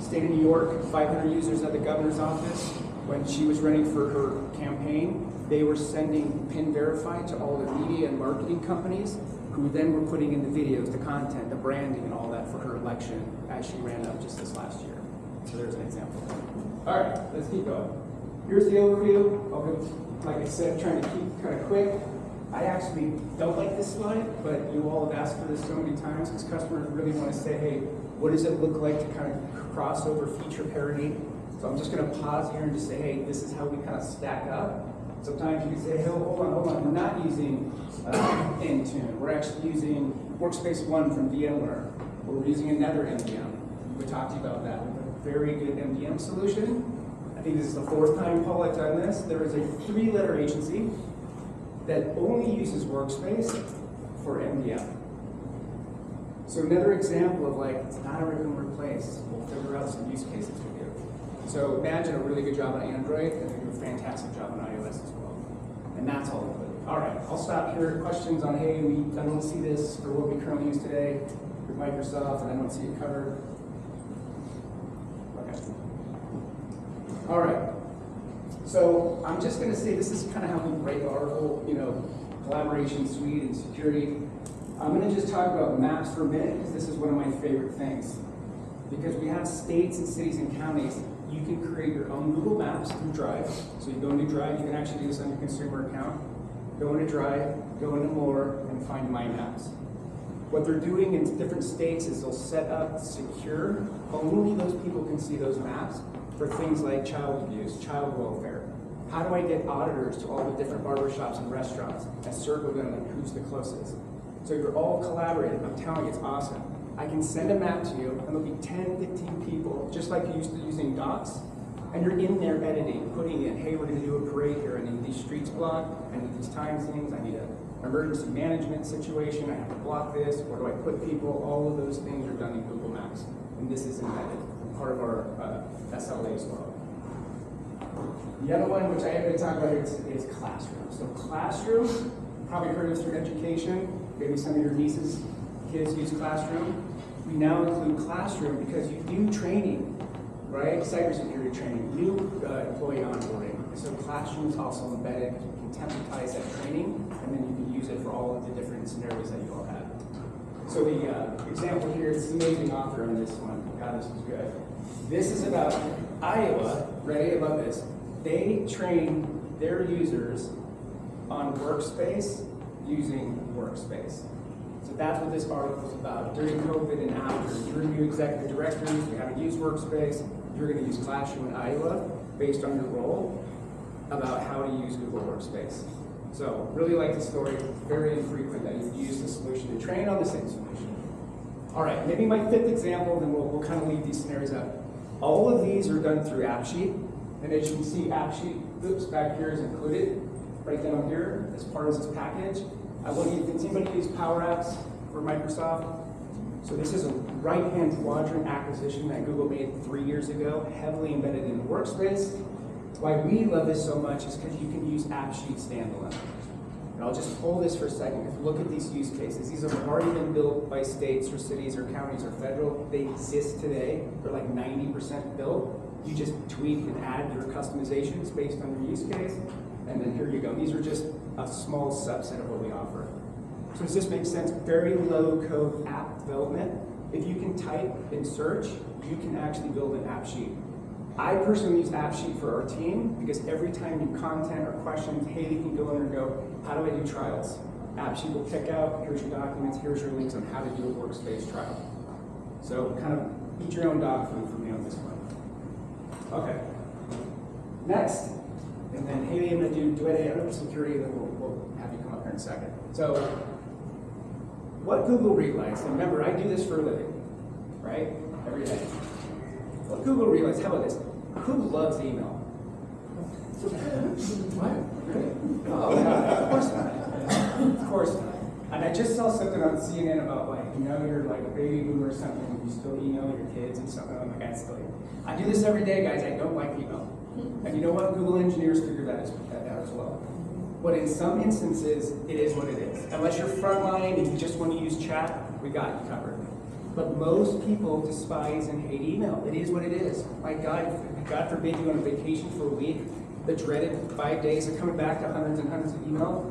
state of New York, 500 users at the governor's office. When she was running for her campaign, they were sending PIN verified to all the media and marketing companies who then were putting in the videos, the content, the branding, and all that for her election as she ran up just this last year. So there's an example. All right, let's keep going. Here's the overview. I'll go, like I said, trying to keep kind of quick. I actually don't like this slide, but you all have asked for this so many times because customers really want to say, hey, what does it look like to kind of cross over feature parity? So I'm just going to pause here and just say, hey, this is how we kind of stack up. Sometimes you can say, hey, hold on, we're not using Intune. We're actually using Workspace ONE from VMware. We're using another MDM. We talked to you about that. We have a very good MDM solution. I think this is the 4th time Paul had done this. There is a 3-letter agency that only uses Workspace for MDM. So another example of like, it's not a rip and replace. We'll figure out some use cases for you. So imagine a really good job on Android, and they do a fantastic job on iOS as well. And that's all included. All right, I'll stop here. Questions on, hey, I don't see this for what we currently use today with Microsoft, and I don't see it covered. Okay. All right. So I'm just going to say this is kind of how we break our whole, collaboration suite and security. I'm going to just talk about maps for a minute because this is one of my favorite things. Because we have states and cities and counties, you can create your own Google Maps through Drive. So you go into Drive, you can actually do this on your consumer account. Go into Drive, go into More, and find My Maps. What they're doing in different states is they'll set up secure, only those people can see those maps for things like child abuse, child welfare. How do I get auditors to all the different barbershops and restaurants and circle them and who's the closest? So you're all collaborating. I'm telling you, it's awesome. I can send a map to you, and there'll be 10, 15 people, just like you used to using Docs, and you're in there editing, putting in, hey, we're going to do a parade here. I need these streets blocked. I need these time things. I need an emergency management situation. I have to block this. Where do I put people? All of those things are done in Google Maps, and this is embedded, part of our SLA as well. The other one, which I am going to talk about here, is Classroom. So Classroom, you probably heard of through education. Maybe some of your nieces, kids use Classroom. We now include Classroom because you do training, right? Cybersecurity training, new employee onboarding. So Classroom is also embedded because we can templatize that training, and then you can use it for all of the different scenarios that you all have. So the example here, this is an amazing author on this one. God, this is good. This is about Iowa, ready? I love this. They train their users on Workspace using Workspace. So that's what this article is about. During COVID and after, you're new executive directors, you haven't used Workspace, you're going to use Classroom in Iowa based on your role about how to use Google Workspace. So really like the story. It's very infrequent that you use the solution to train on the same solution. All right, maybe my 5th example, then we'll kind of leave these scenarios out. All of these are done through AppSheet. And as you can see, AppSheet, oops, back here is included right down here as part of this package. I want you, does anybody use Power Apps for Microsoft? So this is a right-hand quadrant acquisition that Google made 3 years ago, heavily embedded in the Workspace. Why we love this so much is because you can use AppSheet standalone. And I'll just pull this for a second. If you look at these use cases, these have already been built by states or cities or counties or federal. They exist today. They're like 90% built. You just tweak and add your customizations based on your use case. And then here you go. These are just a small subset of what we offer. So does this make sense? Very low code app development. If you can type and search, you can actually build an app sheet. I personally use AppSheet for our team because every time you content or questions, hey, they can go in and go, how do I do trials? AppSheet will pick out, here's your documents, here's your links on how to do a Workspace trial. So kind of eat your own dog food for me on this one. Okay. Next. And then, hey, I'm going to do it security, and then we'll have you come up here in a second. So what Google realized, and remember, I do this for a living, right? Every day. What Google realized, how about this? Who loves email? What? Really? Oh, God, of course not. Of course not. And I just saw something on CNN about, like, you're like a baby boomer or something, and you still email your kids and something. I'm like, I do this every day, guys. I don't like email. And you know what? Google engineers figured that out as well. But in some instances, it is what it is. Unless you're frontline and you just want to use chat, we got you covered. But most people despise and hate email. It is what it is. My God forbid you go on a vacation for a week, the dreaded 5 days of coming back to hundreds and hundreds of emails.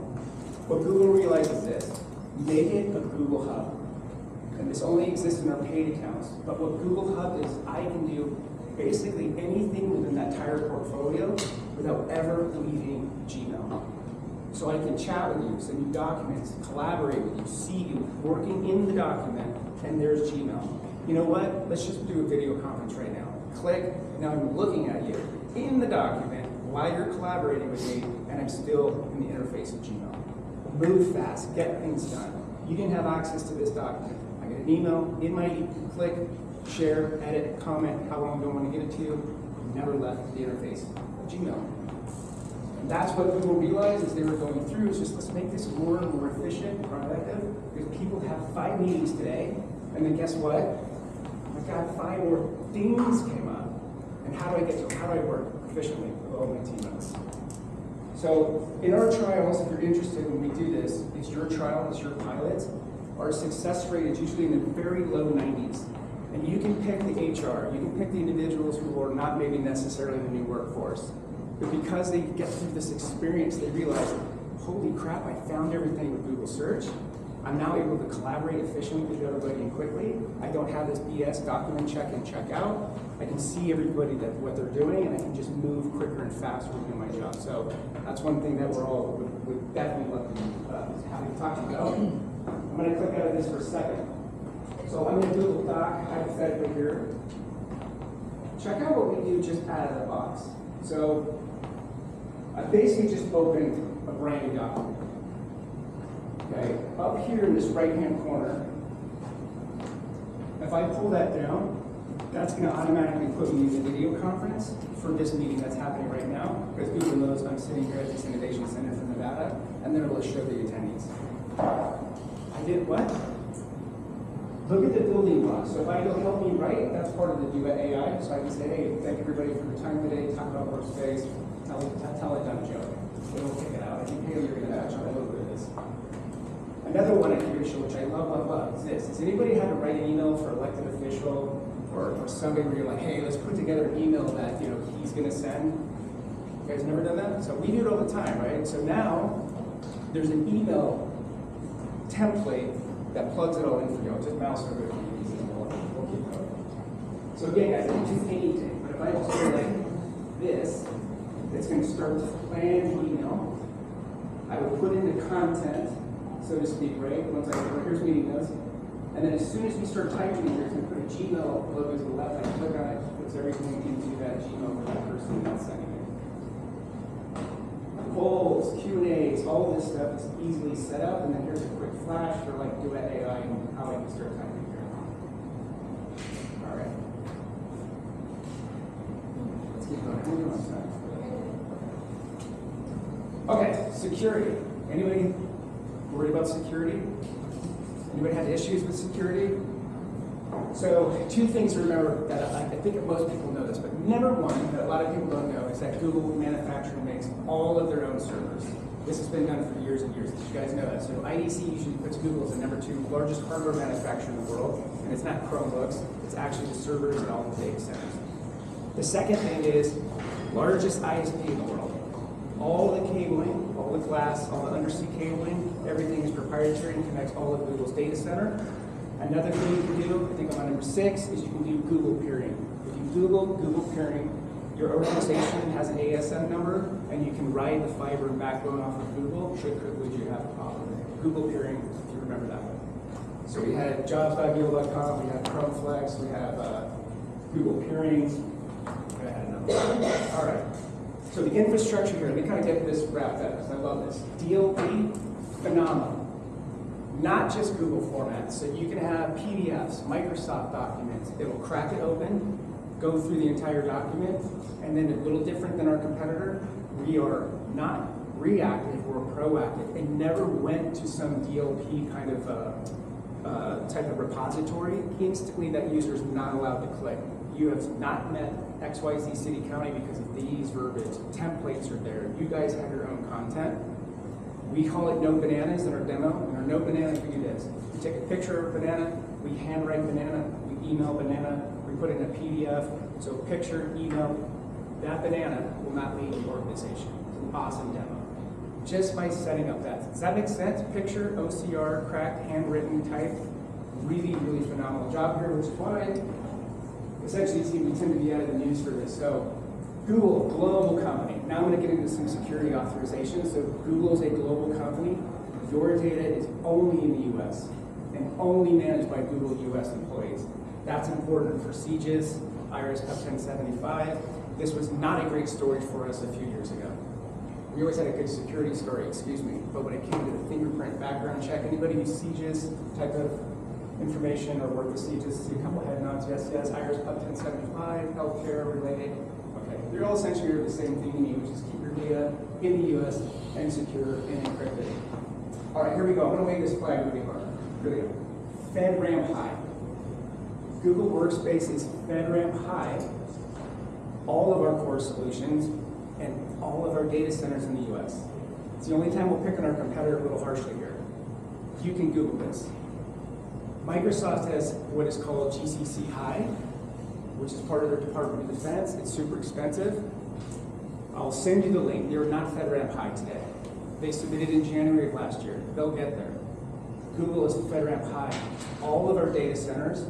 What Google realizes is this: make it a Google Hub. And this only exists in our paid accounts. But what Google Hub is, I can do basically anything within that entire portfolio without ever leaving Gmail. So I can chat with you, send you documents, collaborate with you, see you, working in the document, and there's Gmail. You know what? Let's just do a video conference right now. Click, now I'm looking at you in the document while you're collaborating with me, and I'm still in the interface of Gmail. Move fast, get things done. You didn't have access to this document. I get an email, in my click, share, edit, comment, how long do I want to get it to you? Never left the interface of Gmail. And that's what Google realized as they were going through, is just let's make this more and more efficient, productive, because people have 5 meetings today, and then guess what? Oh my God, 5 more things came up. And how do I work efficiently with all my team members? So in our trials, if you're interested when we do this, it's your trial, it's your pilot. Our success rate is usually in the very low 90s. And you can pick the HR, you can pick the individuals who are not maybe necessarily the new workforce. But because they get through this experience, they realize, holy crap, I found everything with Google Search. I'm now able to collaborate efficiently with everybody and quickly. I don't have this BS document check in, check out. I can see everybody what they're doing, and I can just move quicker and faster to do my job. So that's one thing that we're all would definitely love to happy to talk to you about. I'm going to click out of this for a second. So I'm in Google Doc, hypothetically here. Check out what we do just out of the box. So I basically just opened a brand new document. Okay, up here in this right-hand corner, if I pull that down, that's going to automatically put me in the video conference for this meeting that's happening right now, because Google knows I'm sitting here at this Innovation Center for Nevada, and then it will show the attendees. I did what? Look at the building blocks. So if I go help me write, that's part of the Duet AI. So I can say, hey, thank everybody for your time today, talk about workspace, tell a dumb joke. It'll kick it out. I think, hey, you're going to try a little bit of this. Another one I can show, which I love, is this. Has anybody had to write an email for elected official or somebody where you're like, hey, let's put together an email that he's going to send? You guys never done that? So we do it all the time, right? So now there's an email template that plugs it all in for you. I'll just mouse over it. We'll keep going. So again, guys, I didn't do anything, but if I just do like this, it's going to start to plan the email. I will put in the content, so to speak, right? Once I go, here's meeting notes. And then as soon as we start typing in here, it's going to put a Gmail logo to the left. I click on it, puts everything into that Gmail for that person that's sending it. Polls, Q&As, all of this stuff is easily set up. And then here's a quick flash for like Duet AI and how I can start typing here. All right. Let's keep going. Okay, security. Anybody worried about security? Anybody had issues with security? So 2 things to remember that I think most people know this, but number 1 that a lot of people don't know is that Google manufacturing makes all of their own servers. This has been done for years and years. Did you guys know that? So IIC usually puts Google as the number 2 largest hardware manufacturer in the world, and it's not Chromebooks, it's actually the servers and all the data centers. The second thing is largest ISP in the world. All the cabling, all the glass, all the undersea cabling, everything is proprietary and connects all of Google's data center. Another thing you can do, I think I'm on number 6, is you can do Google peering. If you Google peering, your organization has an ASN number, and you can ride the fiber and backbone off of Google, should you have a problem. Google peering, if you remember that one. So we had jobs.google.com, we have ChromeFlex, we have Google peering. I had another one. All right. So the infrastructure here, let me kind of get this wrapped up, because I love this. DLP, phenomenal. Not just Google formats. So you can have PDFs, Microsoft documents. It will crack it open, go through the entire document, and then a little different than our competitor, we are not reactive, we're proactive. It never went to some DLP kind of type of repository. Instantly, that user is not allowed to click. You have not met XYZ City County because of these verbiage. Templates are there. You guys have your own content. We call it no bananas in our demo. In our no bananas, we do this. You take a picture of a banana, We handwrite banana, we email banana, we put in a PDF, so picture, email, that banana will not leave the organization. It's an awesome demo. Just by setting up that. Does that make sense? Picture, OCR, cracked, handwritten, type. Really, really phenomenal job here, which is why essentially we tend to be out of the news for this. So Google, global company. Now I'm going to get into some security authorization. So Google is a global company. Your data is only in the US and only managed by Google US employees. That's important for sieges, IRS Pub 1075. This was not a great story for us a few years ago. We always had a good security story, excuse me, but when it came to the fingerprint background check, anybody who sieges type of information or work with sieges, see a couple head nods, yes, yes, IRS Pub 1075, healthcare related. Okay, they're all essentially the same thing to me, which is keep your data in the US and secure and encrypted. All right, here we go. I'm going to wave this flag really hard. Really good. FedRAMP High. Google Workspace is FedRAMP High. All of our core solutions and all of our data centers in the US. It's the only time we'll pick on our competitor a little harshly here. You can Google this. Microsoft has what is called GCC High, which is part of their Department of Defense. It's super expensive. I'll send you the link. They're not FedRAMP High today. They submitted in January of last year. They'll get there. Google is FedRAMP High. All of our data centers,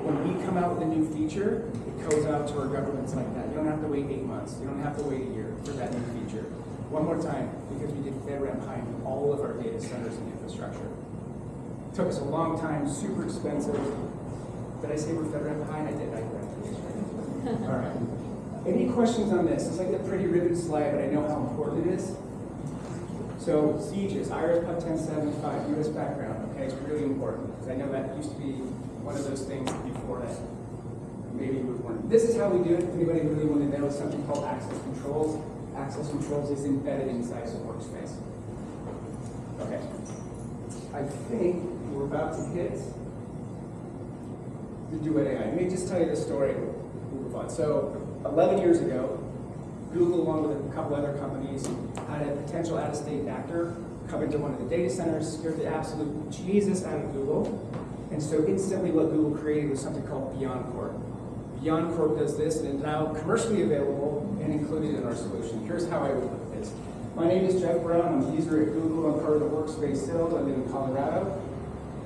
when we come out with a new feature, it goes out to our governments like that. You don't have to wait 8 months. You don't have to wait a year for that new feature. One more time, because we did FedRAMP High in all of our data centers and infrastructure. It took us a long time, super expensive. Did I say we're FedRAMP High? I did. I did. All right. Any questions on this? It's like a pretty ribbon slide, but I know how important it is. So sieges, IRS Pub 1075, US background, okay, it's really important, because I know that used to be one of those things before that maybe we weren't. This is how we do it. If anybody really want to know, it's something called access controls. Access controls is embedded inside the workspace. Okay. I think we're about to hit the Duet AI. Let me just tell you the story. We'll move on. So 11 years ago, Google, along with a couple other companies, had a potential out-of-state actor come into one of the data centers, scared the absolute Jesus out of Google. And so instantly what Google created was something called BeyondCorp. BeyondCorp does this, and it's now commercially available and included in our solution. Here's how I would put this. My name is Jeff Brown. I'm a user at Google. I'm part of the Workspace sales. I live in Colorado.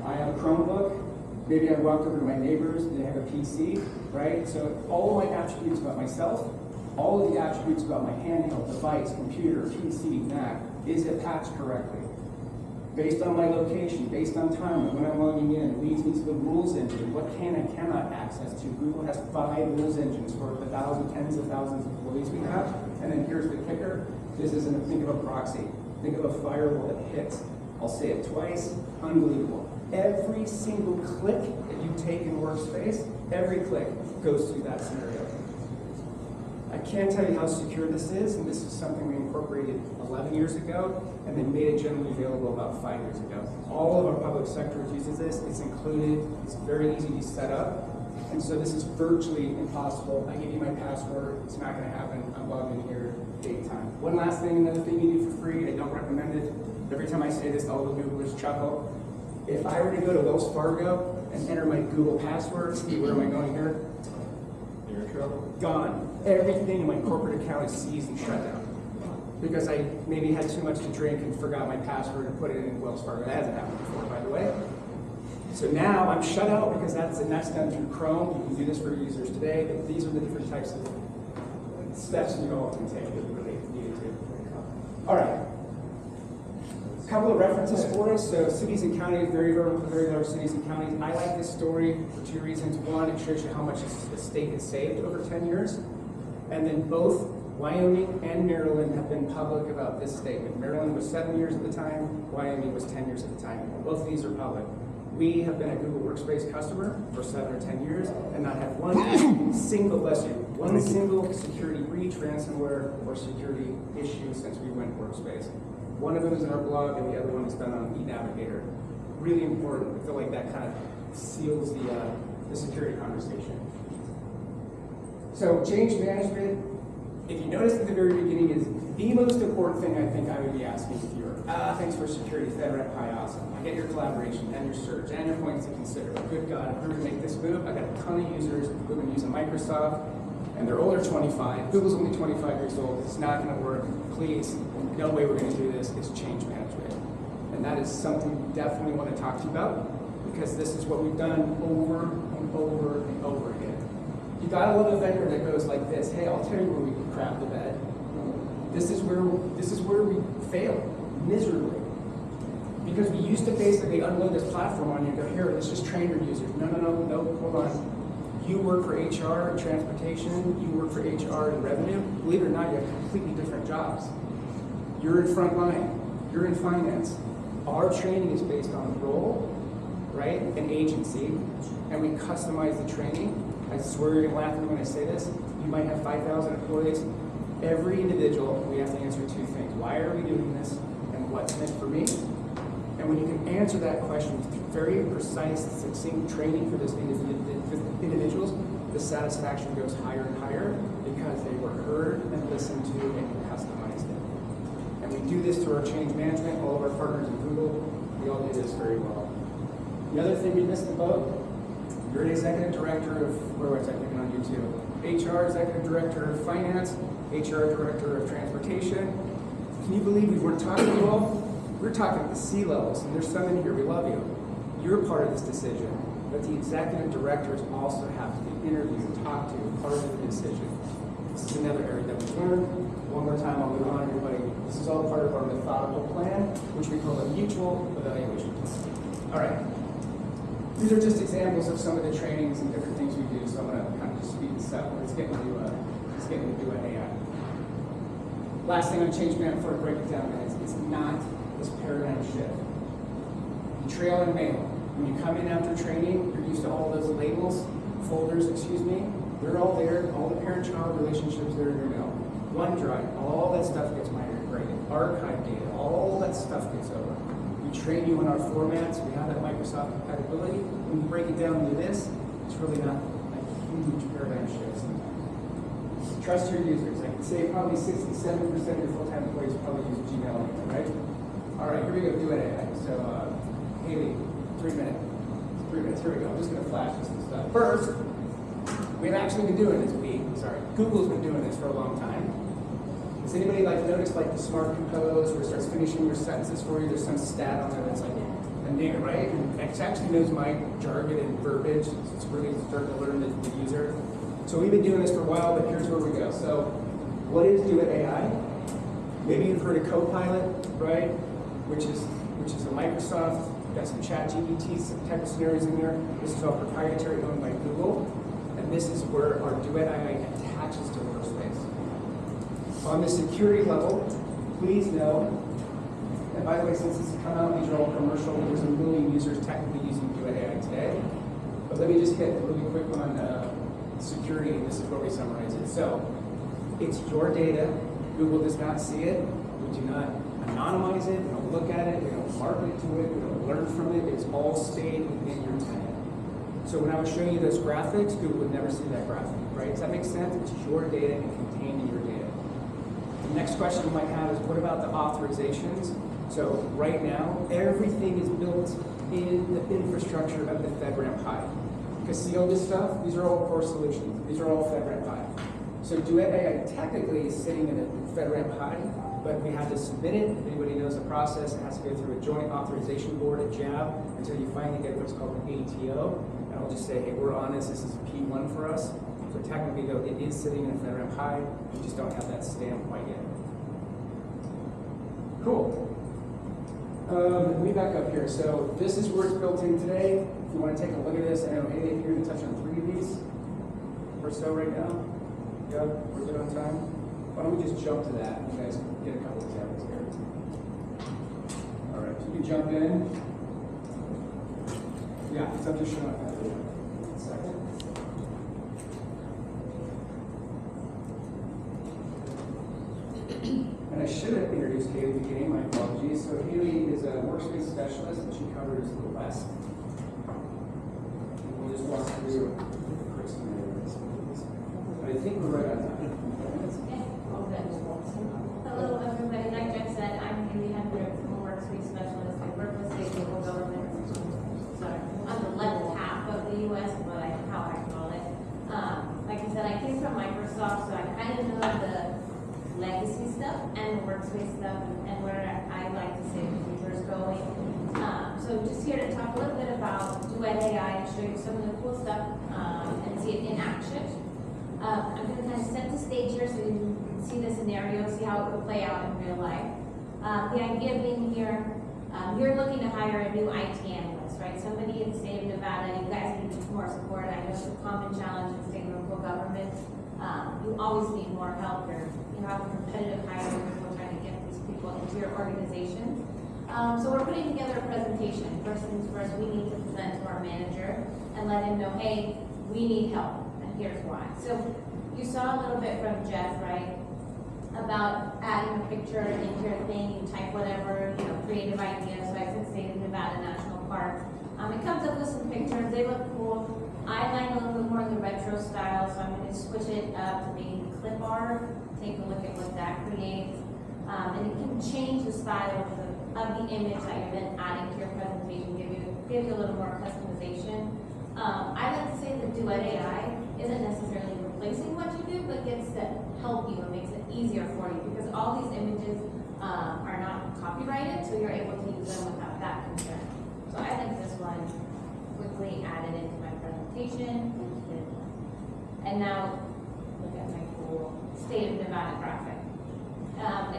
I have a Chromebook. Maybe I walked over to my neighbors and they have a PC, right? So all of my attributes about myself, all of the attributes about my handheld, device, computer, PC, Mac, is it patched correctly? Based on my location, based on time, when I'm logging in, it leads me to the rules engine. What can and cannot access to? Google has 5 rules engines for the tens of thousands of employees we have. And then here's the kicker. This isn't think of a proxy. Think of a firewall that hits. I'll say it twice. Unbelievable. Every single click that you take in Workspace, every click goes through that scenario. I can't tell you how secure this is, and this is something we incorporated 11 years ago and then made it generally available about 5 years ago. All of our public sector uses this. It's included. It's very easy to set up. And so this is virtually impossible. I give you my password. It's not going to happen. I'm logged in here daytime. One last thing, another thing you do for free. I don't recommend it. Every time I say this, all the Googlers chuckle. If I were to go to Wells Fargo and enter my Google password, see where am I going here? You're in trouble. Gone. Everything in my corporate account is seized and shut down. Because I maybe had too much to drink and forgot my password and put it in Wells Fargo. That hasn't happened before, by the way. So now I'm shut out because that's done through Chrome. You can do this for users today. But these are the different types of steps you all can take if you really needed to. All right. A couple of references for us. So cities and counties, very large cities and counties. I like this story for 2 reasons. One, it shows you how much the state has saved over 10 years. And then both Wyoming and Maryland have been public about this statement. Maryland was 7 years at the time. Wyoming was 10 years at the time. Both of these are public. We have been a Google Workspace customer for 7 or 10 years and not had one single security breach, ransomware, or security issue since we went Workspace. One of them is in our blog, and the other one is done on eNavigator. Really important. I feel like that kind of seals the security conversation. So change management, if you notice at the very beginning is the most important thing I think I would be asking if you're, thanks for security, FedRAMP High, awesome. I get your collaboration and your search and your points to consider. Good God, if we're gonna make this move, I got a ton of users who have been using Microsoft, and they're older 25. Google's only 25 years old. It's not gonna work. Please, no way we're gonna do this. It's change management. And that is something we definitely wanna talk to you about, because this is what we've done over and over and over again. You gotta love a vendor that goes like this. Hey, I'll tell you where we crap the bed. This is where we fail miserably. Because we used to basically unload this platform on you and go, here, let's just train your users. No, hold on. You work for HR and transportation, you work for HR and revenue. Believe it or not, you have completely different jobs. You're in front line, you're in finance. Our training is based on role, right, and agency, and we customize the training. I swear you're gonna laugh at me when I say this. You might have 5,000 employees. Every individual, we have to answer two things. Why are we doing this, and what's meant for me? And when you can answer that question with very precise, succinct training for those individuals, the satisfaction goes higher and higher because they were heard and listened to and customized it. And we do this through our change management. All of our partners in Google, we all do this very well. The other thing we missed the boat, you're an executive director of, where was I looking on YouTube? HR, executive director of finance, HR director of transportation. Can you believe we weren't talking to you all? We're talking at the C levels, and there's some in here, we love you. You're part of this decision, but the executive directors also have to be interviewed, talked to, part of the decision. This is another area that we've learned. One more time, I'll move on, everybody. This is all part of our methodical plan, which we call a mutual evaluation plan. All right. These are just examples of some of the trainings and different things we do, so I'm going to kind of just speed this up. Let's get into an AI. Last thing on change management before I break it down, guys, it's not this paradigm shift. Trail and mail. When you come in after training, you're used to all those labels, folders, excuse me. They're all there. All the parent-child relationships there in your mail. OneDrive, all that stuff gets migrated. Archive data, all that stuff gets over. We train you on our formats. We have that Microsoft compatibility. When you break it down into this, it's really not a huge paradigm shift sometimes. Trust your users. I can say probably 67% of your full-time employees probably use Gmail anyway, right? All right, here we go, do it AI. So, Haley, 3 minutes. 3 minutes, here we go. I'm just gonna flash this and stuff. First, we've actually been doing this, Google's been doing this for a long time. Does anybody notice the smart compose where it starts finishing your sentences for you? There's some stat on there that's like a nigger, right? And it actually knows my jargon and verbiage. It's really starting to learn the user. So we've been doing this for a while, but here's where we go. So what is Do It AI? Maybe you've heard of Copilot, right? Which is a Microsoft, got some ChatGPT, some type of scenarios in there. This is all proprietary, owned by Google. And this is where our Do It AI attaches to Workspace. On the security level, please know, and by the way, since this has come out, these are all commercial, there's a million users technically using Do It AI today. But let me just hit a really quick on security, and this is where we summarize it. So, it's your data. Google does not see it. We do not anonymize it. We don't look at it. We don't market to it. We don't learn from it. It's all stayed within your tenant. So when I was showing you those graphics, Google would never see that graphic, right? Does that make sense? It's your data and contained in your data. The next question you might have is, what about the authorizations? So right now, everything is built in the infrastructure of the FedRAMP High. Because see all this stuff? These are all core solutions. These are all FedRAMP High. So Do It AI technically is sitting in a FedRAMP High, but we have to submit it. If anybody knows the process, it has to go through a joint authorization board, a JAB, until you finally get what's called an ATO. And I'll just say, hey, we're on this. This is a P1 for us. So technically, though, it is sitting in a FedRAMP High. We just don't have that stamp quite yet. Cool. Let me back up here. So this is where it's built in today. If you want to take a look at this, I know Haley, if you're going to touch on 3 of these or so right now. Yep, we're good on time. Why don't we just jump to that? You guys can get a couple examples here. All right, so you can jump in. Yeah, so I'm just showing up that video. 1 second. And I should have introduced Haley at the beginning, my apologies. So Haley is a workspace specialist and she covers the West. And we'll just walk through quick scenarios. I think we're right on time. Hello, everybody. Like Jeff said, I'm Haley Hendrick, I'm a workspace specialist. I work with state and local government. Sorry, on the left half of the U.S., but how I call it. Like I said, I came from Microsoft, so I kind of know the legacy stuff and the workspace stuff and where I like to say the future is going. So just here to talk a little bit about Duet AI and show you some of the cool stuff and see it in action. I'm going to kind of set the stage here so you can see the scenario, see how it would play out in real life. The idea being here, you're looking to hire a new IT analyst, right? Somebody in the state of Nevada, you guys need more support. I know it's a common challenge in state and local government. You always need more help. You have a competitive hiring, people trying to get these people into your organization. So we're putting together a presentation. First things first, we need to present to our manager and let him know, hey, we need help, and here's why. So you saw a little bit from Jeff, right, about adding a picture into your thing, you type whatever, creative idea. So I said state of Nevada National Park. It comes up with some pictures, they look cool. I like a little bit more in the retro style, so I'm going to switch it up to being clip art. Take a look at what that creates. And it can change the style of the image that you're then adding to your presentation, give you a little more customization. I like to say that Duet AI isn't necessarily replacing what you do, but gets to help you and makes it easier for you because all these images are not copyrighted, so you're able to use them without that concern. So I think this one quickly added into my presentation. And now look at my cool state of Nevada graphic.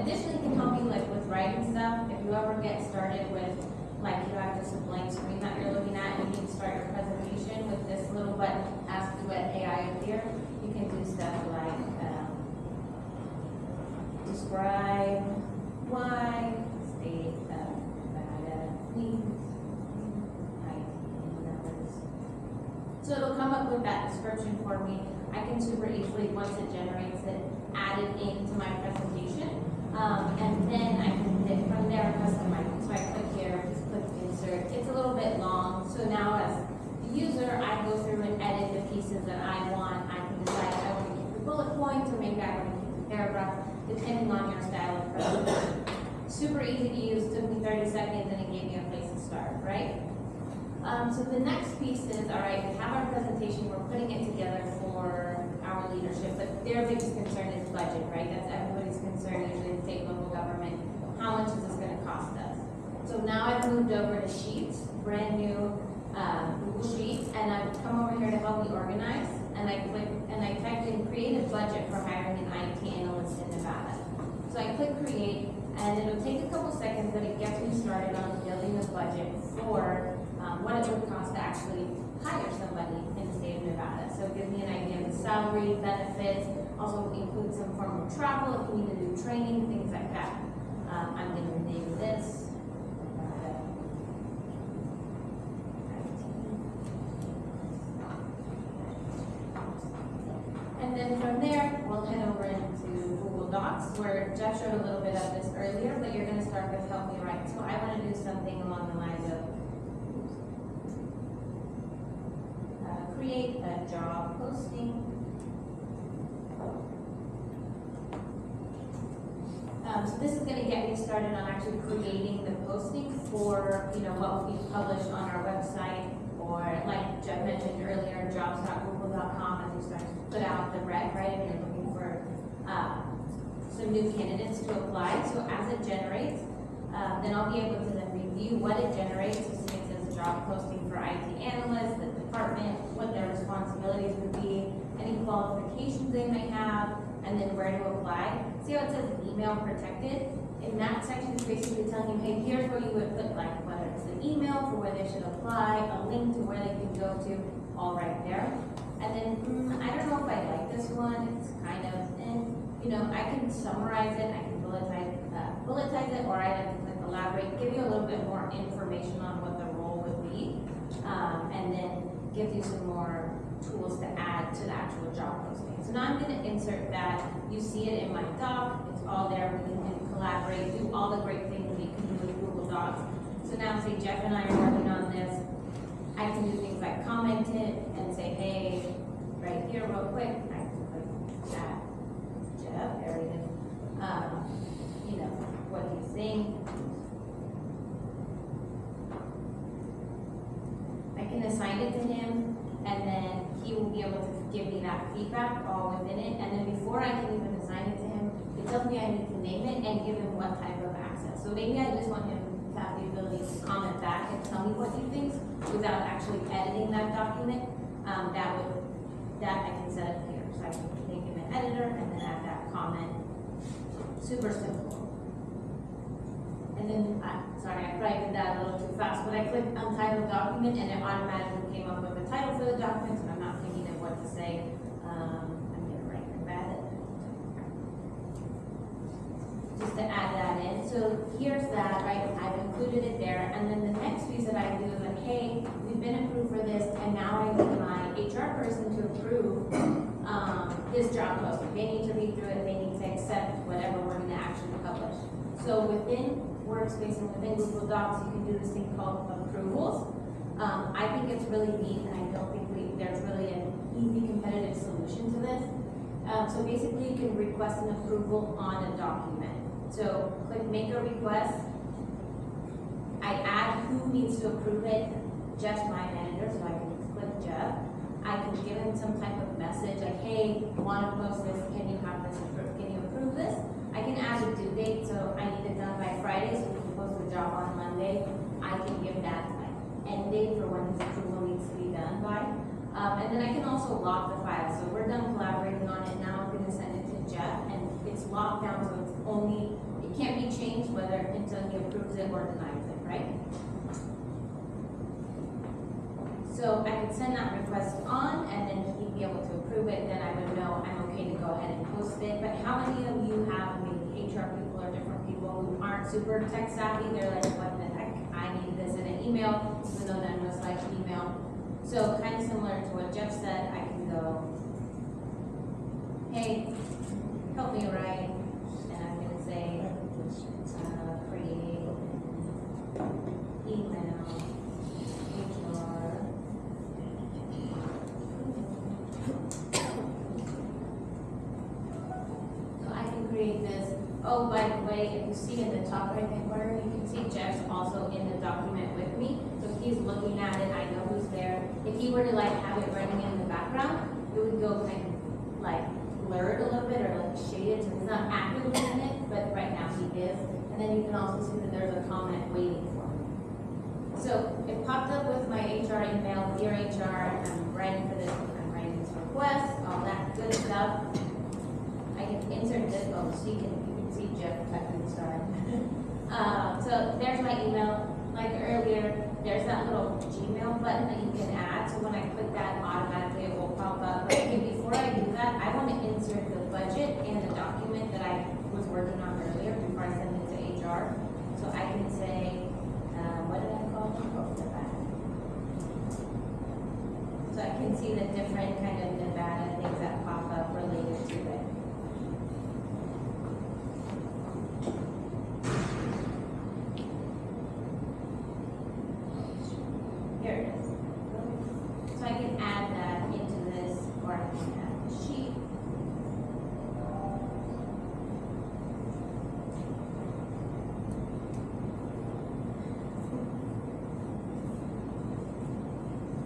Additionally, it can help you with writing stuff. If you ever get started with, you have just a blank screen that you're looking at and you can start your presentation with this little button, Ask Duet AI up here. You can do stuff like describe why state of Nevada needs IT numbers. So it'll come up with that description for me. I can super easily, once it generates it, add it into my presentation. And then I can hit from there customize it. So I click here, just click insert. It's a little bit long. So now as the user, I go through and edit the pieces that I want. I can decide if I want to keep the bullet points or maybe I want to keep the paragraph, depending on your style of presentation. Super easy to use, took me 30 seconds and it gave me a place to start, right? So the next piece is, all right, we have our presentation, we're putting it together for our leadership, but their biggest concern is budget, right? That's everybody's concern, usually in state and local government. How much is this going to cost us? So now I've moved over to Sheets, brand new Google Sheets, and I've come over here to help me organize, and I typed in create a budget for hiring an IT analyst in Nevada. So I click create, and it'll take a couple seconds, but it gets me started on building a budget for what it would cost to actually hire somebody in the state of Nevada. So it gives me an idea of the salary, benefits, also include some form of travel if you need to do training, things like that. I'm going to name this and then from there, we'll head over into Google Docs, where Jeff showed a little bit of this earlier, but you're going to start with help me write. So I want to do something along the lines of create a job posting. So this is going to get me started on actually creating the posting for what will be published on our website, or like Jeff mentioned earlier, jobs.google.com, as you start to put out the rec, right? And you're looking for some new candidates to apply. So as it generates, then I'll be able to then review what it generates. So see it says job posting for IT analysts, the department, what their responsibilities would be, any qualifications they may have, and then where to apply. See how it says email protected? In that section, it's basically telling you, hey, here's where you would put whether it's an email for where they should apply, a link to where they can go to, all right there. And then, I don't know if I like this one. It's kind of, I can summarize it, I can bulletize it, or I like to click elaborate, give you a little bit more information on what the role would be, and then give you some more tools to add to the actual job posting. So now I'm going to insert that. You see it in my doc. It's all there. We can collaborate, do all the great things we can do with Google Docs. So now, say Jeff and I are working on this. I can do things like comment it and say, hey, right here, real quick. I can click that. Jeff, there it is. assign it to him, and then he will be able to give me that feedback all within it. And then before I can even assign it to him, it tells me I need to name it and give him what type of access. So maybe I just want him to have the ability to comment back and tell me what he thinks without actually editing that document. That I can set up here. So I can make him an editor and then add that comment. Super simple. And then, sorry, I probably did that a little too fast, but I clicked untitled document and it automatically came up with the title for the document, so I'm not thinking of what to say. I'm gonna write about it. Just to add that in. So here's that, right? I've included it there. And then the next piece that I do is like, hey, we've been approved for this, and now I need my HR person to approve this job posting. They need to read through it, they need to accept whatever we're gonna actually publish. So within Workspace and within Google Docs, you can do this thing called approvals. I think it's really neat, and I don't think there's really an easy competitive solution to this. So basically, you can request an approval on a document. So click make a request. I add who needs to approve it, just my manager, so I can click Jeff. I can give him some type of message like, hey, want to post this, can you have this approved? Can you approve this? I can add a due date, so I need it done by Friday, so we can post the job on Monday. I can give that end date for when his approval needs to be done by. And then I can also lock the file. So we're done collaborating on it. Now I'm going to send it to Jeff, and it's locked down, so it's only, it can't be changed whether until he approves it or denies it, right? So I could send that request on, and then he'd be able to approve it. Then I would know I'm okay to go ahead and post it. But how many of you have maybe HR people or different people who aren't super tech savvy? They're like, what the heck? I need this in an email, even though none of us like email. So kind of similar to what Jeff said, I can go, hey, help me write, and I'm going to say, create email, HR. So I can create this. Oh, by the way, if you see in the top right hand corner, you can see Jeff's also in the document with me. So if he's looking at it, I know who's there. If he were to like have it running in the background, it would go kind of like blurred a little bit or like shaded, so he's not actively in it, but right now he is. And then you can also see that there's a comment waiting for me. So it popped up with my HR email, dear HR, I'm writing for this, I'm writing this request, all that good stuff. I can insert this, oh, so you can see Jeff typing start. So there's my email. Like earlier, there's that little Gmail button that you can add. So when I click that, automatically it will pop up. But okay, before I do that, I want to insert the budget and the document that I was working on earlier before I send it to HR. So I can say, what did I call them? Oh, Nevada. So I can see the different kind of Nevada things that pop up related to it. Here it is. So I can add that into this, or I can add the sheet.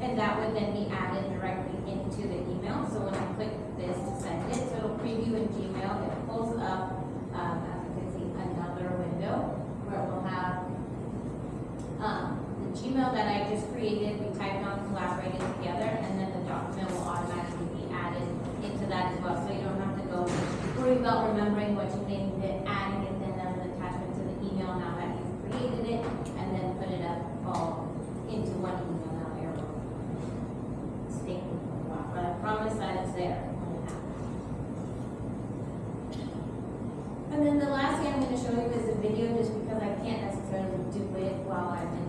And that would then be added directly into the email. So when I click this to send it, so it'll preview in Gmail, it pulls up, as you can see, another window where it will have the Gmail that I just created, we typed on, collaborated together, and then the document will automatically be added into that as well. So you don't have to go worry about remembering what you named it, adding it then as an attachment to the email now that you've created it, and then put it up all into one email. Now arrow. It's taking a while, but I promise that it's there when it happens. And then the last thing I'm going to show you is a video, just because I can't necessarily do it while I'm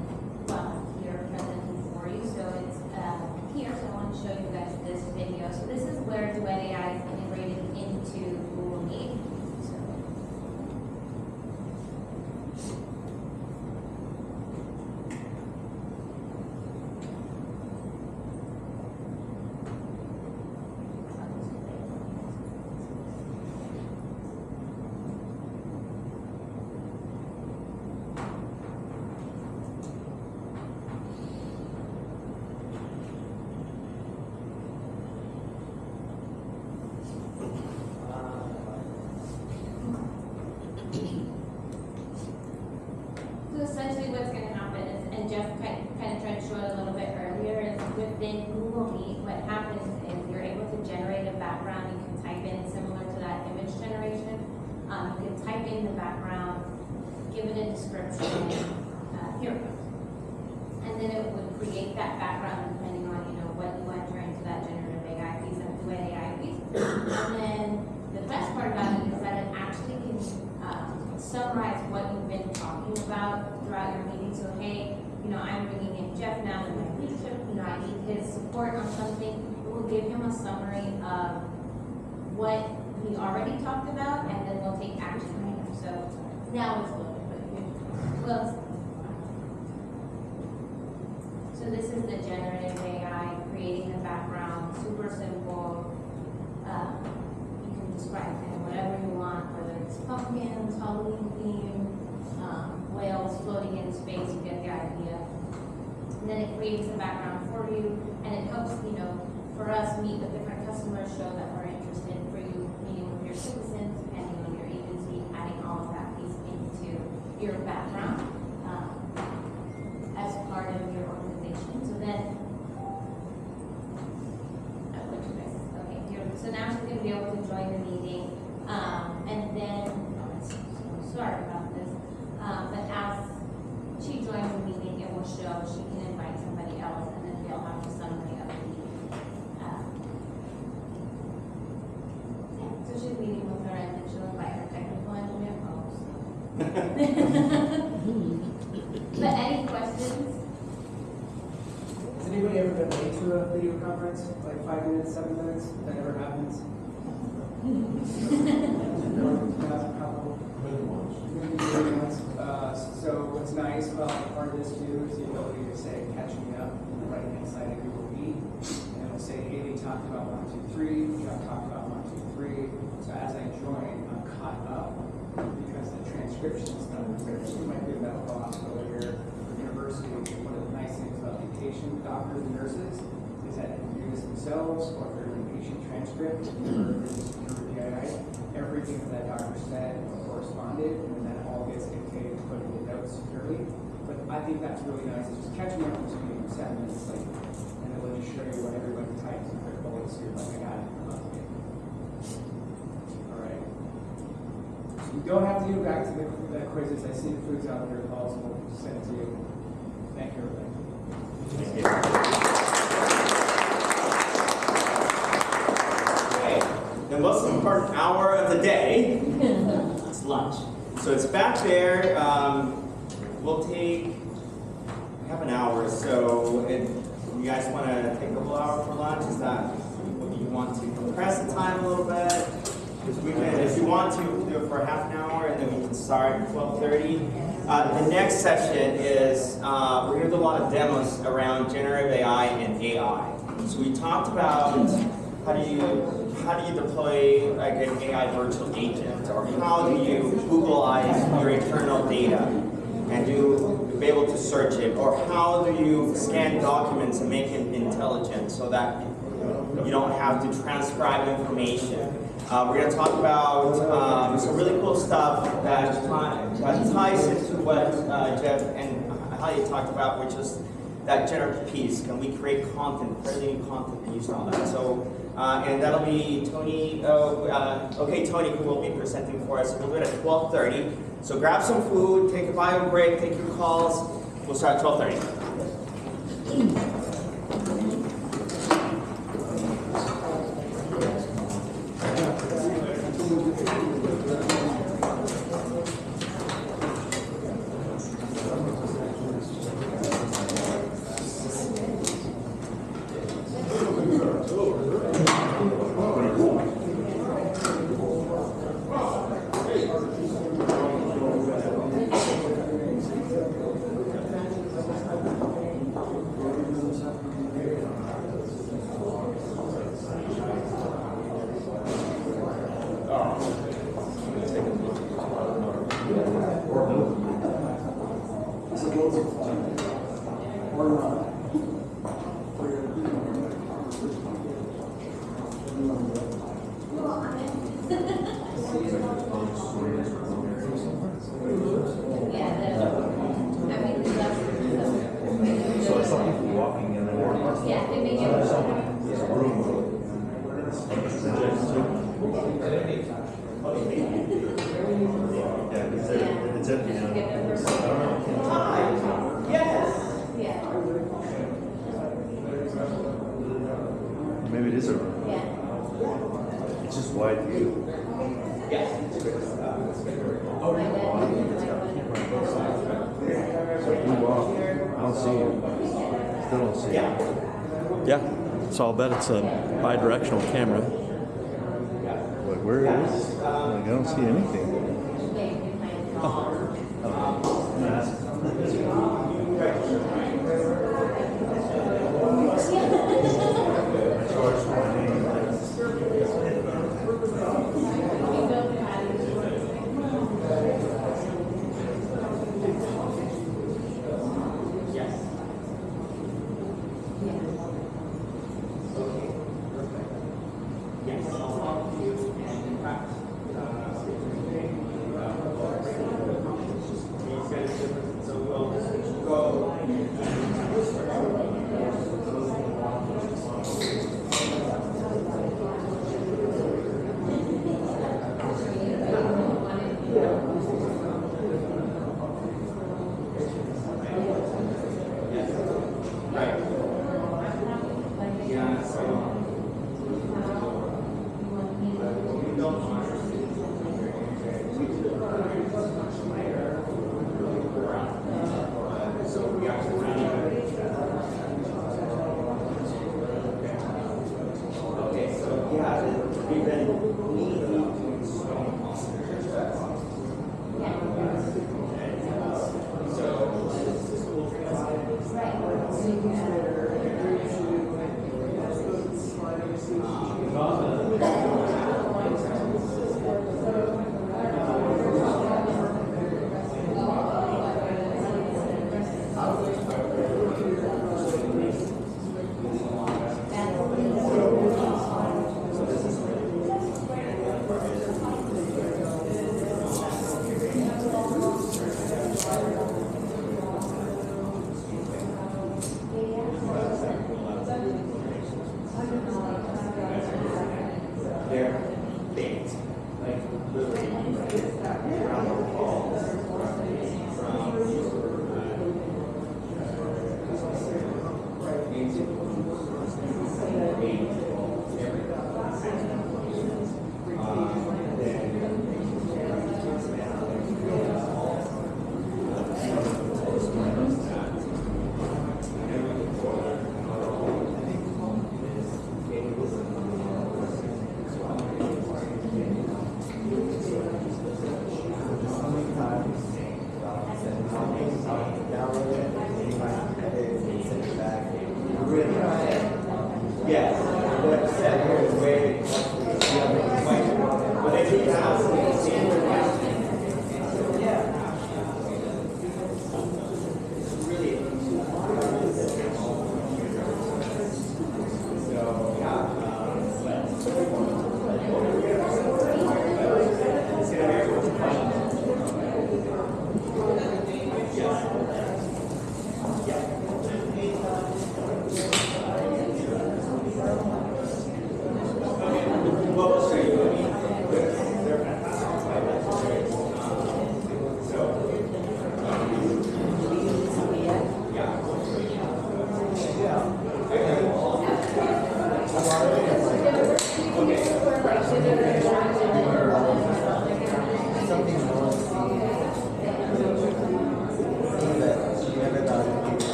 here presenting for you. So it's here, so I want to show you guys this video. So this is where Duet AI is integrated into Google Meet. So description, here it goes. And then it would create that background depending on, what you enter into that generative AI piece and the AI piece. And then the best part about it is that it actually can summarize what you've been talking about throughout your meeting. So, hey, I'm bringing in Jeff now in my leadership, I need his support on something. It will give him a summary of what we already talked about, and then we'll take action items. So now it's a little bit close. So this is the generative AI creating the background, super simple. You can describe kind of whatever you want, whether it's pumpkins, Halloween theme, whales floating in space, you get the idea. And then it creates the background for you, and it helps, for us meet with different customers, show that we're interested, for you meeting with your citizens, depending on your agency, adding all of that piece into your background as part of your organization. So then, okay, so now she's going to be able to join the meeting, and then, sorry about this, but as she joins the meeting, it will show she can invite somebody else, and then they'll have the summary of the meeting. So she's meeting with her, and then she'll invite her technical engineer folks. But any questions? Has anybody ever been late to a video conference? Like 5 minutes, 7 minutes? That never happens? So what's nice about part of this too is the ability to say, catch me up on the right-hand side of Google Meet. And it'll say, Haley talked about 1, 2, 3, Jeff talked about 1, 2, 3. So as I join, I'm caught up because the transcription is done. So you might be a medical hospital here or university. One of the nice things about the patient doctors and nurses is that they can do this themselves, or if they're in patient transcript, or through PII, everything that doctor said or corresponded, and then that all gets dictated, put in the notes securely. But I think that's really nice. It's just catching up on this meeting 7 minutes late, and then let you show you what everybody types in their bullets here, like I got it. All right. You don't have to go back to the quizzes. I see the food's out there, so we'll send it to you. Thank you, everybody. Thank you. Okay, the most important hour of the day is lunch. So it's back there. We have an hour, so if you guys want to take a little hour for lunch, is that what you want to compress the time a little bit? If you want to, do it for half an hour, and then we can start at 12:30. The next session is, we're going to do a lot of demos around generative AI and AI. So we talked about how do you deploy like an AI virtual agent, or how do you Googleize your internal data and be able to search it, or how do you scan documents and make it intelligent so that you don't have to transcribe information. We're going to talk about some really cool stuff that ties into what Jeff and Hallie talked about, which is that generative piece. Can we create content, creating content, and use all that? So, and that'll be Tony. Tony, who will be presenting for us. We'll do it at 12:30. So grab some food, take a bio break, take your calls. We'll start at 12:30. It's together for. Hi. Yes. Yeah. Maybe it is a, Yeah. it's just wide view. Yes. My dad did You walk, I don't see you. Still don't see you. Yeah. Yeah, so I'll bet it's a bi-directional camera. Like, where is it? Like, I don't see anything.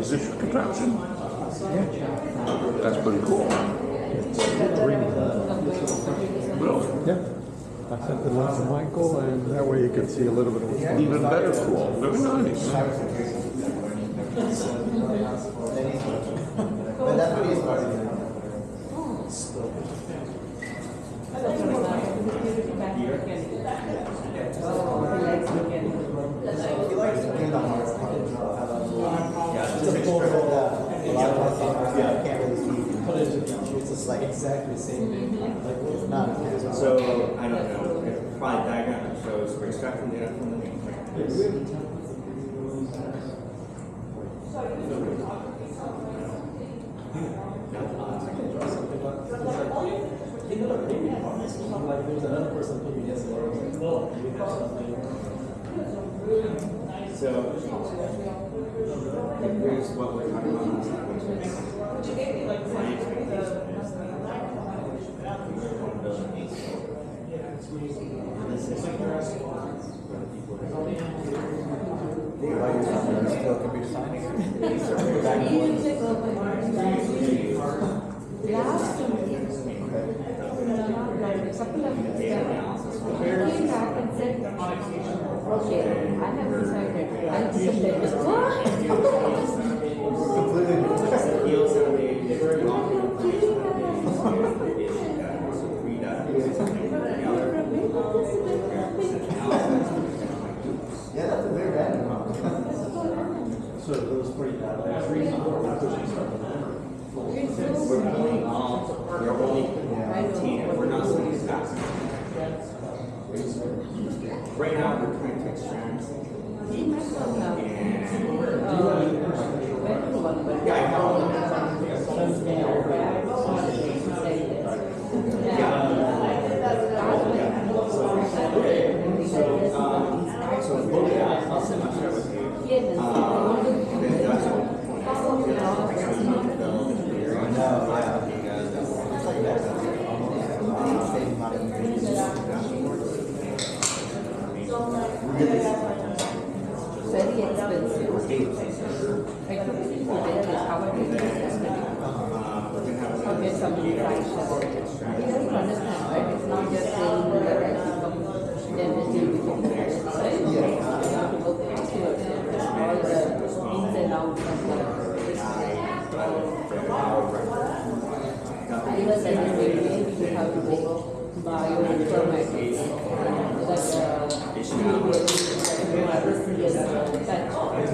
Is this your contraption? That's pretty cool. Really? Yeah. I sent the link to Michael, and that way you could see a little bit of what's going on. Even better cool. Very nice. But that's what he's starting. He likes to paint on hard It's a portable that a lot of us can't really see. It's just like exactly the same thing. Like it's not a camera. So, I don't know, if provide a diagram that shows we're extracting data from the main frame. So, here's what we're talking about last time, which is my expectation is vulnerabilities. This is where the people Still computer science. Okay, I have decided. I have decided. Completely skills that they long Yeah, that's a very random one. So those pretty bad. we're only we're not saying it's fast. Right now we're trying to extract very expensive. I couldn't see there is how it is or get some price. You have to understand, right? It's not just saying we are writing from dentistry before right? You have to go past all the ins and outs of the even then you have to go bioinformatics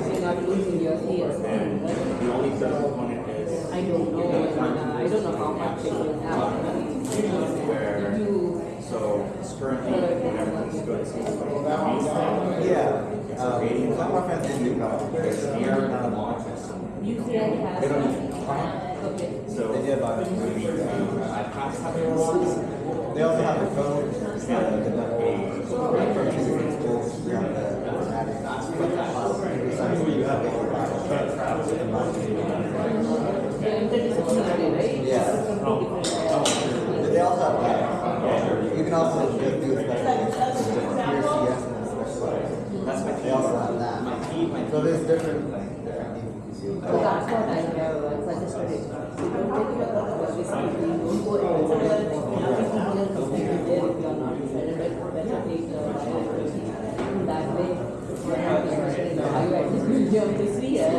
you're not losing your ears. the only third component is I don't know. I don't know how much it will have. so currently everyone's going to see Yeah. Some of our friends didn't do that. UCI has. They don't Okay. So They did about it. I passed that. They also have the code. You have Interdisciplinary, right? Yeah. They also have that. You can also just do a specialization. Pure CS and a specialized. That's my They also have that. So there's different. So that's what I have suggested. So don't take it up basically don't go and consider nothing completely there if you are not decided, but better take that way. You are not interested in how you actually build this year.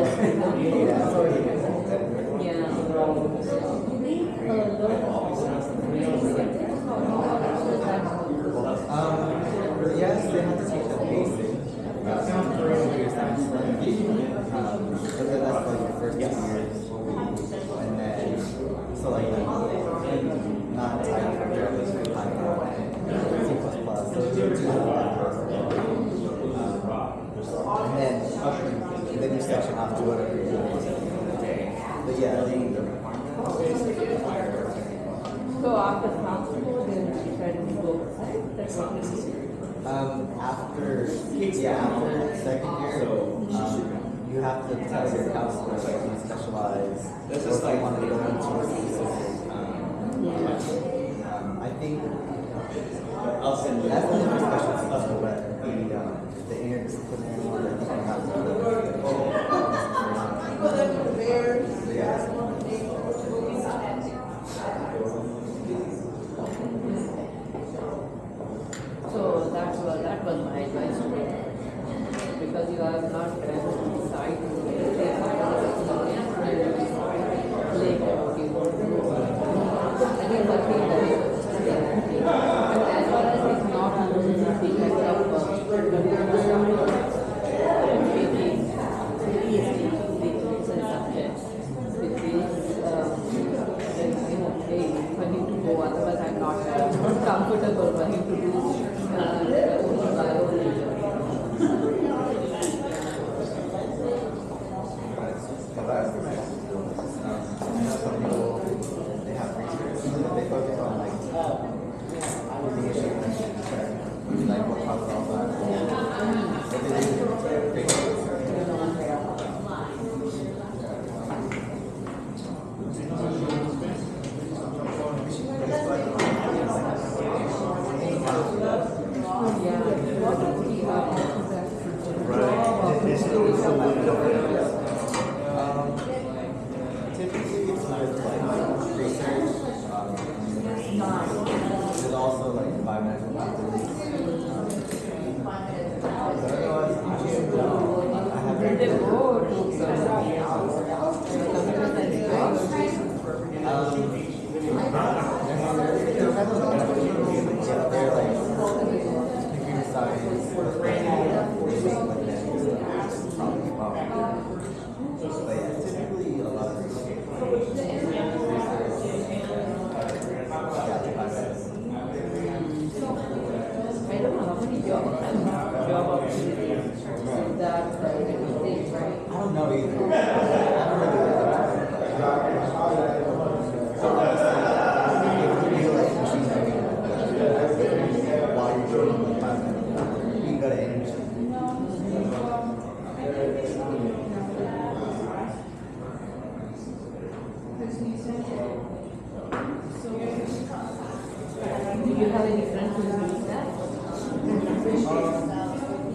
Yes, they have to teach the basic. But then that's like the first 2 years. And then, so like, not type programming, Python, C++, and then you section off to whatever you're doing. But yeah, So after transport, then you try to go outside. That's what this is. after second year, you have to tell your counselor that you specialize. This or is if like you want to go into a specific. I think I'll send you. that's the only specialty, but the interdisciplinary one, I think you have to. because you are not present on the site, you take later what you want to do. Again, but we and as far as it's not losing the effect of subjects, which is okay for him to go, otherwise I'm not comfortable for him to do Typically, it's with like research. There's also like environmental activities. Otherwise, I have they're like computer science, but yeah, typically a lot of research. I don't know how many job opportunities that things, right? I don't know either. I don't really know. So honestly, if you feel like machine learning while you're doing the content, you can go to any machine. Do you have any friends who do that?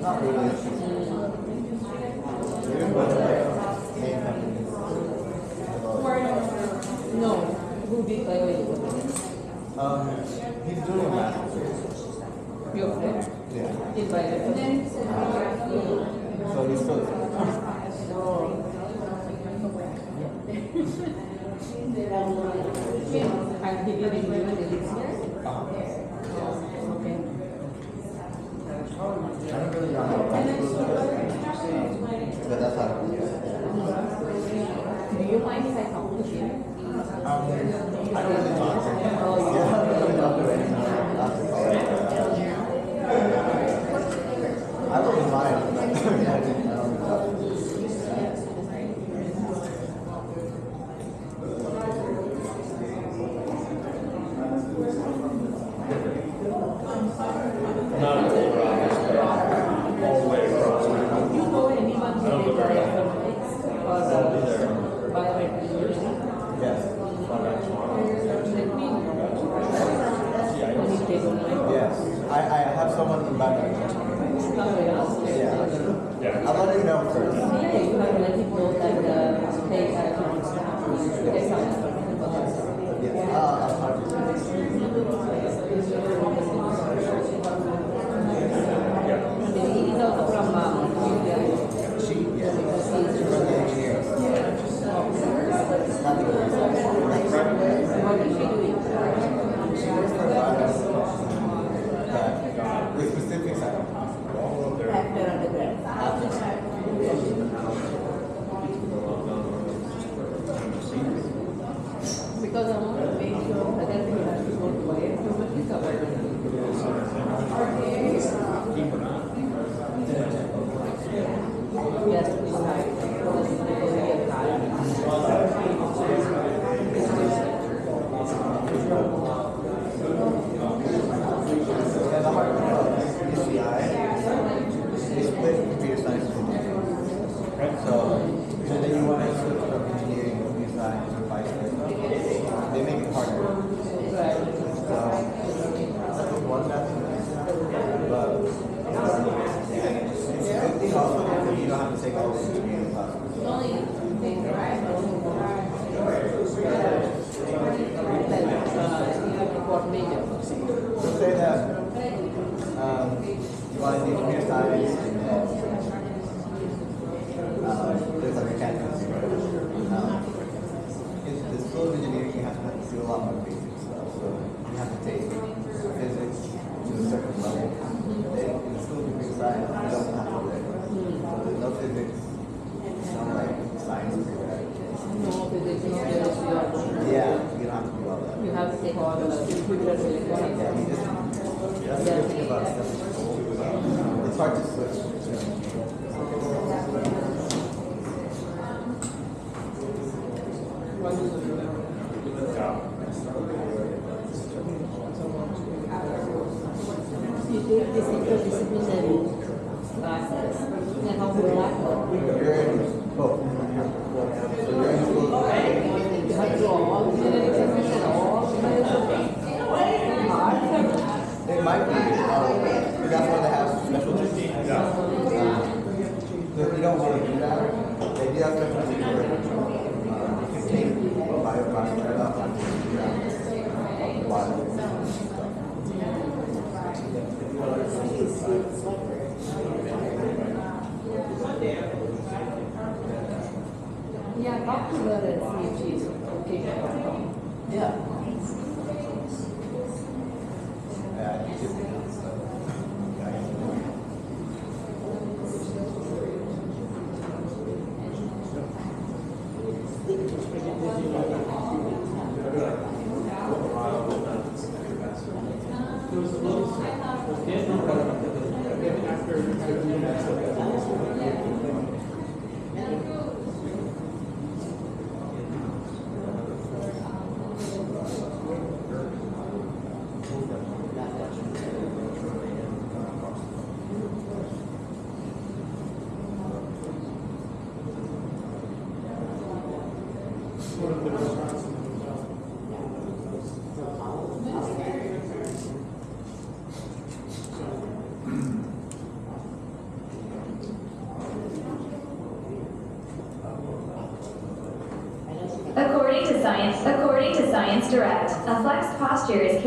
Not really. Even with like main companies. No. Who did biology? He's doing a master's. Your friend? Yeah. In biology? So he's still. And he did in this year? Okay. I don't really know how but that's how it is. Do you mind if I talk to him? I don't really talk to him. Yeah, I don't really talk to anyone after college. I don't mind. I don't talk to him. Not a whole office, but all the way across. Do you know anyone who did bioinformatics or biometry? Yes. Let me know. Any table, right? Yes. I have someone in my mind. Yeah. I'll let him know first. Yeah, you have to let him know that they are not Yes. I'll talk to him. He is also from India. She, yes. She's from the engineers. Not the girls. What is she doing? She works for a with specifics. After undergrad. lot more basic stuff. So you have to take physics to a certain level. In the school computer science, you don't have to do that. So there's no physics, no like science period. No physics, no chemistry. Yeah, you don't have to do all that. You have to take all the computer electronics. Yeah, you just, that's the good thing about stuff in school. It's hard to switch. You take this interdisciplinary classes, and how to lack You're in both. So you're in school. you have to do all engineering subjects and all hard. It might be, because that's why they have special teaching. So if you don't want to do that, they do have special teaching where you can take bioclasses right off and figure out a lot of stuff. Yeah, talk to her and see if she's okay. Yeah. Yeah, you should. According to Science Direct, a flexed posture is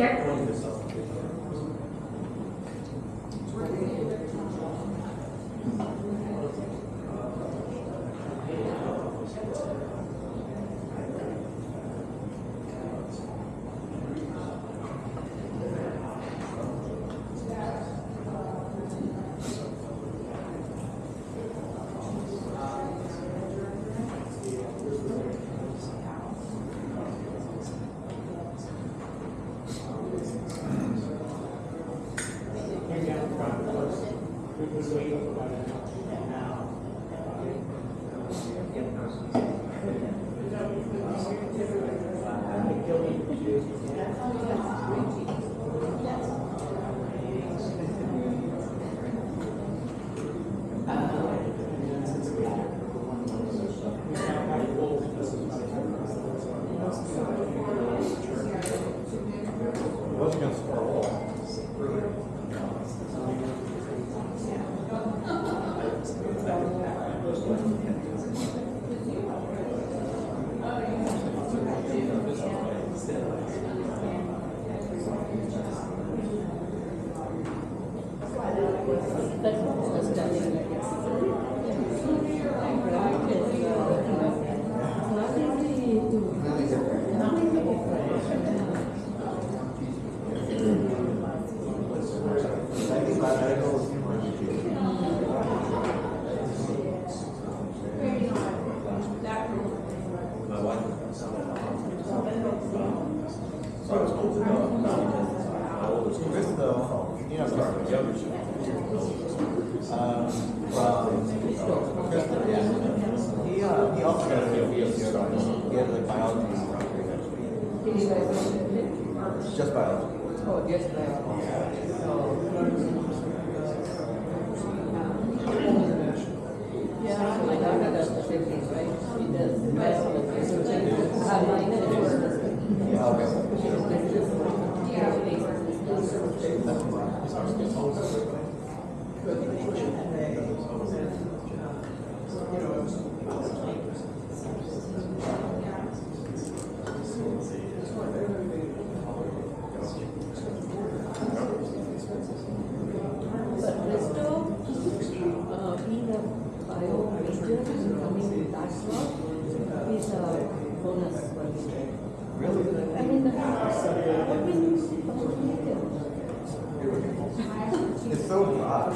He also got a PhD. He had like biology. Just biology. Oh, just biology. Yeah, my daughter does the same thing, right? She does biology. Her minor is Yeah, okay. Bonus. Really? I mean, It's so broad.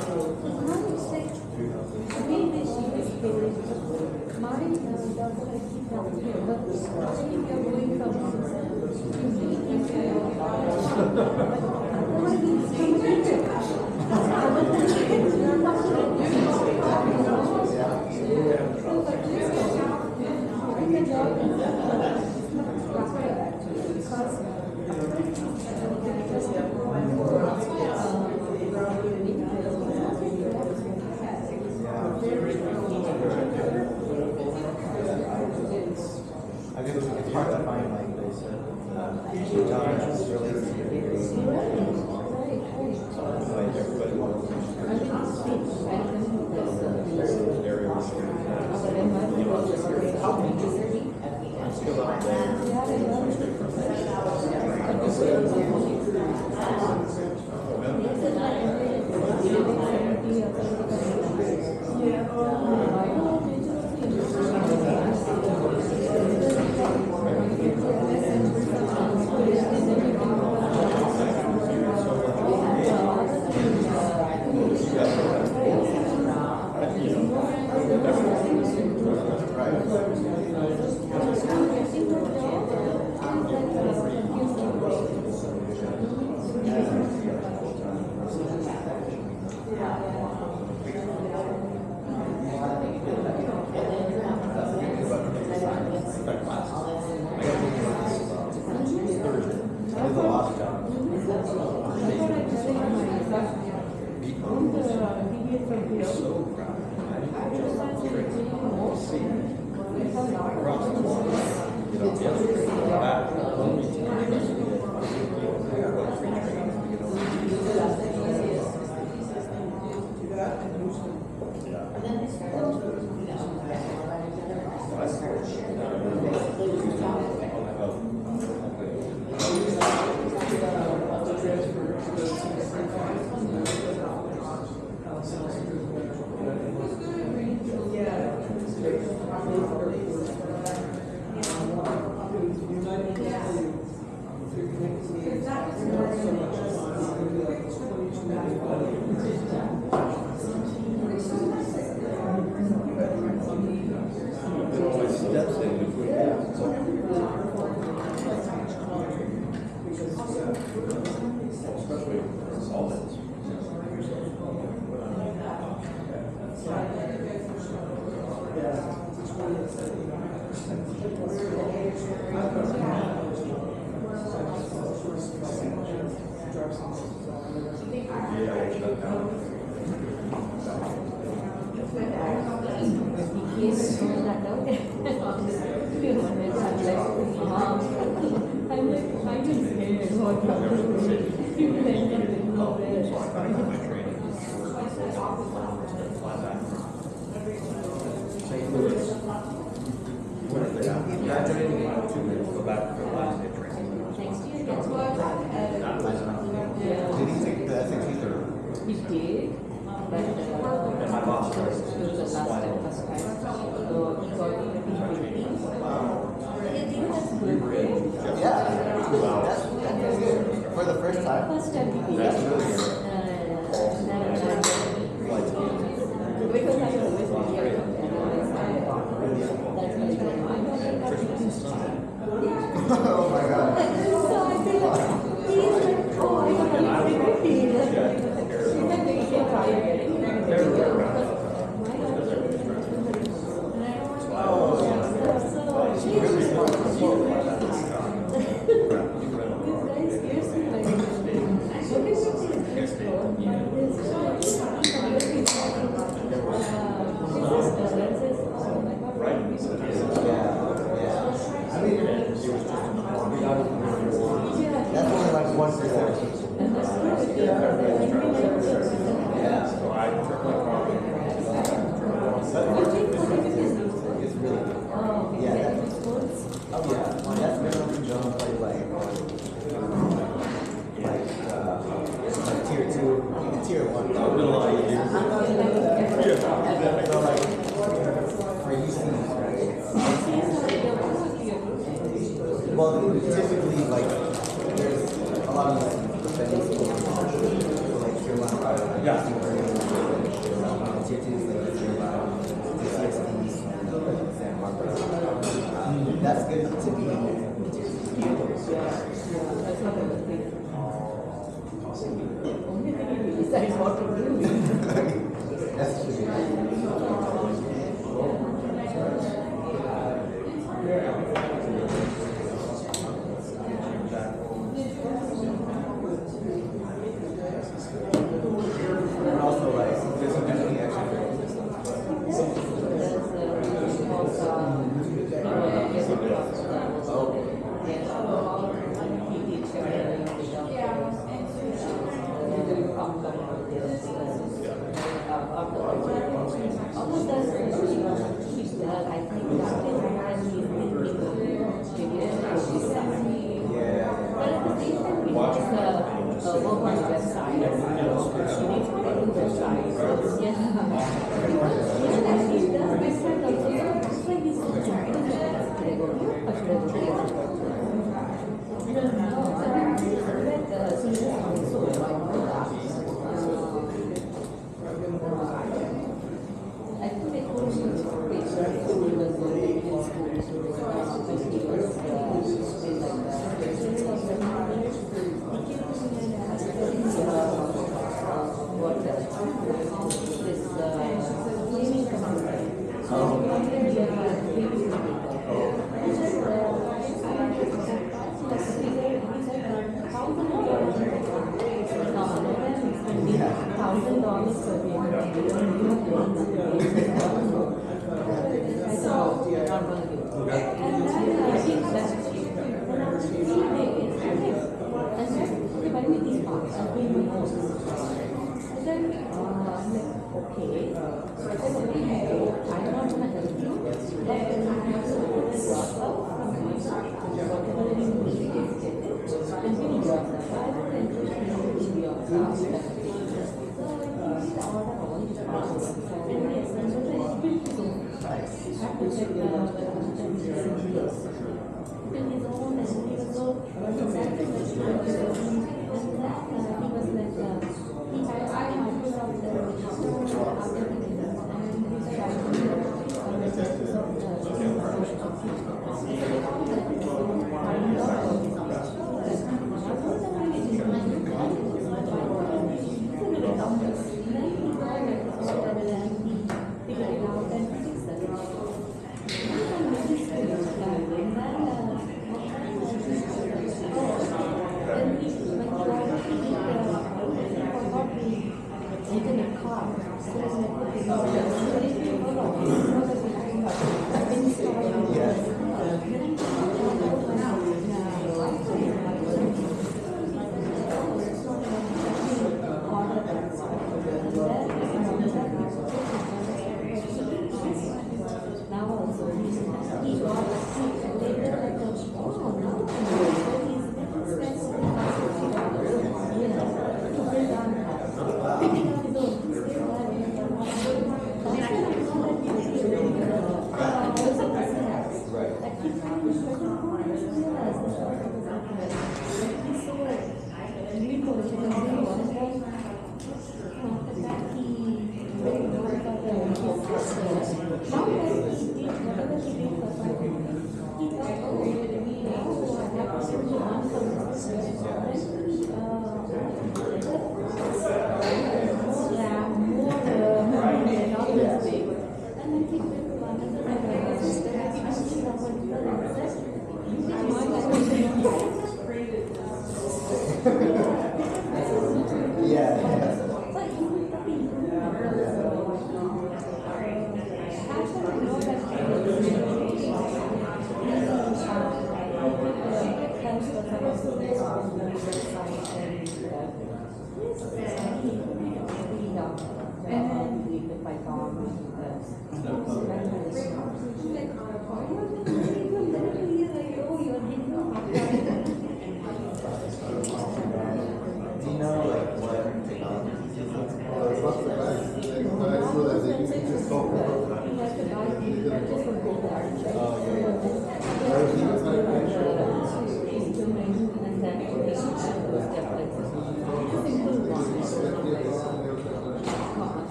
I guess it's hard to find like this. Jobs related to your degree. Like everybody wants That's good to be. That's not a good thing. Besides what to do. That's true. And also, like, there's some energy extra.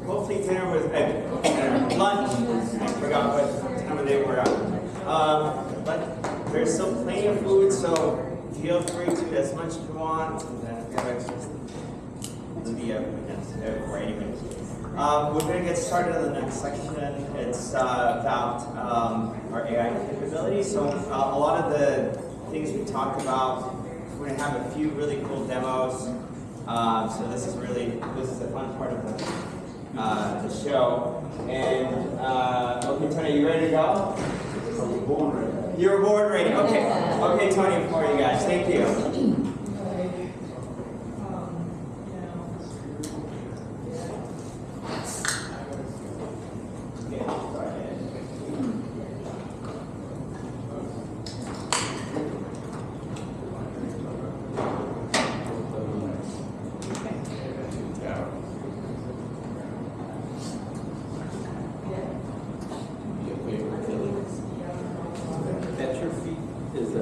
Hopefully dinner was lunch. I forgot what time of day we're at. But there's still plenty of food, so feel free to eat as much as you want. And then if you have extras, it'll be for anybody. We're going to get started on the next section. It's about our AI capabilities. So a lot of the things we talked about, we're going to have a few really cool demos. So this is the fun part of the show. And okay, Tony, you ready to go? Born ready. You were born ready. Okay. Okay, Tony, for you guys. Thank you. At your feet is a,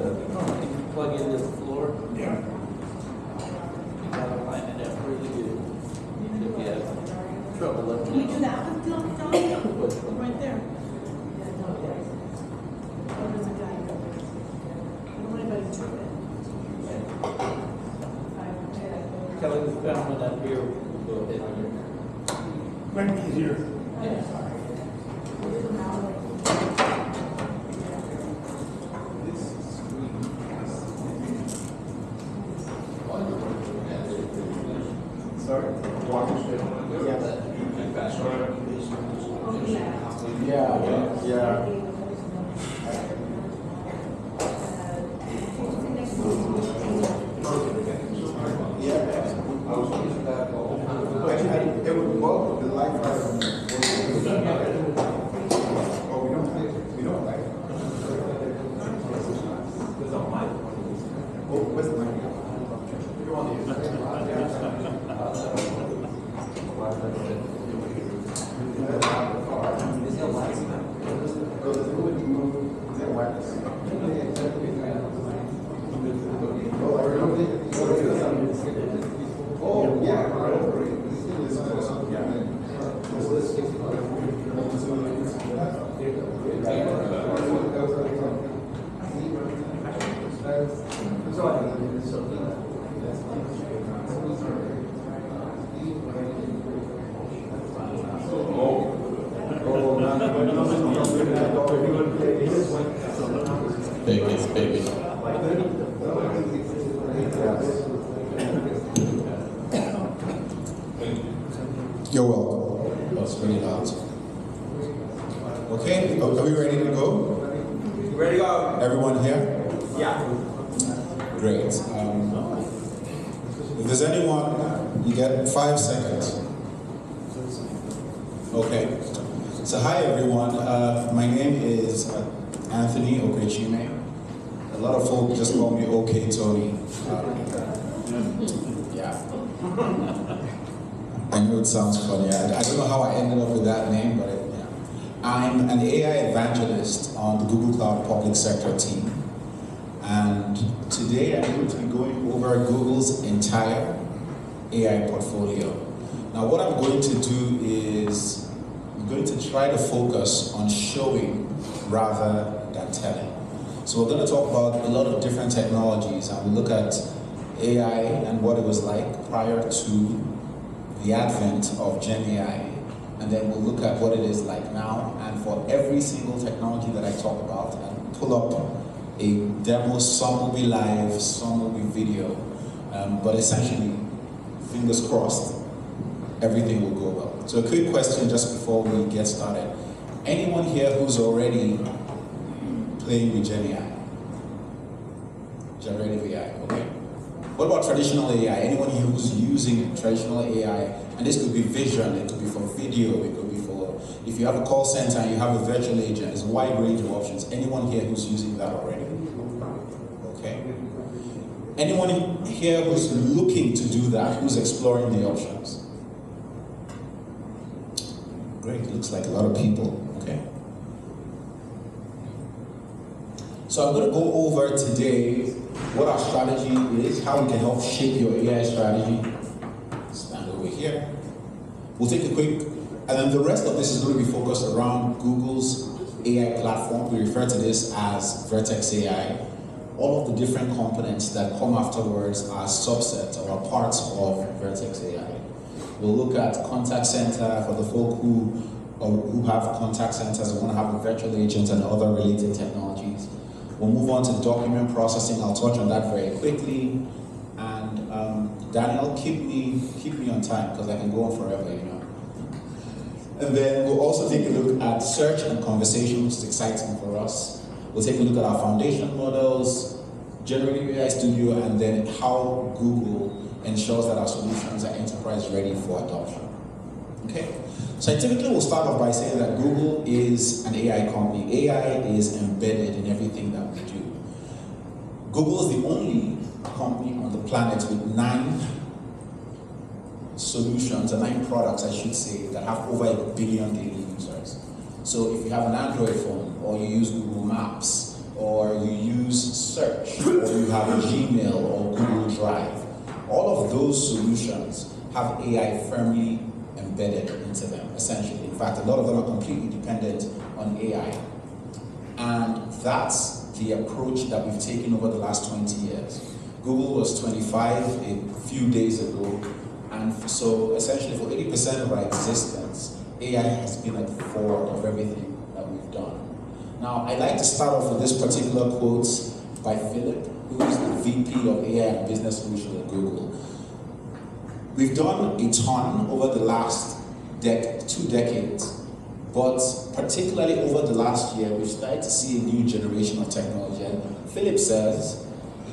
plug in this floor. Yeah. You gotta line it up really good. If you have trouble looking. Can you do that with John? Right there. Oh, there's a guy. I don't want anybody to trip it. Kelly, we found one up here. We'll go ahead. Might be easier. It would work, the light fire. We don't like it. Oh, where's the mic? Oh, yeah. Baby, baby. You're welcome. That's really loud. Okay, are we ready to go? Ready to go? Everyone here? Yeah. Great. If there's anyone, you get 5 seconds. Okay. So hi everyone. My name is Anthony Okwechime. A lot of folk just call me OK Tony. Yeah. I know it sounds funny. I don't know how I ended up with that name, but yeah. I'm an AI evangelist on the Google Cloud Public Sector team. And today I'm going to be going over Google's entire AI portfolio. Now what I'm going to do is I'm going to try to focus on showing rather than telling. So we're going to talk about a lot of different technologies and we'll look at AI and what it was like prior to the advent of Gen AI. And then we'll look at what it is like now. And for every single technology that I talk about, and pull up a demo, some will be live, some will be video. But essentially, fingers crossed, everything will go well. So a quick question just before we get started. Anyone here who's already playing with Gen AI? Generative AI, okay. What about traditional AI? Anyone here who's using traditional AI? And this could be vision, it could be for video, it could be for, if you have a call center and you have a virtual agent, there's a wide range of options. Anyone here who's using that already? Okay. Anyone here who's looking to do that, who's exploring the options? Great, looks like a lot of people, okay. So I'm going to go over today what our strategy is, how we can help shape your AI strategy. Stand over here. We'll take a quick, and then the rest of this is going to be focused around Google's AI platform. We refer to this as Vertex AI. All of the different components that come afterwards are subsets or are parts of Vertex AI. We'll look at contact center for the folk who have contact centers and want to have a virtual agent and other related technologies. We'll move on to document processing. I'll touch on that very quickly. And Daniel, keep me on time because I can go on forever, you know. And then we'll also take a look at search and conversation, which is exciting for us. We'll take a look at our foundation models, generative AI Studio, and then how Google ensures that our solutions are enterprise ready for adoption. Okay? Scientifically, we'll start off by saying that Google is an AI company. AI is embedded in everything that we do. Google is the only company on the planet with 9 solutions, or 9 products, I should say, that have over 1 billion daily users. So if you have an Android phone, or you use Google Maps, or you use search, or you have a Gmail or Google Drive, all of those solutions have AI firmly embedded into them, essentially. In fact, a lot of them are completely dependent on AI. And that's the approach that we've taken over the last 20 years. Google was 25 a few days ago, and so essentially for 80% of our existence, AI has been at the fore of everything that we've done. Now, I'd like to start off with this particular quote by Philip, who is the VP of AI and Business Solutions at Google. We've done a ton over the last 2 decades, but particularly over the last year, we've started to see a new generation of technology. And Philip says,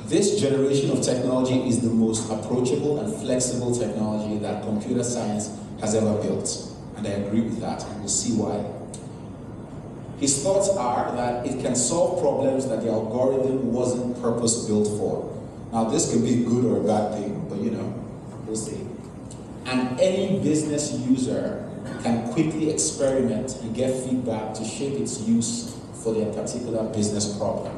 this generation of technology is the most approachable and flexible technology that computer science has ever built. And I agree with that, and we'll see why. His thoughts are that it can solve problems that the algorithm wasn't purpose-built for. Now, this could be a good or a bad thing, but you know, we'll see. And any business user can quickly experiment and get feedback to shape its use for their particular business problem.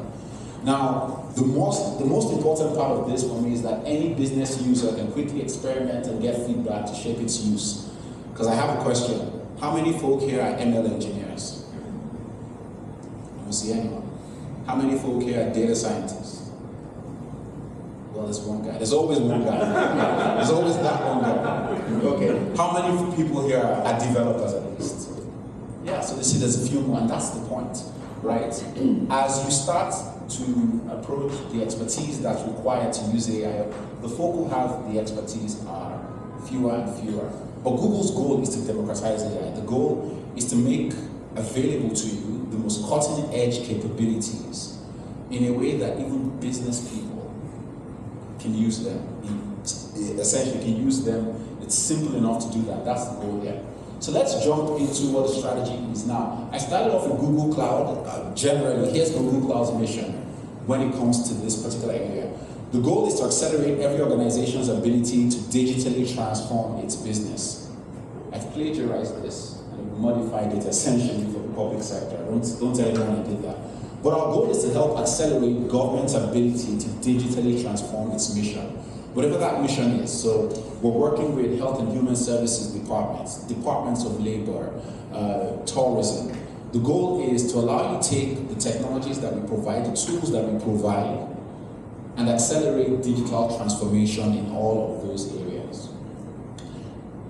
Now, the most important part of this for me is that any business user can quickly experiment and get feedback to shape its use. Because I have a question. How many folk here are ML engineers? I don't see anyone. How many folk here are data scientists? Well, there's one guy. There's always one guy. There's always that one guy. Okay. How many people here are developers at least? Yeah, so you see there's a few more, and that's the point, right? As you start to approach the expertise that's required to use AI, the folk who have the expertise are fewer and fewer. But Google's goal is to democratize AI. The goal is to make available to you the most cutting-edge capabilities in a way that even business people can use them. Essentially, can use them. It's simple enough to do that. That's the goal here. So let's jump into what the strategy is now. I started off with Google Cloud. Generally, here's Google Cloud's mission when it comes to this particular area. The goal is to accelerate every organization's ability to digitally transform its business. I've plagiarized this and modified it essentially for the public sector. Don't tell anyone I did that. But our goal is to help accelerate government's ability to digitally transform its mission, whatever that mission is. So we're working with Health and Human Services departments, departments of labor, tourism. The goal is to allow you to take the technologies that we provide, the tools that we provide, and accelerate digital transformation in all of those areas.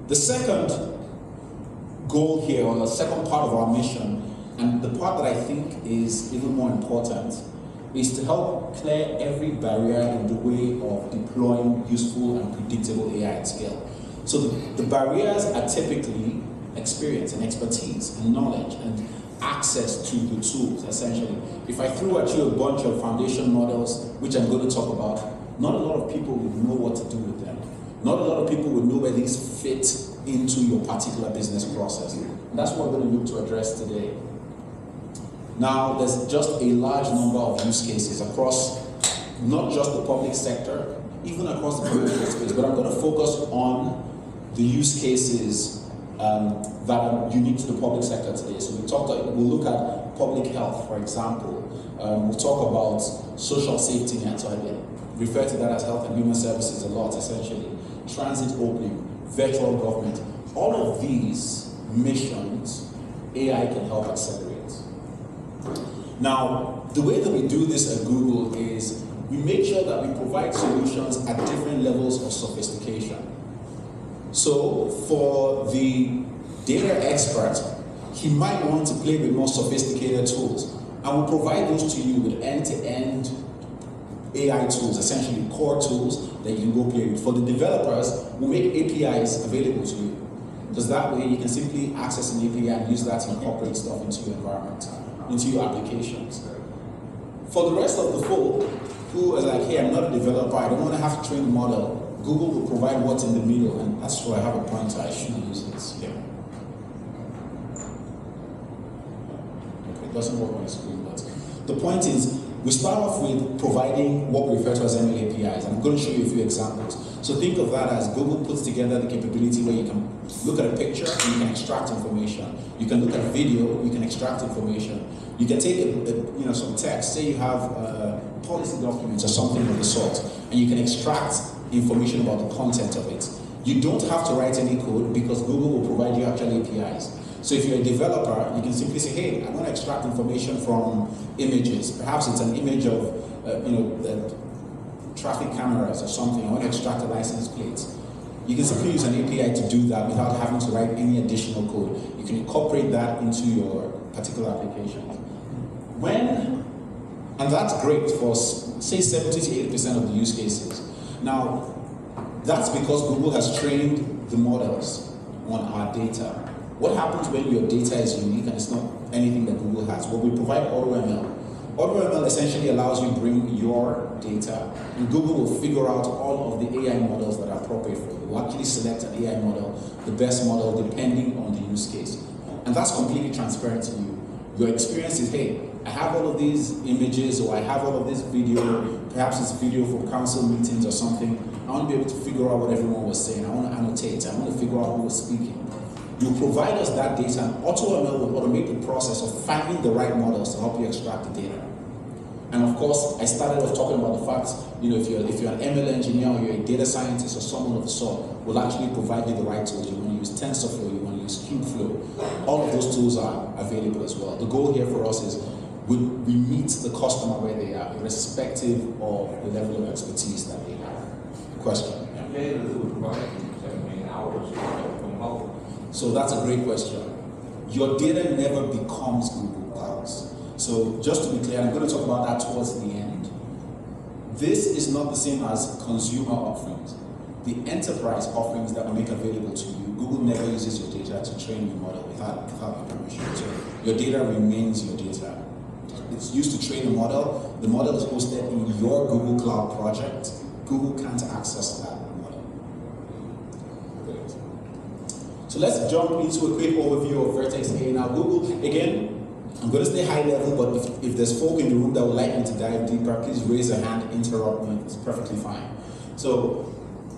The second goal here, or the second part of our mission, and the part that I think is even more important, is to help clear every barrier in the way of deploying useful and predictable AI at scale. So the barriers are typically experience and expertise and knowledge and access to the tools, essentially. If I threw at you a bunch of foundation models, which I'm going to talk about, not a lot of people would know what to do with them. Not a lot of people would know where these fit into your particular business process. And that's what we're going to look to address today. Now, there's just a large number of use cases across not just the public sector, even across the commercial space, but I'm going to focus on the use cases that are unique to the public sector today. So we'll look at public health, for example. We'll talk about social safety net, so I refer to that as health and human services a lot, essentially. Transit opening, virtual government. All of these missions, AI can help accelerate. Now, the way that we do this at Google is we make sure that we provide solutions at different levels of sophistication. So for the data expert, he might want to play with more sophisticated tools. And we'll provide those to you with end-to-end AI tools, essentially core tools that you can go play with. For the developers, we'll make APIs available to you. Because that way you can simply access an API and use that to incorporate stuff into your environment, into your applications. For the rest of the folk who are like, hey, I'm not a developer, I don't want to have to train the model, Google will provide what's in the middle, and that's why I have a pointer, I should use it here. Okay, it doesn't work on the screen, but the point is, we start off with providing what we refer to as ML APIs. I'm going to show you a few examples. So think of that as Google puts together the capability where you can look at a picture and you can extract information. You can look at a video, you can extract information. You can take some text, say you have policy documents or something of the sort, and you can extract information about the content of it. You don't have to write any code because Google will provide you actual APIs. So if you're a developer, you can simply say, hey, I want to extract information from images. Perhaps it's an image of traffic cameras or something. I want to extract a license plate. You can simply use an API to do that without having to write any additional code. You can incorporate that into your particular application. And that's great for, say, 70 to 80% of the use cases. Now, that's because Google has trained the models on our data. What happens when your data is unique and it's not anything that Google has? Well, we provide AutoML. AutoML essentially allows you to bring your data, and Google will figure out all of the AI models that are appropriate for you. We'll actually select an AI model, the best model, depending on the use case. And that's completely transparent to you. Your experience is, hey, I have all of these images, or I have all of this video, perhaps it's video from council meetings or something. I want to be able to figure out what everyone was saying. I want to annotate. I want to figure out who was speaking. You provide us that data, and AutoML will automate the process of finding the right models to help you extract the data. And of course, I started off talking about the fact, if you're an ML engineer or you're a data scientist or someone of the sort, we'll actually provide you the right tools. You want to use TensorFlow, you want to use Kubeflow. All of those tools are available as well. The goal here for us is we meet the customer where they are, irrespective of the level of expertise that they have. Question? So that's a great question. Your data never becomes Google Clouds. So just to be clear, I'm going to talk about that towards the end. This is not the same as consumer offerings. The enterprise offerings that we make available to you, Google never uses your data to train your model without your permission. So your data remains your data. It's used to train a model. The model is hosted in your Google Cloud project. Google can't access that model. So let's jump into a quick overview of Vertex AI. Now Google, again, I'm going to stay high level, but if there's folk in the room that would like me to dive deeper, please raise a hand, interrupt me, it's perfectly fine. So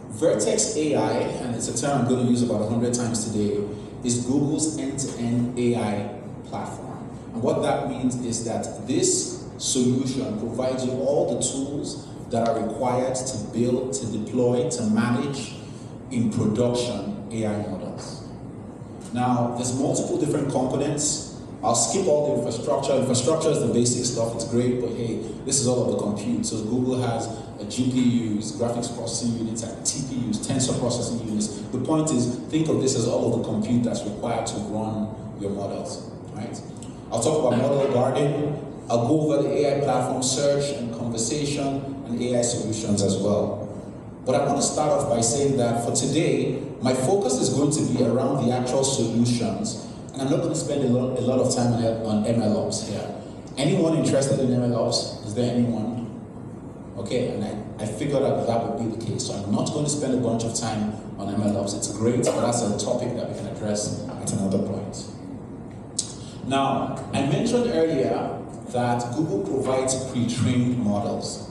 Vertex AI, and it's a term I'm going to use about 100 times today, is Google's end-to-end AI platform. And what that means is that this solution provides you all the tools that are required to build, to deploy, to manage in production AI models. Now, there's multiple different components I'll skip all the infrastructure. Infrastructure is the basic stuff, it's great, but hey, this is all of the compute. So Google has GPUs, graphics processing units, and TPUs, tensor processing units. The point is, think of this as all of the compute that's required to run your models, right? I'll talk about model guarding. I'll go over the AI platform search and conversation and AI solutions as well. But I want to start off by saying that for today, my focus is going to be around the actual solutions, and I'm not going to spend a lot of time on MLOps here. Anyone interested in MLOps? Is there anyone? Okay, and I figured out that would be the case, so I'm not going to spend a bunch of time on MLOps. It's great, but that's a topic that we can address at another point. Now, I mentioned earlier that Google provides pre-trained models.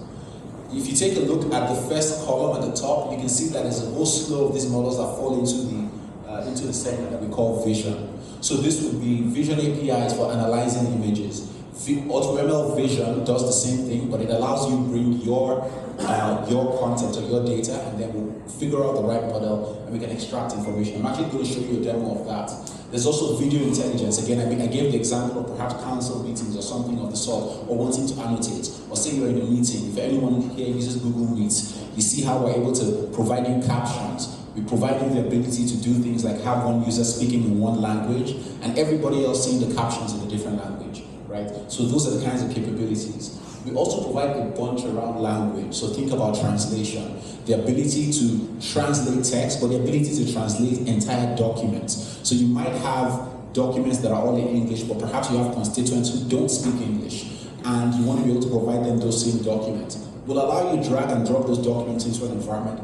If you take a look at the first column at the top, you can see that there's a whole slew of these models that fall into the segment that we call vision. So this would be vision APIs for analyzing images. AutoML Vision does the same thing, but it allows you to bring your content or your data, and then we'll figure out the right model and we can extract information. I'm actually going to show you a demo of that. There's also video intelligence. Again, I gave the example of perhaps council meetings or something of the sort, or wanting to annotate, or say you're in a meeting. If anyone here uses Google Meets, you see how we're able to provide you captions. We provide you the ability to do things like have one user speaking in one language and everybody else seeing the captions in a different language, right? So those are the kinds of capabilities. We also provide a bunch around language. So think about translation, the ability to translate text, but the ability to translate entire documents. So you might have documents that are all in English, but perhaps you have constituents who don't speak English, and you want to be able to provide them those same documents. We'll allow you to drag and drop those documents into an environment,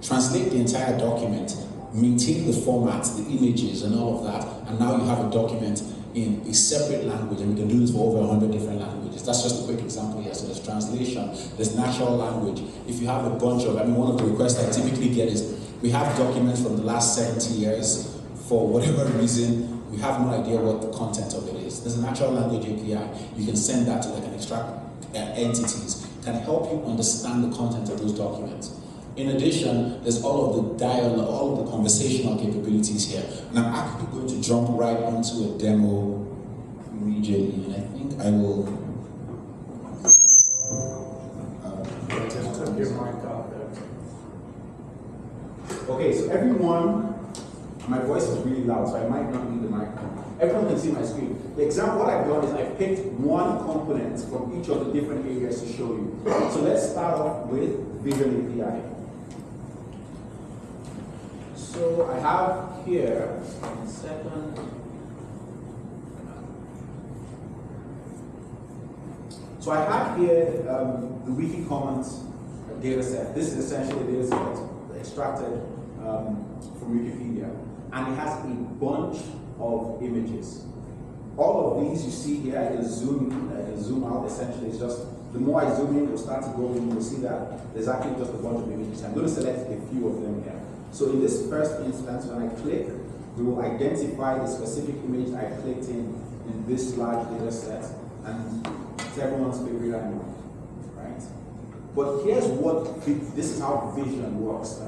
translate the entire document, maintain the format, the images, and all of that, and now you have a document in a separate language, and we can do this for over 100 different languages. That's just a quick example here. So there's translation, there's natural language. If you have a bunch of, one of the requests I typically get is, we have documents from the last 70 years, for whatever reason, we have no idea what the content of it is. There's a natural language API. You can send that to like an extract entities, can help you understand the content of those documents. In addition, there's all of the dialogue, all of the conversational capabilities here. And I'm actually going to jump right onto a demo immediately, and I think I will. Just took your mic off there. Okay, so everyone, my voice is really loud, so I might not need the microphone. Everyone can see my screen. The example, what I've done is I've picked one component from each of the different areas to show you. So let's start off with Vision API. So I have here, one second. So I have here the wiki comments data set. This is essentially a data set extracted from Wikipedia. And it has a bunch of images. All of these you see here, I can zoom in, I can zoom out. Essentially, it's just, the more I zoom in, it'll start to go in, you'll see that there's actually just a bunch of images. I'm going to select a few of them here. So in this first instance, when I click, we will identify the specific image I clicked in this large data set, and it's everyone's favorite animal, right? But here's what, this is how Vision works,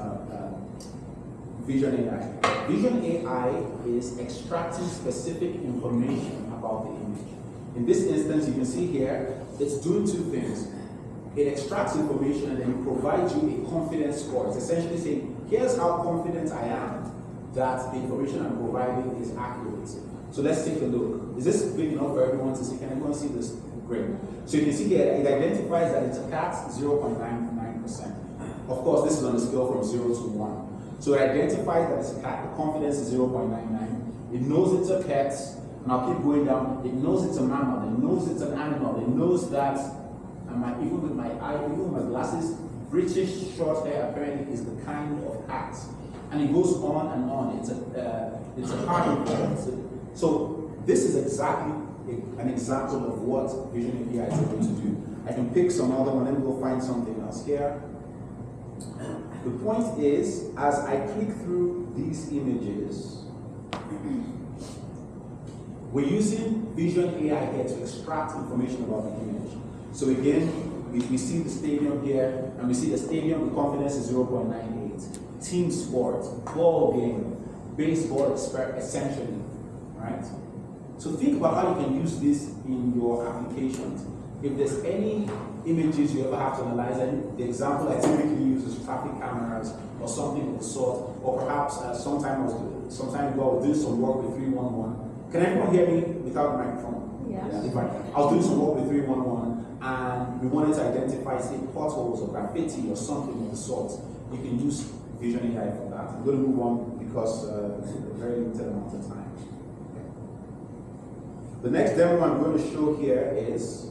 Vision AI. Vision AI is extracting specific information about the image. In this instance, you can see here, it's doing two things. It extracts information and then it provides you a confidence score. It's essentially saying, here's how confident I am that the information I'm providing is accurate. So let's take a look. Is this big enough for everyone to see? Can everyone see this? Great. So you can see here, it identifies that it's a cat, 0.99%. Of course, this is on a scale from 0 to 1. So it identifies that it's a cat, the confidence is 0.99. It knows it's a pet, and I'll keep going down. It knows it's a mammal, it knows it's an animal, it knows that, even with my eye, even with my glasses, British short hair apparently is the kind of cat. And it goes on and on. It's a carnivore. So this is exactly an example of what Vision API is able to do. I can pick some other one, let me go find something else here. The point is, as I click through these images, we're using Vision AI here to extract information about the image. So again, we see the stadium here, and we see the stadium, the confidence is 0.98. Team sport, ball game, baseball essentially, right? So think about how you can use this in your applications. If there's any images you ever have to analyze, and the example I typically use is traffic cameras or something of the sort, or perhaps some time ago I was doing some work with 311. Can everyone hear me without the microphone? Yes. I was doing some work with 311 and we wanted to identify, say, potholes or graffiti or something of the sort. You can use Vision AI for that. I'm going to move on because it's a very limited amount of time. The next demo I'm going to show here is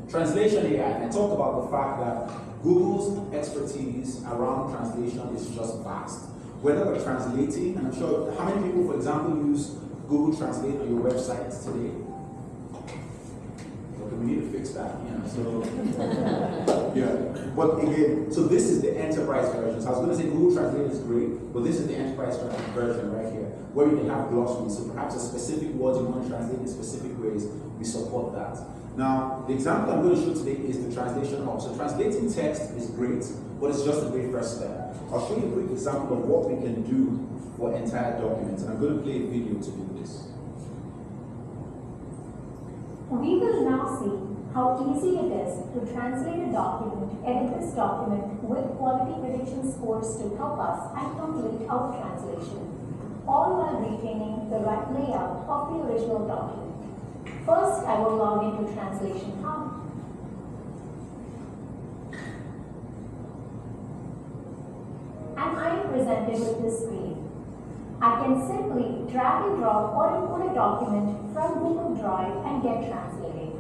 translation AI. I talked about the fact that Google's expertise around translation is just vast. Whether we're translating, and I'm sure, how many people, for example, use Google Translate on your website today? Okay, we need to fix that, so, yeah. But again, so this is the enterprise version. So I was going to say Google Translate is great, but this is the enterprise version right here, where you can have glossaries. So perhaps a specific words you want to translate in specific ways, we support that. Now, the example I'm going to show today is the translation hub. So translating text is great, but it's just a great first step. I'll show you a quick example of what we can do for entire documents, and I'm going to play a video to do this. We will now see how easy it is to translate a document, edit this document with quality prediction scores to help us and complete our translation, all while retaining the right layout of the original document. First, I will log into Translation Hub. And I am presented with this screen. I can simply drag and drop or import a document from Google Drive and get translated.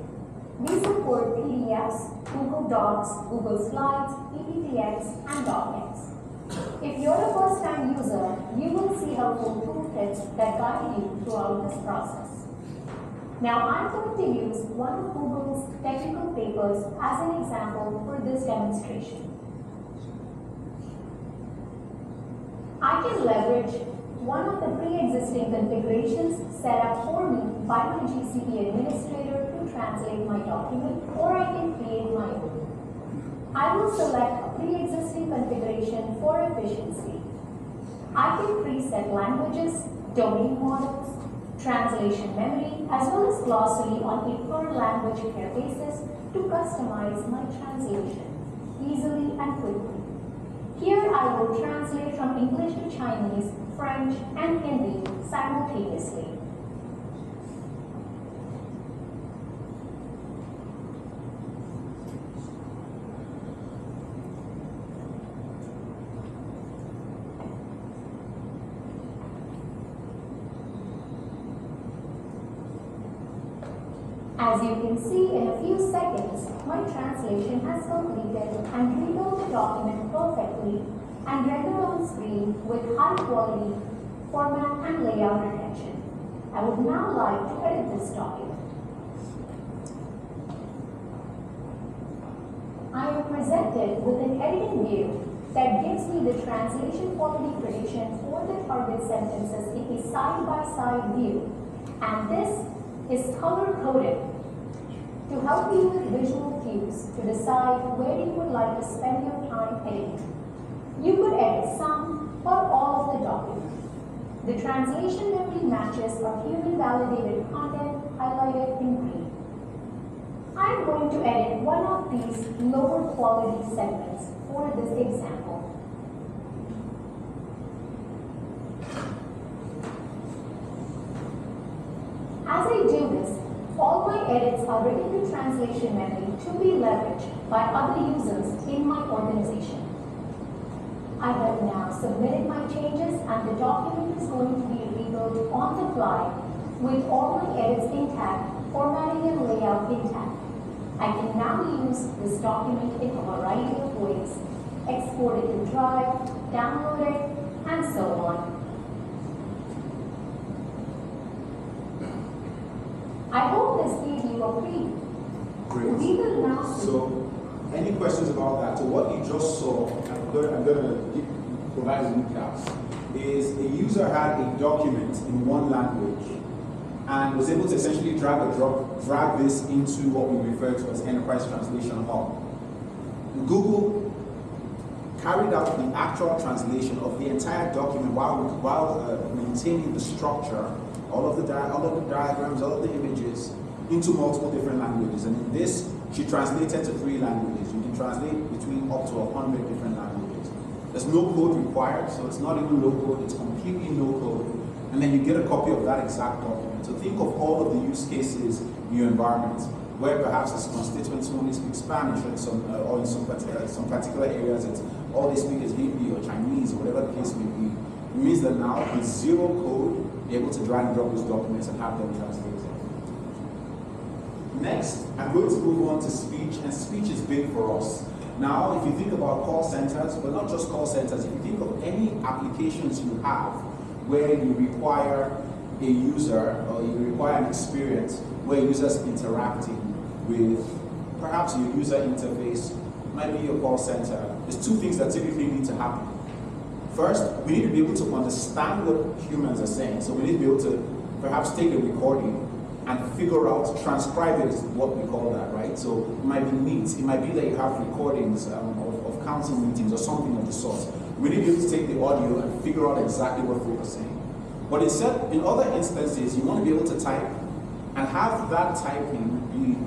We support PDFs, Google Docs, Google Slides, PPTX, and DocX. If you're a first-time user, you will see helpful toolkits that guide you throughout this process. Now I'm going to use one of Google's technical papers as an example for this demonstration. I can leverage one of the pre-existing configurations set up for me by my GCP administrator to translate my document, or I can create my own. I will select a pre-existing configuration for efficiency. I can preset languages, domain models, translation memory, as well as glossary on a per language pair basis to customize my translation easily and quickly. Here I will translate from English to Chinese, French, and Hindi simultaneously. As you can see, in a few seconds, my translation has completed and rebuilt the document perfectly and rendered on screen with high quality format and layout retention. I would now like to edit this document. I am presented with an editing view that gives me the translation quality prediction for the target sentences in a side-by-side view, and this is color-coded to help you with visual cues to decide where you would like to spend your time editing. You could edit some or all of the document. The translation memory matches our human-validated content highlighted in green. I'm going to edit one of these lower quality segments for this example. As I do this, all my edits are written to translation memory to be leveraged by other users in my organization. I have now submitted my changes and the document is going to be rebuilt on the fly with all my edits intact, formatting and layout intact. I can now use this document in a variety of ways: export it to Drive, download it, and so on. I hope this gave you a preview. Great. We will now see. So, any questions about that? So what you just saw, I'm going to provide a recap, is a user had a document in one language and was able to essentially drag this into what we refer to as Enterprise Translation Hub. Google carried out the actual translation of the entire document while maintaining the structure, all of the diagrams, all of the images, into multiple different languages. And in this, she translated to 3 languages. You can translate between up to 100 different languages. There's no code required, so it's not even low code, it's completely no code. And then you get a copy of that exact document. So think of all of the use cases in your environment, where perhaps this constituents only speak Spanish or in some particular areas, it's all they speak is Hindi or Chinese or whatever the case may be. It means that now with 0 code, you're able to drag and drop those documents and have them translated. Next, I'm going to move on to speech, and speech is big for us. Now, if you think about call centers, but not just call centers, if you think of any applications you have where you require a user or you require an experience where users interacting with perhaps your user interface, might be your call center, there's 2 things that typically need to happen. First, we need to be able to understand what humans are saying. So we need to be able to perhaps take a recording and figure out, transcribe it is what we call that, right? So it might be neat. It might be that you have recordings of council meetings or something of the sort. We need to be able to take the audio and figure out exactly what folk are saying. But in other instances, you want to be able to type and have that typing be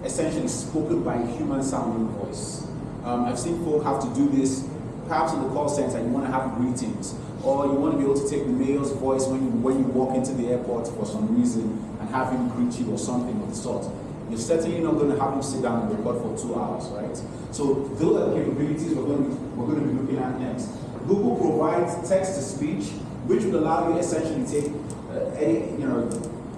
essentially spoken by a human sounding voice. I've seen folk have to do this, perhaps in the call center, you want to have greetings, or you want to be able to take the mayor's voice when you walk into the airport for some reason and have him greet you or something of the sort. You're certainly not going to have him sit down and record for 2 hours, right? So those are the capabilities we're going to be looking at next. Google provides text-to-speech, which would allow you essentially to take any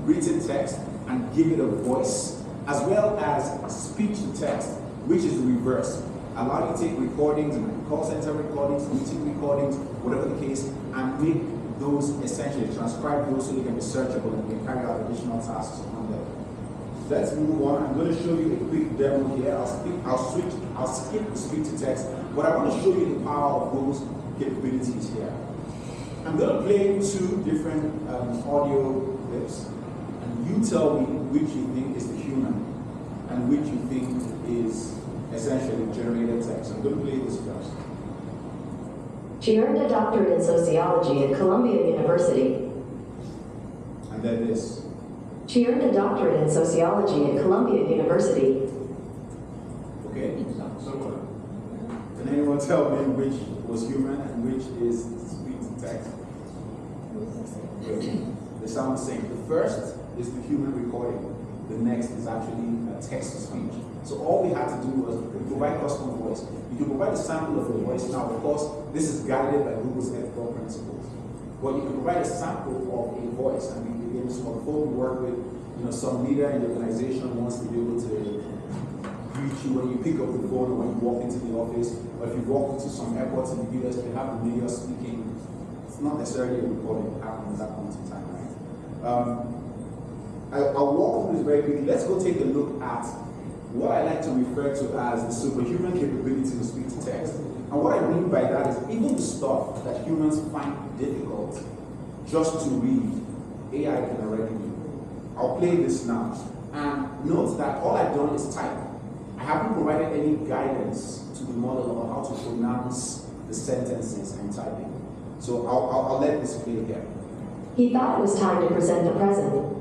written text and give it a voice, as well as speech-to-text, which is the reverse. Allow you to take recordings, call center recordings, meeting recordings, whatever the case, and make those essentially, transcribe those so they can be searchable and you can carry out additional tasks on them. Let's move on. I'm going to show you a quick demo here. I'll skip the speech to text, but I want to show you the power of those capabilities here. I'm going to play 2 different audio clips, and you tell me which you think is the human and which you think is essentially generated text. I'm going to play this first. She earned a doctorate in sociology at Columbia University. And then this. She earned a doctorate in sociology at Columbia University. Okay. Can anyone tell me which was human and which is speech to text? They sound the same. The first is the human recording. The next is actually a text to speech. So all we had to do was provide custom voice. You can provide a sample of a voice. Now, of course, this is guided by Google's ethical principles. But you can provide a sample of a voice. I mean, again, so before we work with, some leader in the organization wants to be able to greet you when you pick up the phone or when you walk into the office, or if you walk into some airports in the US, they have the media speaking. It's not necessarily a recording happening at that point in time, right? I'll walk through this very quickly. Let's go take a look at what I like to refer to as the superhuman capability to speak to text. And what I mean by that is even the stuff that humans find difficult just to read, AI can already do. I'll play this now. And note that all I've done is type. I haven't provided any guidance to the model on how to pronounce the sentences I'm typing. So I'll let this play here. He thought it was time to present the president.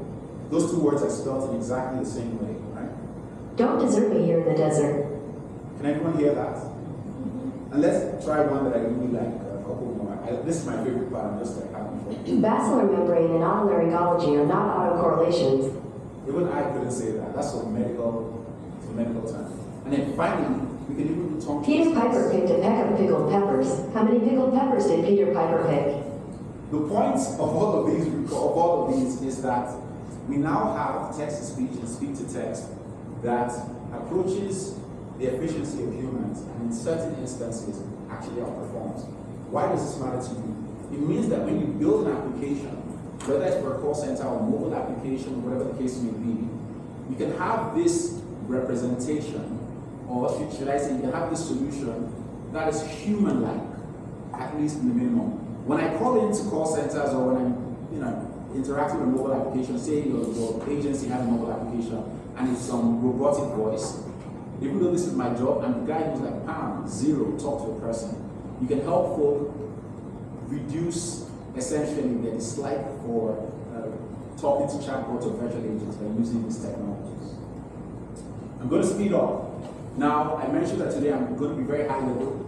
Those 2 words are spelled in exactly the same way, right? Don't desert me here in the desert. Can anyone hear that? And let's try one that I really like, a couple more. This is my favorite part, I'm just like having fun. Bacillary membrane and otolaryngology are not autocorrelations. Even I couldn't say that. That's a medical term. And then finally, we can even do tongue Peter twisters. Piper picked a peck of pickled peppers. How many pickled peppers did Peter Piper pick? The point of all of these is that we now have text-to-speech and speech-to-text that approaches the efficiency of humans and in certain instances actually outperforms. Why does this matter to you? It means that when you build an application, whether it's for a call center or mobile application, whatever the case may be, you can have this representation, or should I say, you can have this solution that is human-like, at least in the minimum. When I call into call centers or when I'm interacting with a mobile application, say your agency has a mobile application and it's some robotic voice, even though this is my job, I'm the guy who's like, pound, zero, talk to a person. You can help folk reduce essentially their dislike for talking to chatbots or virtual agents by using these technologies. I'm going to speed up. Now, I mentioned that today I'm going to be very high level.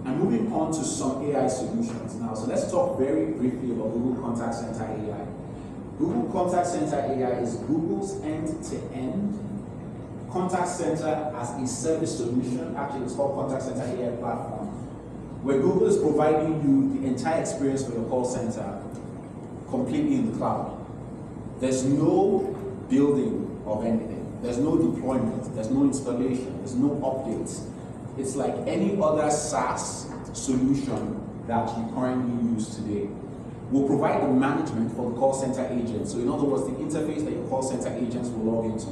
I'm moving on to some AI solutions now. So let's talk very briefly about Google Contact Center AI. Google Contact Center AI is Google's end-to-end contact center as a service solution. Actually, it's called Contact Center AI platform, where Google is providing you the entire experience for your call center completely in the cloud. There's no building of anything. There's no deployment. There's no installation. There's no updates. It's like any other SaaS solution that you currently use today. We'll provide the management for the call center agent. So in other words, the interface that your call center agents will log into.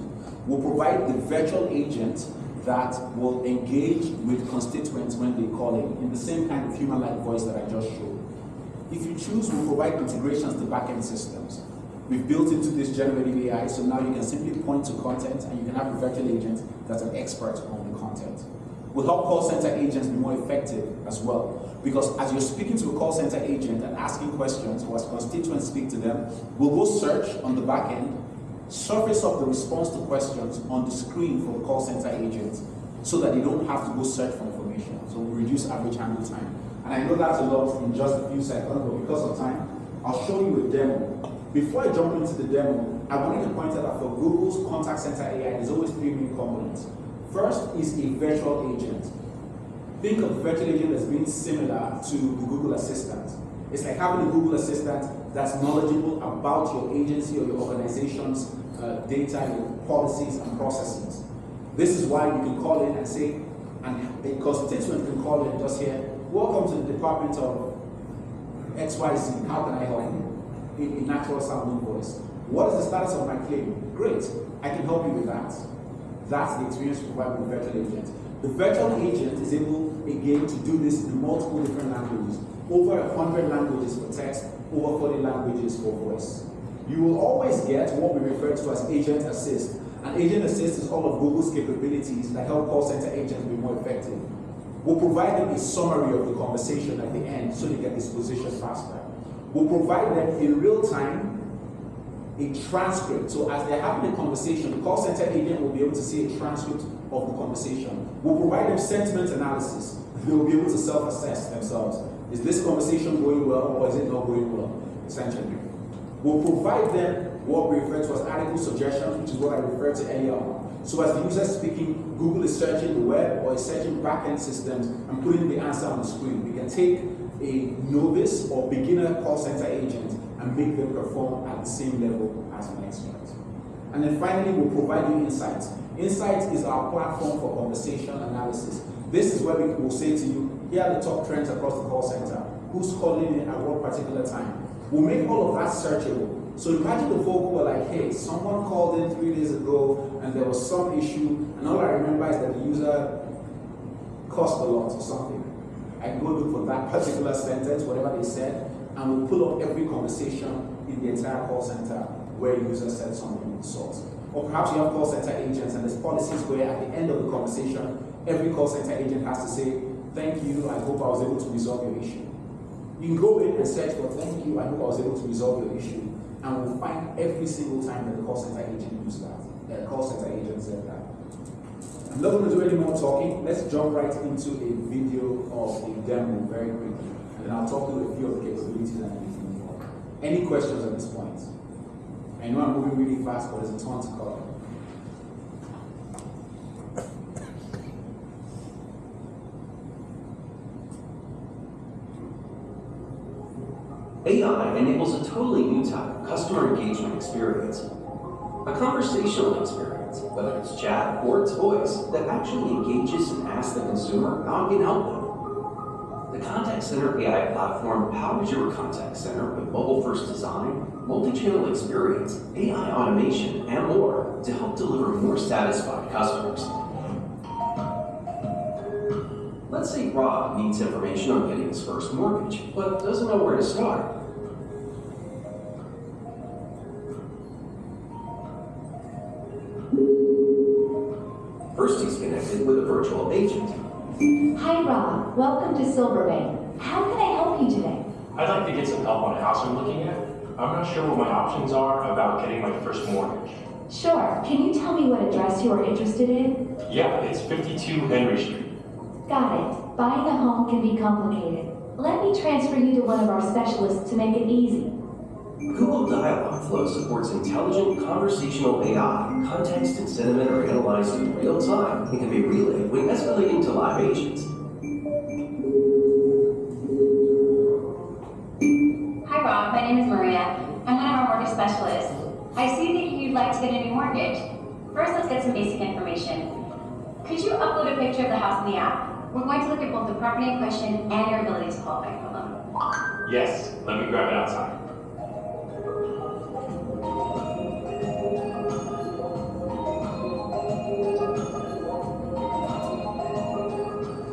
We'll provide the virtual agent that will engage with constituents when they call in the same kind of human-like voice that I just showed. If you choose, we'll provide integrations to backend systems. We've built into this generative AI, so now you can simply point to content and you can have a virtual agent that's an expert on the content. We'll help call center agents be more effective as well, because as you're speaking to a call center agent and asking questions, or as constituents speak to them, we'll go search on the back end, surface up the response to questions on the screen for the call center agents, so that they don't have to go search for information. So we'll reduce average handle time. And I know that's a lot in just a few seconds, but because of time, I'll show you a demo. Before I jump into the demo, I wanted to point out that for Google's Contact Center AI, there's always three main components. First is a virtual agent. Think of a virtual agent as being similar to the Google Assistant. It's like having a Google Assistant that's knowledgeable about your agency or your organization's data, your policies and processes. This is why you can call in and say, and a constituent can call in just here, welcome to the Department of XYZ, how can I help you? In a natural sounding voice. What is the status of my claim? Great, I can help you with that. That's the experience provided with virtual agent. The virtual agent is able, again, to do this in multiple different languages. Over 100 languages for text, over 40 languages for voice. You will always get what we refer to as Agent Assist. And Agent Assist is all of Google's capabilities that help call center agents be more effective. We'll provide them a summary of the conversation at the end so they get disposition faster. We'll provide them in real time a transcript. So as they're having a conversation, the call center agent will be able to see a transcript of the conversation. We'll provide them sentiment analysis. They will be able to self-assess themselves. Is this conversation going well or is it not going well, essentially? We'll provide them what we refer to as article suggestions, which is what I referred to earlier on. So as the user is speaking, Google is searching the web or is searching back-end systems and putting the answer on the screen. We can take a novice or beginner call center agent and make them perform at the same level as an expert. And then finally, we'll provide you insights. Insights is our platform for conversation analysis. This is where we will say to you, here are the top trends across the call center. Who's calling in at what particular time? We'll make all of that searchable. So imagine the folk who were like, hey, someone called in 3 days ago and there was some issue, and all I remember is that the user cost a lot or something. I can go look for that particular sentence, whatever they said, and we'll pull up every conversation in the entire call center where a user said something of the sort. Or perhaps you have call center agents and there's policies where at the end of the conversation, every call center agent has to say, thank you, I hope I was able to resolve your issue. You can go in and search for thank you, I hope I was able to resolve your issue, and we'll find every single time that the call center agent used that. The call center agent said that. I'm not going to do any more talking. Let's jump right into a video of a demo very quickly, and then I'll talk through a few of the capabilities and everything more. Any questions at this point? I know I'm moving really fast, but there's a ton to cover. AI enables a totally new type of customer engagement experience. A conversational experience, whether it's chat or it's voice, that actually engages and asks the consumer how it can help them. The Contact Center AI platform powers your contact center with mobile-first design, multi-channel experience, AI automation, and more to help deliver more satisfied customers. Let's say Rob needs information on getting his first mortgage, but doesn't know where to start. First, he's connected with a virtual agent. Hi Rob, welcome to Silverbank. How can I help you today? I'd like to get some help on a house I'm looking at. I'm not sure what my options are about getting my first mortgage. Sure, can you tell me what address you are interested in? Yeah, it's 52 Henry Street. Got it. Buying a home can be complicated. Let me transfer you to one of our specialists to make it easy. Google Dialogflow supports intelligent conversational AI. Context and sentiment are analyzed in real time and can be relayed when escalating to live agents. Hi Rob, my name is Maria. I'm one of our mortgage specialists. I see that you'd like to get a new mortgage. First, let's get some basic information. Could you upload a picture of the house in the app? We're going to look at both the property in question and your ability to qualify for a loan. Yes, let me grab it outside.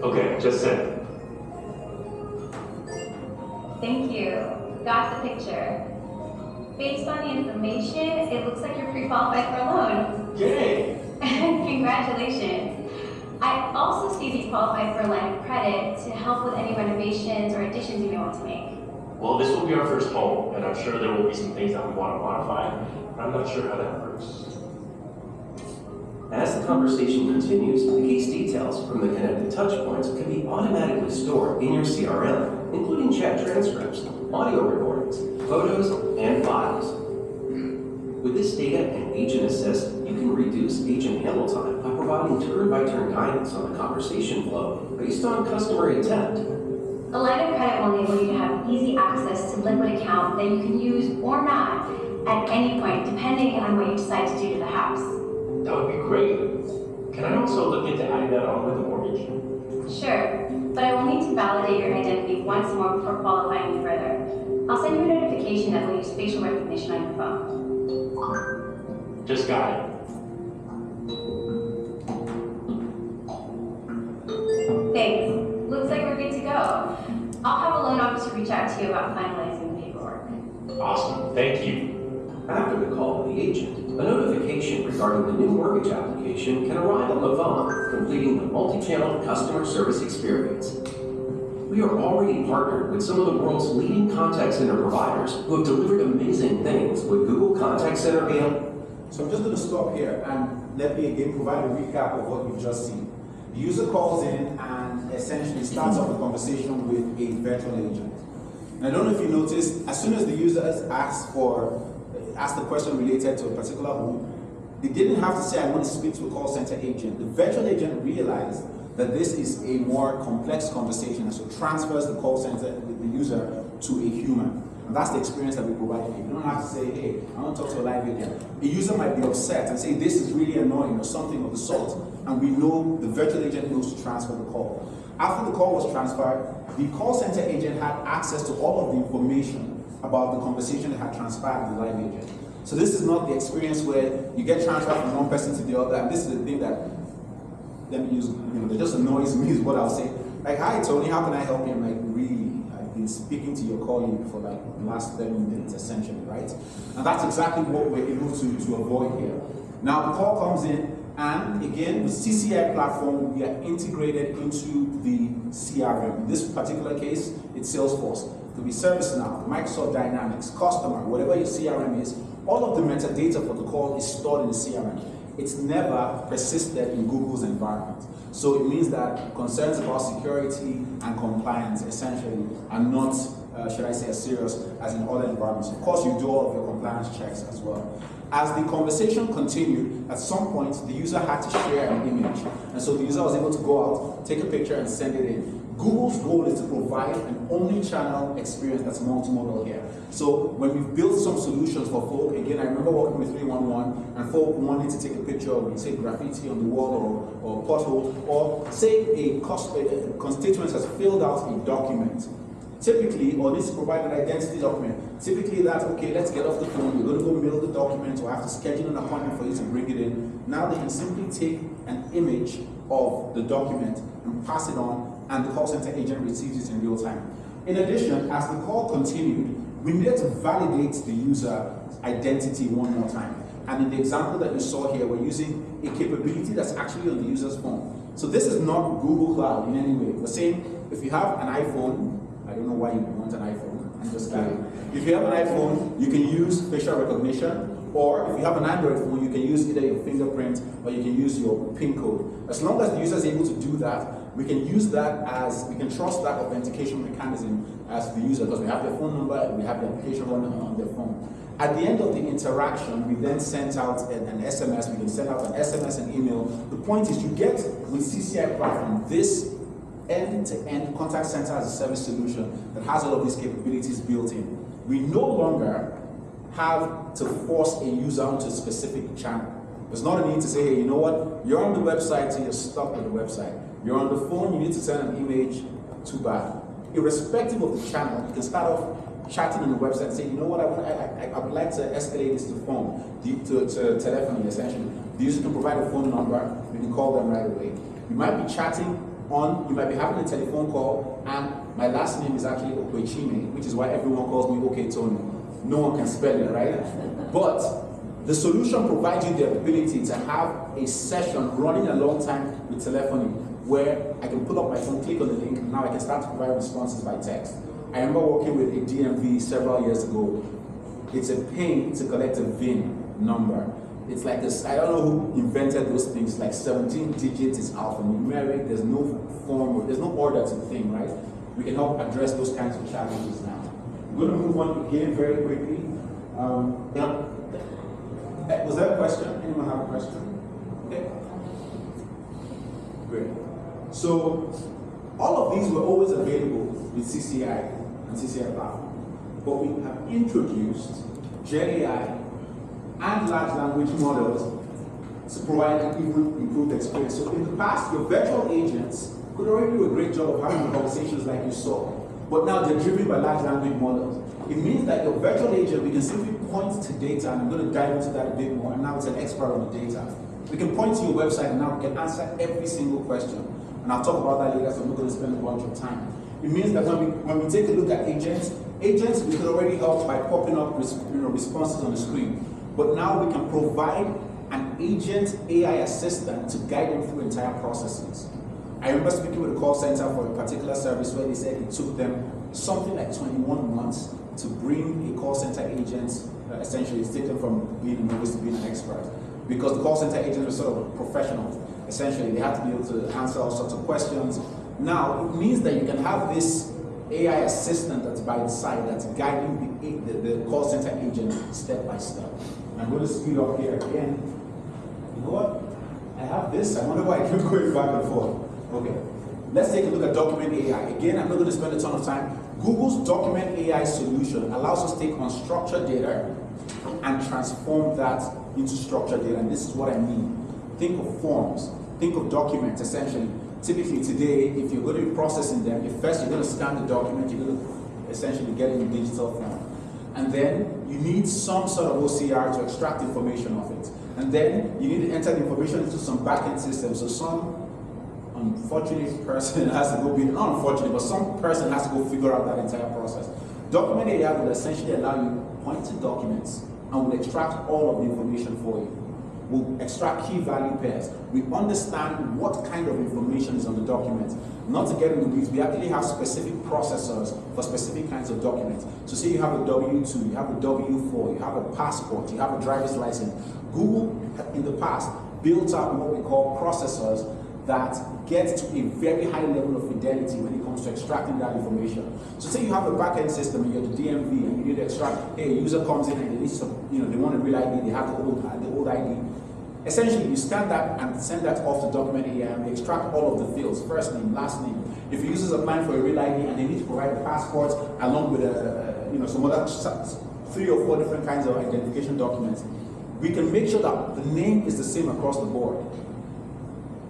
Okay, just sent it. Thank you. Got the picture. Based on the information, it looks like you're pre-qualified for a loan. Yay! Congratulations. I also see that you qualify for a line of credit to help with any renovations or additions you may want to make. Well, this will be our first home, and I'm sure there will be some things that we want to modify, but I'm not sure how that works. As the conversation continues, the case details from the connected touchpoints can be automatically stored in your CRM, including chat transcripts, audio recordings, photos, and files. With this data and Agent Assist, you can reduce agent handle time by providing turn-by-turn guidance on the conversation flow based on customer intent. A line of credit will enable you to have easy access to liquid account that you can use or not at any point, depending on what you decide to do to the house. That would be great. Can I also look into adding that on with the mortgage? Sure, but I will need to validate your identity once more before qualifying you further. I'll send you a notification that will use facial recognition on your phone. Just got it. Thanks. Looks like we're good to go. I'll have a loan officer reach out to you about finalizing the paperwork. Awesome, thank you. After the call to the agent, a notification regarding the new mortgage application can arrive on the phone, completing the multi-channel customer service experience. We are already partnered with some of the world's leading contact center providers who have delivered amazing things with Google Contact Center AI. So I'm just going to stop here and let me again provide a recap of what you've just seen. The user calls in and essentially starts off the conversation with a virtual agent. And I don't know if you noticed, as soon as the user asked the question related to a particular home, they didn't have to say, I want to speak to a call center agent. The virtual agent realized that this is a more complex conversation, and so transfers the call center, the user, to a human. And that's the experience that we provide here. You don't have to say, hey, I want to talk to a live agent. The user might be upset and say, this is really annoying or something of the sort. And we know the virtual agent knows to transfer the call. After the call was transferred, the call center agent had access to all of the information about the conversation that had transpired with the live agent. So this is not the experience where you get transferred from one person to the other. And this is the thing that, let me use, that just annoys me is what I'll say. Like, hi Tony, how can I help you? I'm like, really? I've been speaking to your colleague for like the last 30 minutes essentially, right? And that's exactly what we're able to avoid here. Now the call comes in, and again, with CCI platform, we are integrated into the CRM. In this particular case, it's Salesforce. It could be ServiceNow, Microsoft Dynamics, Customer, whatever your CRM is, all of the metadata for the call is stored in the CRM. It's never persisted in Google's environment. So it means that concerns about security and compliance essentially are not, should I say, as serious as in other environments. Of course, you do all of your compliance checks as well. As the conversation continued, at some point, the user had to share an image. And so the user was able to go out, take a picture, and send it in. Google's goal is to provide an omni-channel experience that's multimodal here. So when we've built some solutions for folk, again, I remember working with 311, and folk wanted to take a picture of, say, graffiti on the wall or pothole, or say a constituent has filled out a document. Typically, or needs to provide an identity document. Typically that's, okay, let's get off the phone, we're going to go mail the document, or have to schedule an appointment for you to bring it in. Now they can simply take an image of the document and pass it on, and the call center agent receives it in real time. In addition, as the call continued, we needed to validate the user identity one more time. And in the example that you saw here, we're using a capability that's actually on the user's phone. So this is not Google Cloud in any way. We're saying if you have an iPhone, I don't know why you want an iPhone, I'm just kidding. If you have an iPhone, you can use facial recognition, or if you have an Android phone, you can use either your fingerprint or you can use your PIN code. As long as the user is able to do that, we can use that as, we can trust that authentication mechanism as the user, because we have their phone number and we have the application running on their phone. At the end of the interaction, we then sent out an SMS. We can send out an SMS and email. The point is, you get with CCI platform this end-to-end contact center as a service solution that has all of these capabilities built in. We no longer have to force a user onto a specific channel. There's not a need to say, hey, you know what, you're on the website, so you're stuck with the website. You're on the phone, you need to send an image, too bad. Irrespective of the channel, you can start off chatting on the website and say, you know what, I would like to escalate this to phone, to telephony, essentially. The user can provide a phone number, we can call them right away. You might be chatting on, you might be having a telephone call, and my last name is actually Okwechime, which is why everyone calls me OK Tony. No one can spell it, right? But the solution provides you the ability to have a session running a long time with telephony, where I can pull up my phone, click on the link, and now I can start to provide responses by text. I remember working with a DMV several years ago. It's a pain to collect a VIN number. It's like this, I don't know who invented those things, like 17 digits is alphanumeric, there's no form, there's no order to the thing, right? We can help address those kinds of challenges now. I'm going to move on again very quickly. Was there a question? Anyone have a question? Okay. Great. So, all of these were always available with CCI and CCI platform. But we have introduced GenAI and large language models to provide an even improved experience. So in the past, your virtual agents could already do a great job of having conversations like you saw, but now they're driven by large language models. It means that your virtual agent, we can simply point to data, and I'm going to dive into that a bit more, and now it's an expert on the data. We can point to your website, and now we can answer every single question. And I'll talk about that later, so I'm not going to spend a bunch of time. It means that when we take a look at agents we could already help by popping up responses on the screen. But now we can provide an agent AI assistant to guide them through entire processes. I remember speaking with a call center for a particular service where they said it took them something like 21 months to bring a call center agent, essentially take them from being a novice to being an expert. Because the call center agents were sort of professionals. Essentially, they had to be able to answer all sorts of questions. Now, it means that you can have this AI assistant that's by the side that's guiding the call center agent step by step. I'm going to speed up here again. You know what? I have this. I wonder why I keep going back and forth. Okay. Let's take a look at Document AI. Again, I'm not going to spend a ton of time. Google's Document AI solution allows us to take unstructured data and transform that into structured data. And this is what I mean. Think of forms. Think of documents, essentially. Typically today, if you're going to be processing them, first you're going to scan the document, you're going to essentially get it in digital form. And then you need some sort of OCR to extract information of it. And then you need to enter the information into some backend system. So some unfortunate person has to go, not unfortunate, but some person has to go figure out that entire process. Document AI will essentially allow you to point to documents and will extract all of the information for you. We'll extract key value pairs. We understand what kind of information is on the document. Not to get into these, we actually have specific processors for specific kinds of documents. So say you have a W-2, you have a W-4, you have a passport, you have a driver's license. Google, in the past, built up what we call processors that get to a very high level of fidelity when it comes to extracting that information. So say you have a backend system and you're the DMV and you need to extract, hey, a user comes in and they need some, they want a real ID, they have the old ID. Essentially, you scan that and send that off to Document AI and we extract all of the fields, first name, last name. If a user is applying for a real ID and they need to provide a passport along with some other 3 or 4 different kinds of identification documents, we can make sure that the name is the same across the board.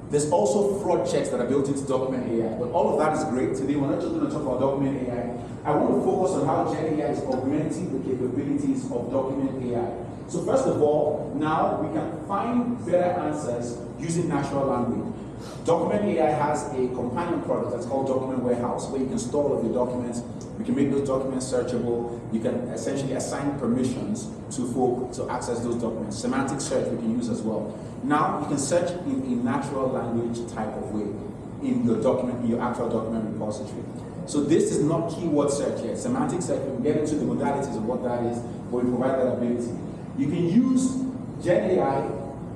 There's also fraud checks that are built into Document AI, but all of that is great. Today, we're not just going to talk about Document AI. I want to focus on how Gen AI is augmenting the capabilities of Document AI. So first of all, now we can find better answers using natural language. Document AI has a companion product that's called Document Warehouse, where you can store all of your documents We can make those documents searchable. You can essentially assign permissions to folk to access those documents. Semantic search we can use as well. Now you can search in a natural language type of way in your document, in your actual document repository. So this is not keyword search yet. Semantic search, we can get into the modalities of what that is, but we provide that ability. You can use Gen AI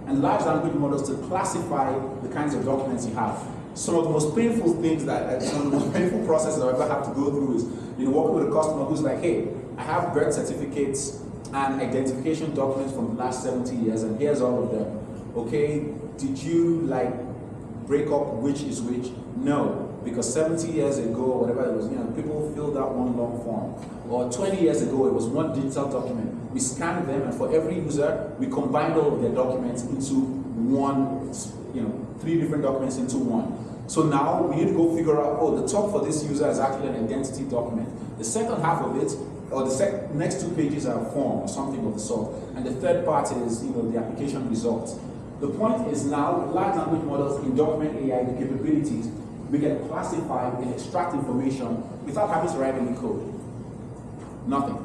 and large language models to classify the kinds of documents you have. Some of the most painful things some of the most painful processes I ever have to go through is, working with a customer who's like, hey, I have birth certificates and identification documents from the last 70 years, and here's all of them. Okay, did you break up which is which? No. Because 70 years ago, or whatever it was, people filled out one long form. Or 20 years ago, it was one digital document. We scanned them, and for every user, we combined all of their documents into one, 3 different documents into one. So now we need to go figure out, the top for this user is actually an identity document. The second half of it, or the next 2 pages are a form or something of the sort. And the third part is, the application results. The point is now, large language models in document AI, the capabilities, we can classify and extract information without having to write any code. Nothing.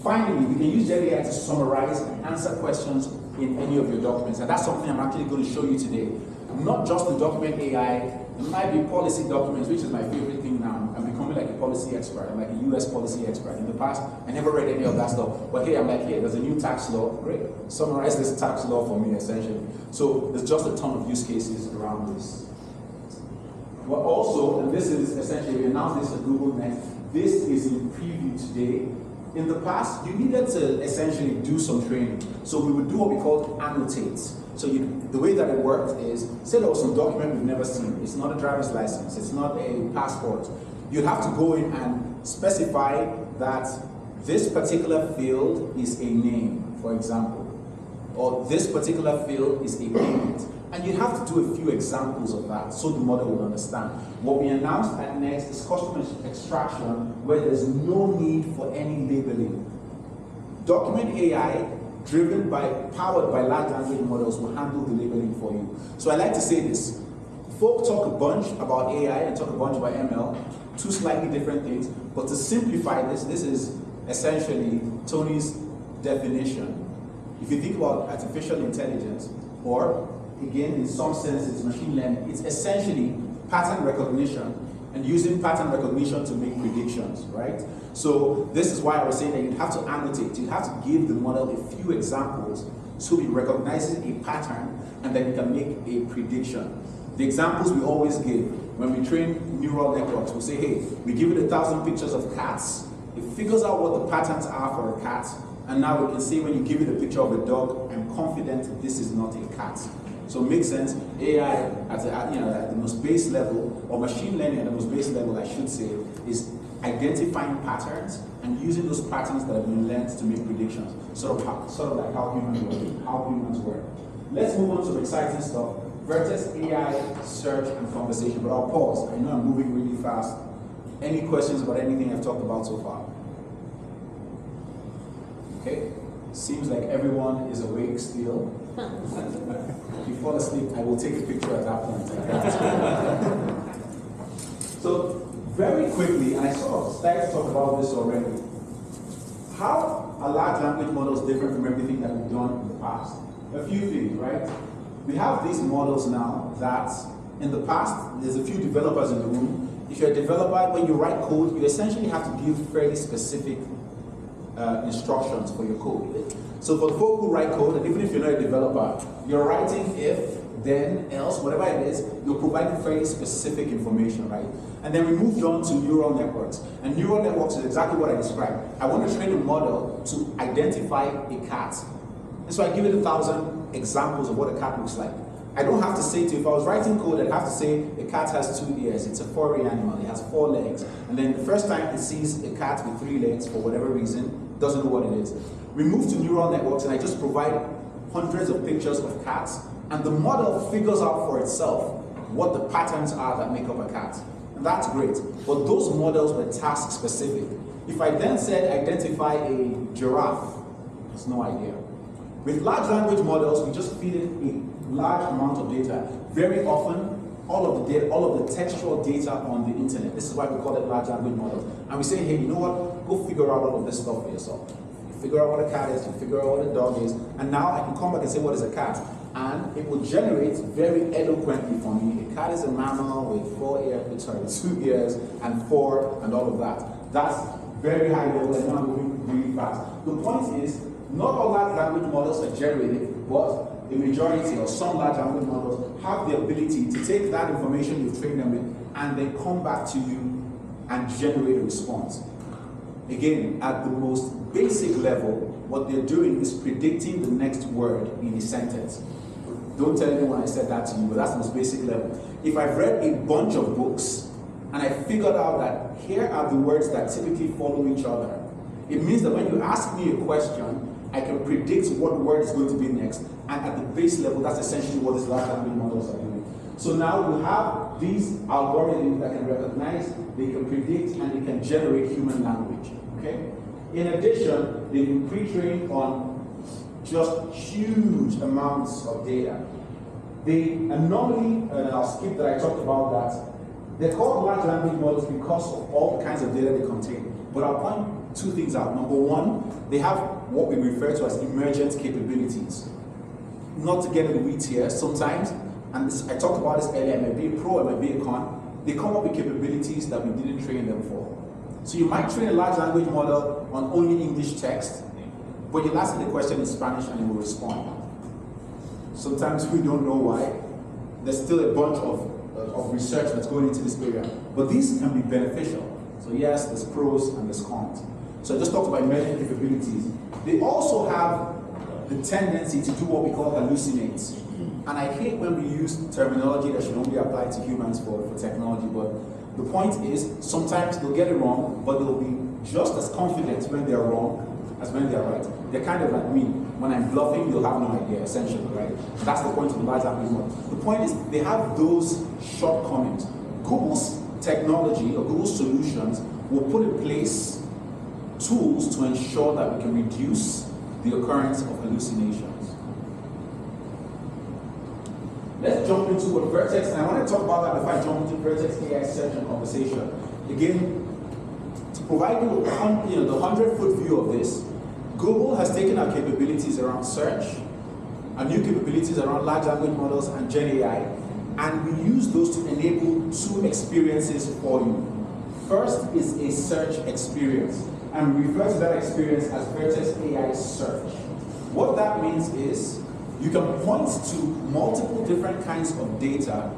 Finally, we can use Gen AI to summarize and answer questions in any of your documents. And that's something I'm actually going to show you today. Not just the document AI, it might be policy documents, which is my favorite thing now. I'm becoming like a policy expert. I'm like a US policy expert. In the past, I never read any of that stuff. But hey, I'm like, hey, there's a new tax law. Great. Summarize this tax law for me, essentially. So there's just a ton of use cases around this. But also, and this is essentially, we announced this at Google Next, this is in preview today. In the past, you needed to essentially do some training. So we would do what we call annotates. So the way that it worked is, say there was some document we've never seen. It's not a driver's license. It's not a passport. You'd have to go in and specify that this particular field is a name, for example. Or this particular field is a payment. And you have to do a few examples of that so the model will understand. What we announced at Next is custom extraction, where there's no need for any labeling. Document AI, powered by large language models, will handle the labeling for you. So I like to say this. Folk talk a bunch about AI and talk a bunch about ML, 2 slightly different things, but to simplify this is essentially Tony's definition. If you think about artificial intelligence, or again, in some senses, machine learning, it's essentially pattern recognition and using pattern recognition to make predictions, right? So this is why I was saying that you'd have to annotate, you'd have to give the model a few examples so it recognizes a pattern and then it can make a prediction. The examples we always give when we train neural networks, we say, hey, we give it 1,000 pictures of cats. It figures out what the patterns are for a cat. And now we can say when you give it a picture of a dog, I'm confident this is not a cat. So it makes sense. AI at the most base level, or machine learning at the most base level, I should say, is identifying patterns and using those patterns that have been learned to make predictions. Sort of like how humans work. Let's move on to some exciting stuff. Vertex AI, search, and conversation. But I'll pause. I know I'm moving really fast. Any questions about anything I've talked about so far? Okay. Seems like everyone is awake still. If you fall asleep, I will take a picture at that point. So, very quickly, and I sort of started to talk about this already, how are large language models different from everything that we've done in the past? A few things, right? We have these models now that, in the past, there's a few developers in the room. If you're a developer, when you write code, you essentially have to give fairly specific instructions for your code. So for the folk who write code, and even if you're not a developer, you're writing if, then, else, whatever it is, you're providing fairly specific information, right? And then we moved on to neural networks. And neural networks is exactly what I described. I want to train a model to identify a cat. And so I give it 1,000 examples of what a cat looks like. I don't have to say to, if I was writing code, I'd have to say a cat has 2 ears, it's a furry animal, it has 4 legs. And then the first time it sees a cat with 3 legs, for whatever reason, doesn't know what it is. We move to neural networks and I just provide hundreds of pictures of cats, and the model figures out for itself what the patterns are that make up a cat. And that's great, but those models were task specific. If I then said identify a giraffe, there's no idea. With large language models, we just feed it a large amount of data, very often all of the data, all of the textual data on the internet. This is why we call it large language models. And we say, hey, you know what? Go figure out all of this stuff for yourself. You figure out what a cat is, you figure out what a dog is, and now I can come back and say, what is a cat? And it will generate very eloquently for me. A cat is a mammal with 2 ears and 4 and all of that. That's very high level and now moving really fast. The point is, not all large language models are generative, but the majority or some large language models have the ability to take that information you've trained them with and then come back to you and generate a response. Again, at the most basic level, what they're doing is predicting the next word in a sentence. Don't tell anyone I said that to you, but that's the most basic level. If I've read a bunch of books and I figured out that here are the words that typically follow each other, it means that when you ask me a question, I can predict what word is going to be next. And at the base level, that's essentially what these large language models are doing. So now we have these algorithms that can recognize, they can predict, and they can generate human language. Okay? In addition, they've been pre-trained on just huge amounts of data. They anomaly, and I'll skip that I talked about that, they're called large language models because of all the kinds of data they contain. But I'll point two things out. Number one, they have what we refer to as emergent capabilities. Not to get in the weeds here, sometimes, and this, I talked about this earlier, it might be a pro, it might be a con, they come up with capabilities that we didn't train them for. So you might train a large language model on only English text, but you'll ask it the question in Spanish and it will respond. Sometimes we don't know why. There's still a bunch of research that's going into this area, but these can be beneficial. So yes, there's pros and there's cons. So I just talked about emergent capabilities. They also have the tendency to do what we call hallucinates. And I hate when we use terminology that should only apply to humans for technology, but the point is, sometimes they'll get it wrong, but they'll be just as confident when they're wrong as when they're right. They're kind of like me. When I'm bluffing, you'll have no idea, essentially, right? That's the point of the large language model. The point is, they have those shortcomings. Google's technology or Google's solutions will put in place tools to ensure that we can reduce the occurrence of hallucinations. Let's jump into what Vertex, and I want to talk about that before I jump into Vertex AI search and conversation. Again, to provide you with the 100-foot view of this, Google has taken our capabilities around search, our new capabilities around large language models and Gen AI, and we use those to enable two experiences for you. First is a search experience, and we refer to that experience as Vertex AI Search. What that means is you can point to multiple different kinds of data,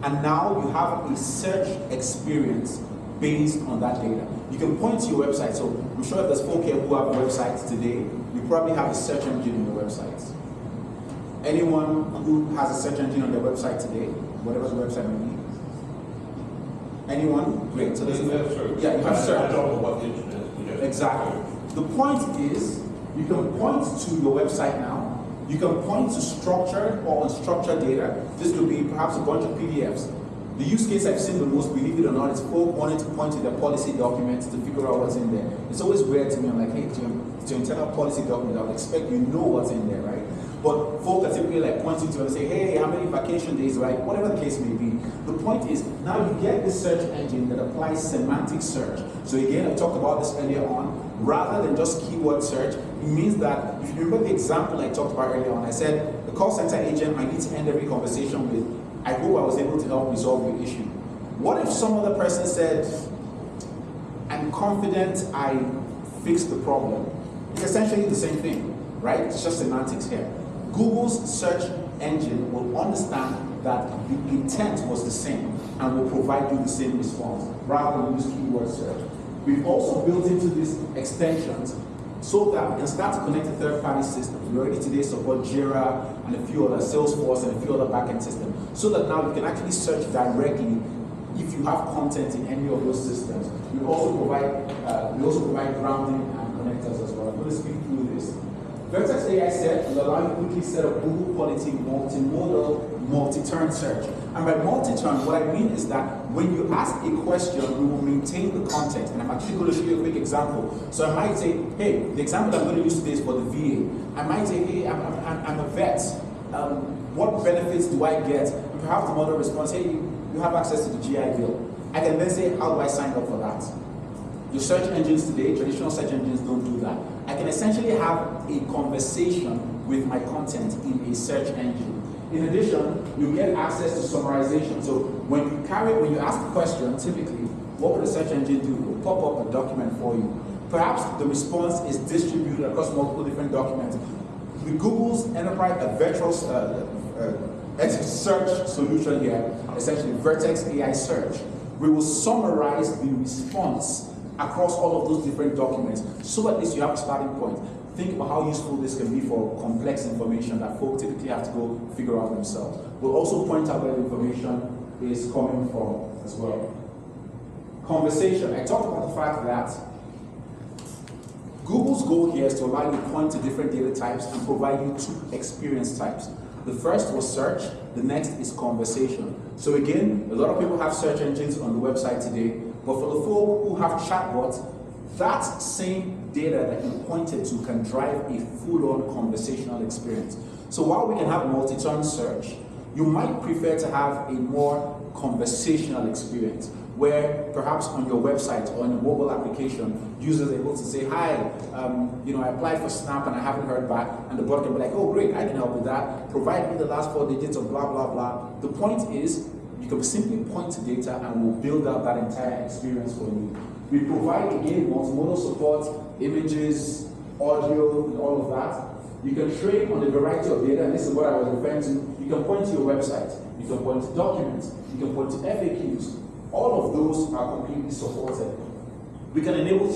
and now you have a search experience based on that data. You can point to your website. So I'm sure if there's folk here who have websites today, you probably have a search engine on your websites. Anyone who has a search engine on their website today, whatever the website may be? Anyone? Great. So there's yeah, you have search. I don't know what the internet is. Exactly. The point is, you can point to your website now. You can point to structured or unstructured data. This could be perhaps a bunch of PDFs. The use case I've seen the most, believe it or not, is folk wanting to point to their policy documents to figure out what's in there. It's always weird to me. I'm like, hey, it's your internal policy document. I would expect you know what's in there, right? But folk are typically like pointing to it and say, hey, how many vacation days, right? Whatever the case may be. The point is, now you get this search engine that applies semantic search. So again, I talked about this earlier on. Rather than just keyword search, it means that, if you remember the example I talked about earlier on, I said, the call center agent I need to end every conversation with, I hope I was able to help resolve your issue. What if some other person said, I'm confident I fixed the problem? It's essentially the same thing, right? It's just semantics here. Google's search engine will understand that the intent was the same and will provide you the same response rather than use keyword search. We've also built into these extensions so that we can start to connect to third-party systems. We already today support Jira and a few other, Salesforce and a few other backend systems, so that now you can actually search directly if you have content in any of those systems. We also provide grounding and connectors as well. I'm going to speak through this. Vertex AI Search will allow you to quickly set up Google quality multimodal multi-turn search. And by multi-turn, what I mean is that when you ask a question, we will maintain the context. And I'm actually going to show you a quick example. So I might say, hey, the example I'm going to use today is for the VA. I might say, hey, I'm a vet. What benefits do I get? And perhaps the model responds, hey, you have access to the GI Bill. I can then say, how do I sign up for that? Your search engines today, traditional search engines don't do that. I can essentially have a conversation with my content in a search engine. In addition, you get access to summarization. So when you ask a question, typically, what would a search engine do? It will pop up a document for you. Perhaps the response is distributed across multiple different documents. With Google's enterprise virtual search solution here, essentially Vertex AI Search, we will summarize the response across all of those different documents, so at least you have a starting point. Think about how useful this can be for complex information that folks typically have to go figure out themselves. We'll also point out where the information is coming from as well. Conversation. I talked about the fact that Google's goal here is to allow you to point to different data types and provide you two experience types. The first was search, the next is conversation. So again, a lot of people have search engines on the website today, but for the folk who have chatbots, that same data that you pointed to can drive a full-on conversational experience. So while we can have multi-turn search, you might prefer to have a more conversational experience, where perhaps on your website or in a mobile application, users are able to say, hi, I applied for Snap and I haven't heard back, and the bot can be like, oh great, I can help with that, provide me the last 4 digits of blah, blah, blah. The point is, you can simply point to data and we'll build out that entire experience for you. We provide, again, multimodal support, images, audio, and all of that. You can train on a variety of data, and this is what I was referring to. You can point to your website, you can point to documents, you can point to FAQs. All of those are completely supported. We can enable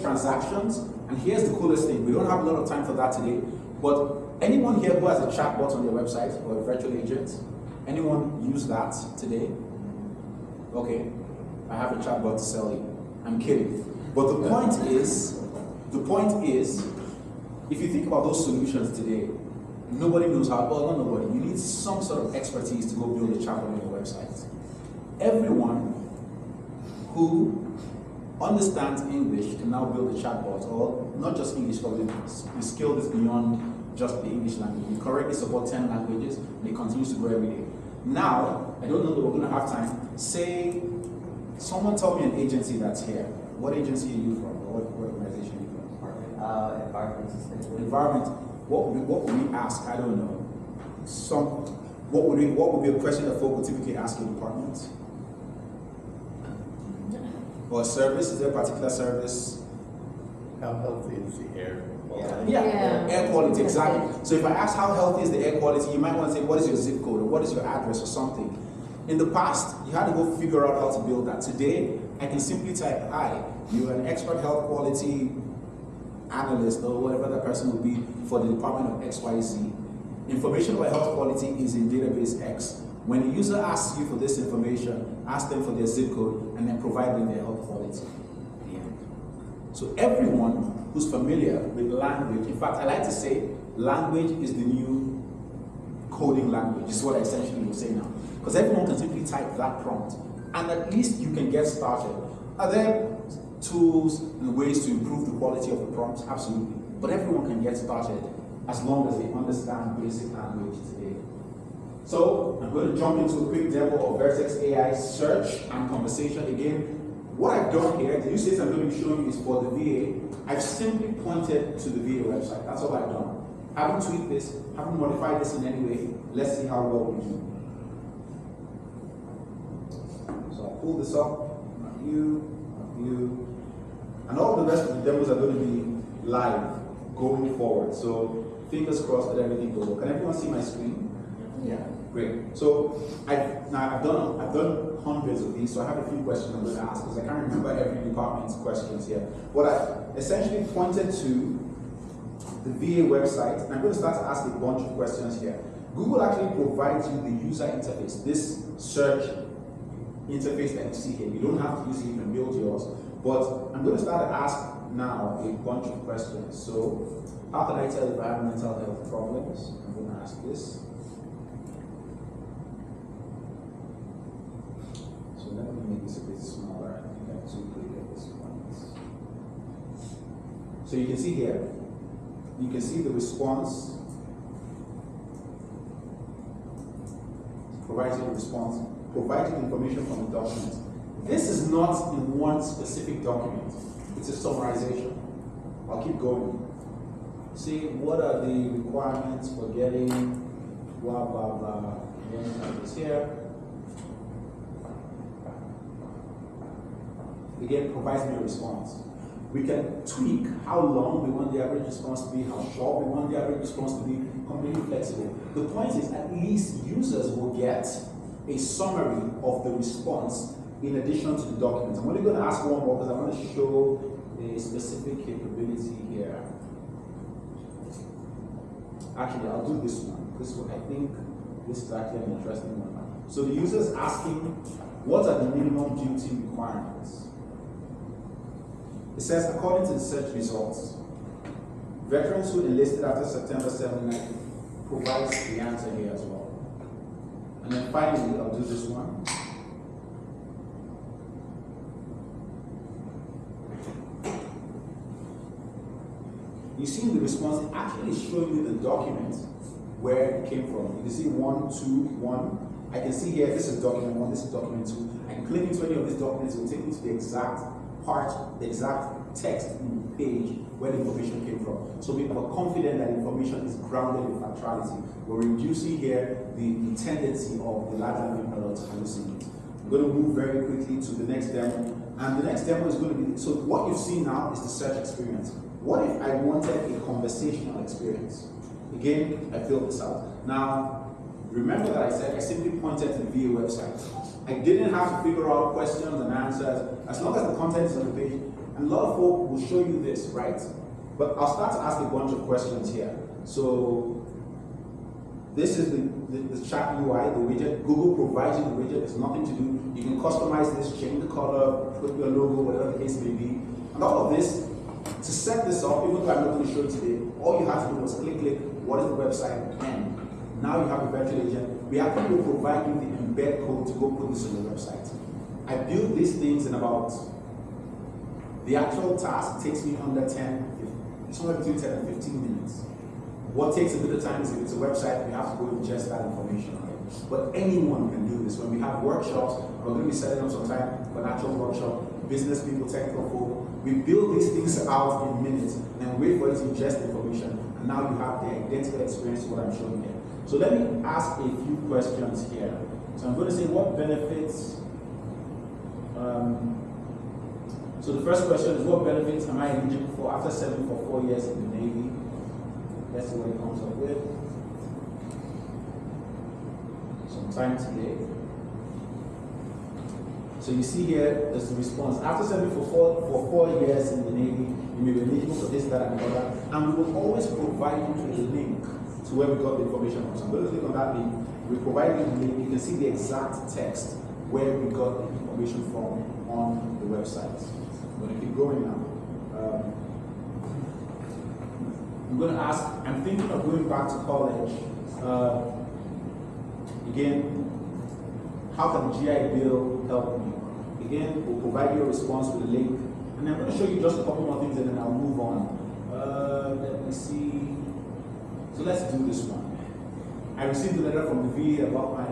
transactions, and here's the coolest thing. We don't have a lot of time for that today, but anyone here who has a chatbot on their website or a virtual agent, anyone use that today? Okay, I have a chatbot to sell you. I'm kidding. But the point is, if you think about those solutions today, nobody knows how, well, not nobody, you need some sort of expertise to go build a chatbot on your website. Everyone who understands English can now build a chatbot, or not just English, but the skill is beyond just the English language. We currently support 10 languages, and it continues to grow every day. Now, I don't know that we're going to have time. Say, someone tell me an agency that's here. What agency are you from, or what organization are you from? Environment sustainability. Environment. What would we ask? I don't know. What would be a question that folk would typically ask your department? Or a service? Is there a particular service? How healthy is the air? Yeah, air quality, exactly. So if I ask how healthy is the air quality, you might want to say, what is your zip code, or what is your address, or something. In the past, you had to go figure out how to build that. Today, I can simply type, hi, you're an expert health quality analyst, or whatever that person will be for the department of XYZ. Information about health quality is in database X. When a user asks you for this information, ask them for their zip code, and then provide them their health quality. So everyone who's familiar with language, in fact, I like to say language is the new coding language, is what I essentially will say now. Because everyone can simply type that prompt, and at least you can get started. Are there tools and ways to improve the quality of the prompts? Absolutely. But everyone can get started as long as they understand basic language today. So I'm going to jump into a quick demo of Vertex AI search and conversation again. What I've done here, the use case I'm going to be showing you is for the VA. I've simply pointed to the VA website. That's all I've done. Haven't tweaked this, haven't modified this in any way. Let's see how well we do. So I'll pull this up, not you. And all the rest of the demos are going to be live going forward. So fingers crossed that everything goes well. Can everyone see my screen? Yeah, great. So I've done hundreds of these, so I have a few questions I'm going to ask because I can't remember every department's questions here. What I essentially pointed to the VA website, and I'm going to start to ask a bunch of questions here. Google actually provides you the user interface, this search interface that you see here. You don't have to use it, you can build yours. But I'm going to start to ask now a bunch of questions. So, how can I tell if I have mental health problems? I'm going to ask this. So let me make this a bit smaller. I think I'm too big at this point. So you can see here, you can see the response. provides you the response, provides you the information from the document. This is not in one specific document. It's a summarization. I'll keep going. See, what are the requirements for getting blah, blah, blah. Again, this here. Again, provides me a response. We can tweak how long we want the average response to be, how short we want the average response to be, completely flexible. The point is, at least users will get a summary of the response in addition to the documents. I'm only going to ask one more because I want to show a specific capability here. Actually, I'll do this one. This one, I think this is actually an interesting one. So the user is asking, what are the minimum duty requirements? It says, according to the search results, veterans who enlisted after September 7 provides the answer here as well. And then finally, I'll do this one. You see in the response, it actually is showing you the document where it came from. You can see 1, 2, 1. I can see here, this is document 1, this is document 2. I can click into any of these documents, it will take me to the exact part, the exact text in the page where the information came from. So we are confident that information is grounded in factuality. We're reducing here the tendency of the large language model to hallucinate. I'm going to move very quickly to the next demo. And the next demo is going to be, so what you see now is the search experience. What if I wanted a conversational experience? Again, I filled this out. Now, remember that I said I simply pointed to the VA website. I didn't have to figure out questions and answers. As long as the content is on the page, and a lot of folk will show you this, right? But I'll start to ask a bunch of questions here. So, this is the chat UI, the widget. Google provides you the widget. There's nothing to do. You can customize this, change the color, put your logo, whatever the case may be. And all of this, to set this up, even though I'm not going to show it today, all you have to do was click, what is the website, and now you have a virtual agent. We actually will provide you the embed code to go put this on the website. I build these things in about, the actual task takes me under 10, it's somewhere between 10 and 15 minutes. What takes a bit of time is if it's a website, we have to go ingest that information. But anyone can do this. When we have workshops, we're going to be setting up some time for an actual workshop, business people, technical folk. We build these things out in minutes and then wait for it to ingest information. And now you have the identical experience to what I'm showing here. So let me ask a few questions here. So I'm going to say what benefits, so the first question is what benefits am I eligible for after serving for 4 years in the Navy? Let's see what it comes up with. Some time today. So you see here, there's the response. After serving for four years in the Navy, you may be eligible for this, that, and the other. And we will always provide you with a link to where we got the information from. So I'm going to click on that link. We provide you the link. You can see the exact text where we got the information from on the website. I'm going to keep going now. I'm going to ask, I'm thinking of going back to college. Again, how can the GI Bill help me? Again, we'll provide you a response with a link. And I'm going to show you just a couple more things and then I'll move on. Let me see. So let's do this one. I received a letter from the VA about my,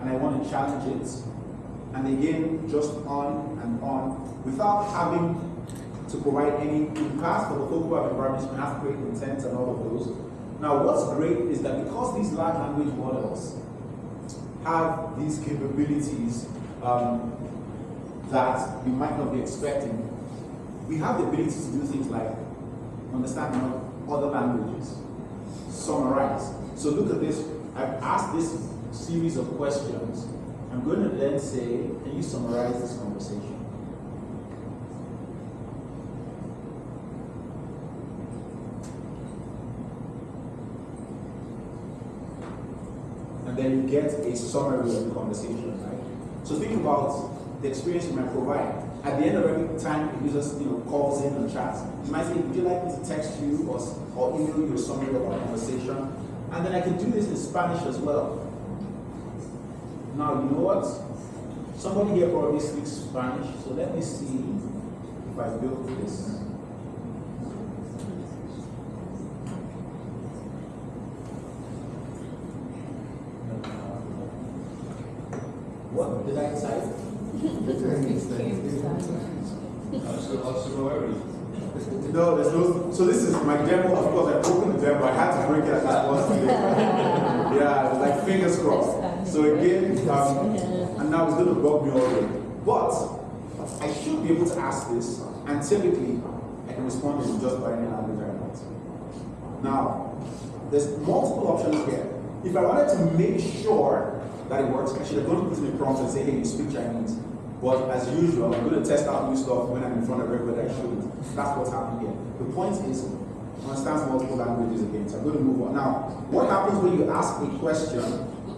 and I want to challenge it. And again, just on and on, without having to provide any, in the past for the folk who have environments, we have to create intent and all of those. Now, what's great is that because these large language models have these capabilities that you might not be expecting, we have the ability to do things like understand other languages, summarize. So look at this. I've asked this series of questions. I'm going to then say, can you summarize this conversation? And then you get a summary of the conversation, right? So think about the experience you might provide. At the end of every time a user calls in and chats, you might say, would you like me to text you or email you a summary of our conversation? And then I can do this in Spanish as well. Now, you know what? Somebody here probably speaks Spanish, so let me see if I build this. Did I decide? No, there's no. So this is my demo. Of course, I opened the demo. I had to break it at this point. Yeah, it was like fingers crossed. So again, and now it's going to bug me already. But I should be able to ask this, and typically I can respond in just by any language I want. Now, there's multiple options here. If I wanted to make sure that it works, I should have gone to put in a prompt and say, hey, you speak Chinese. But as usual, I'm going to test out new stuff when I'm in front of everybody I shouldn't. That's what's happening here. The point is, understands multiple languages again. So I'm going to move on. Now, what happens when you ask a question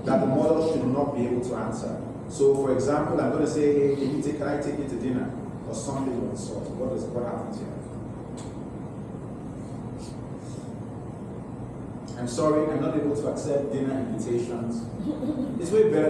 that the model should not be able to answer? So, for example, I'm going to say, hey, can I take you to dinner? Or something of the sort. What happens here? I'm sorry, I'm not able to accept dinner invitations. It's way better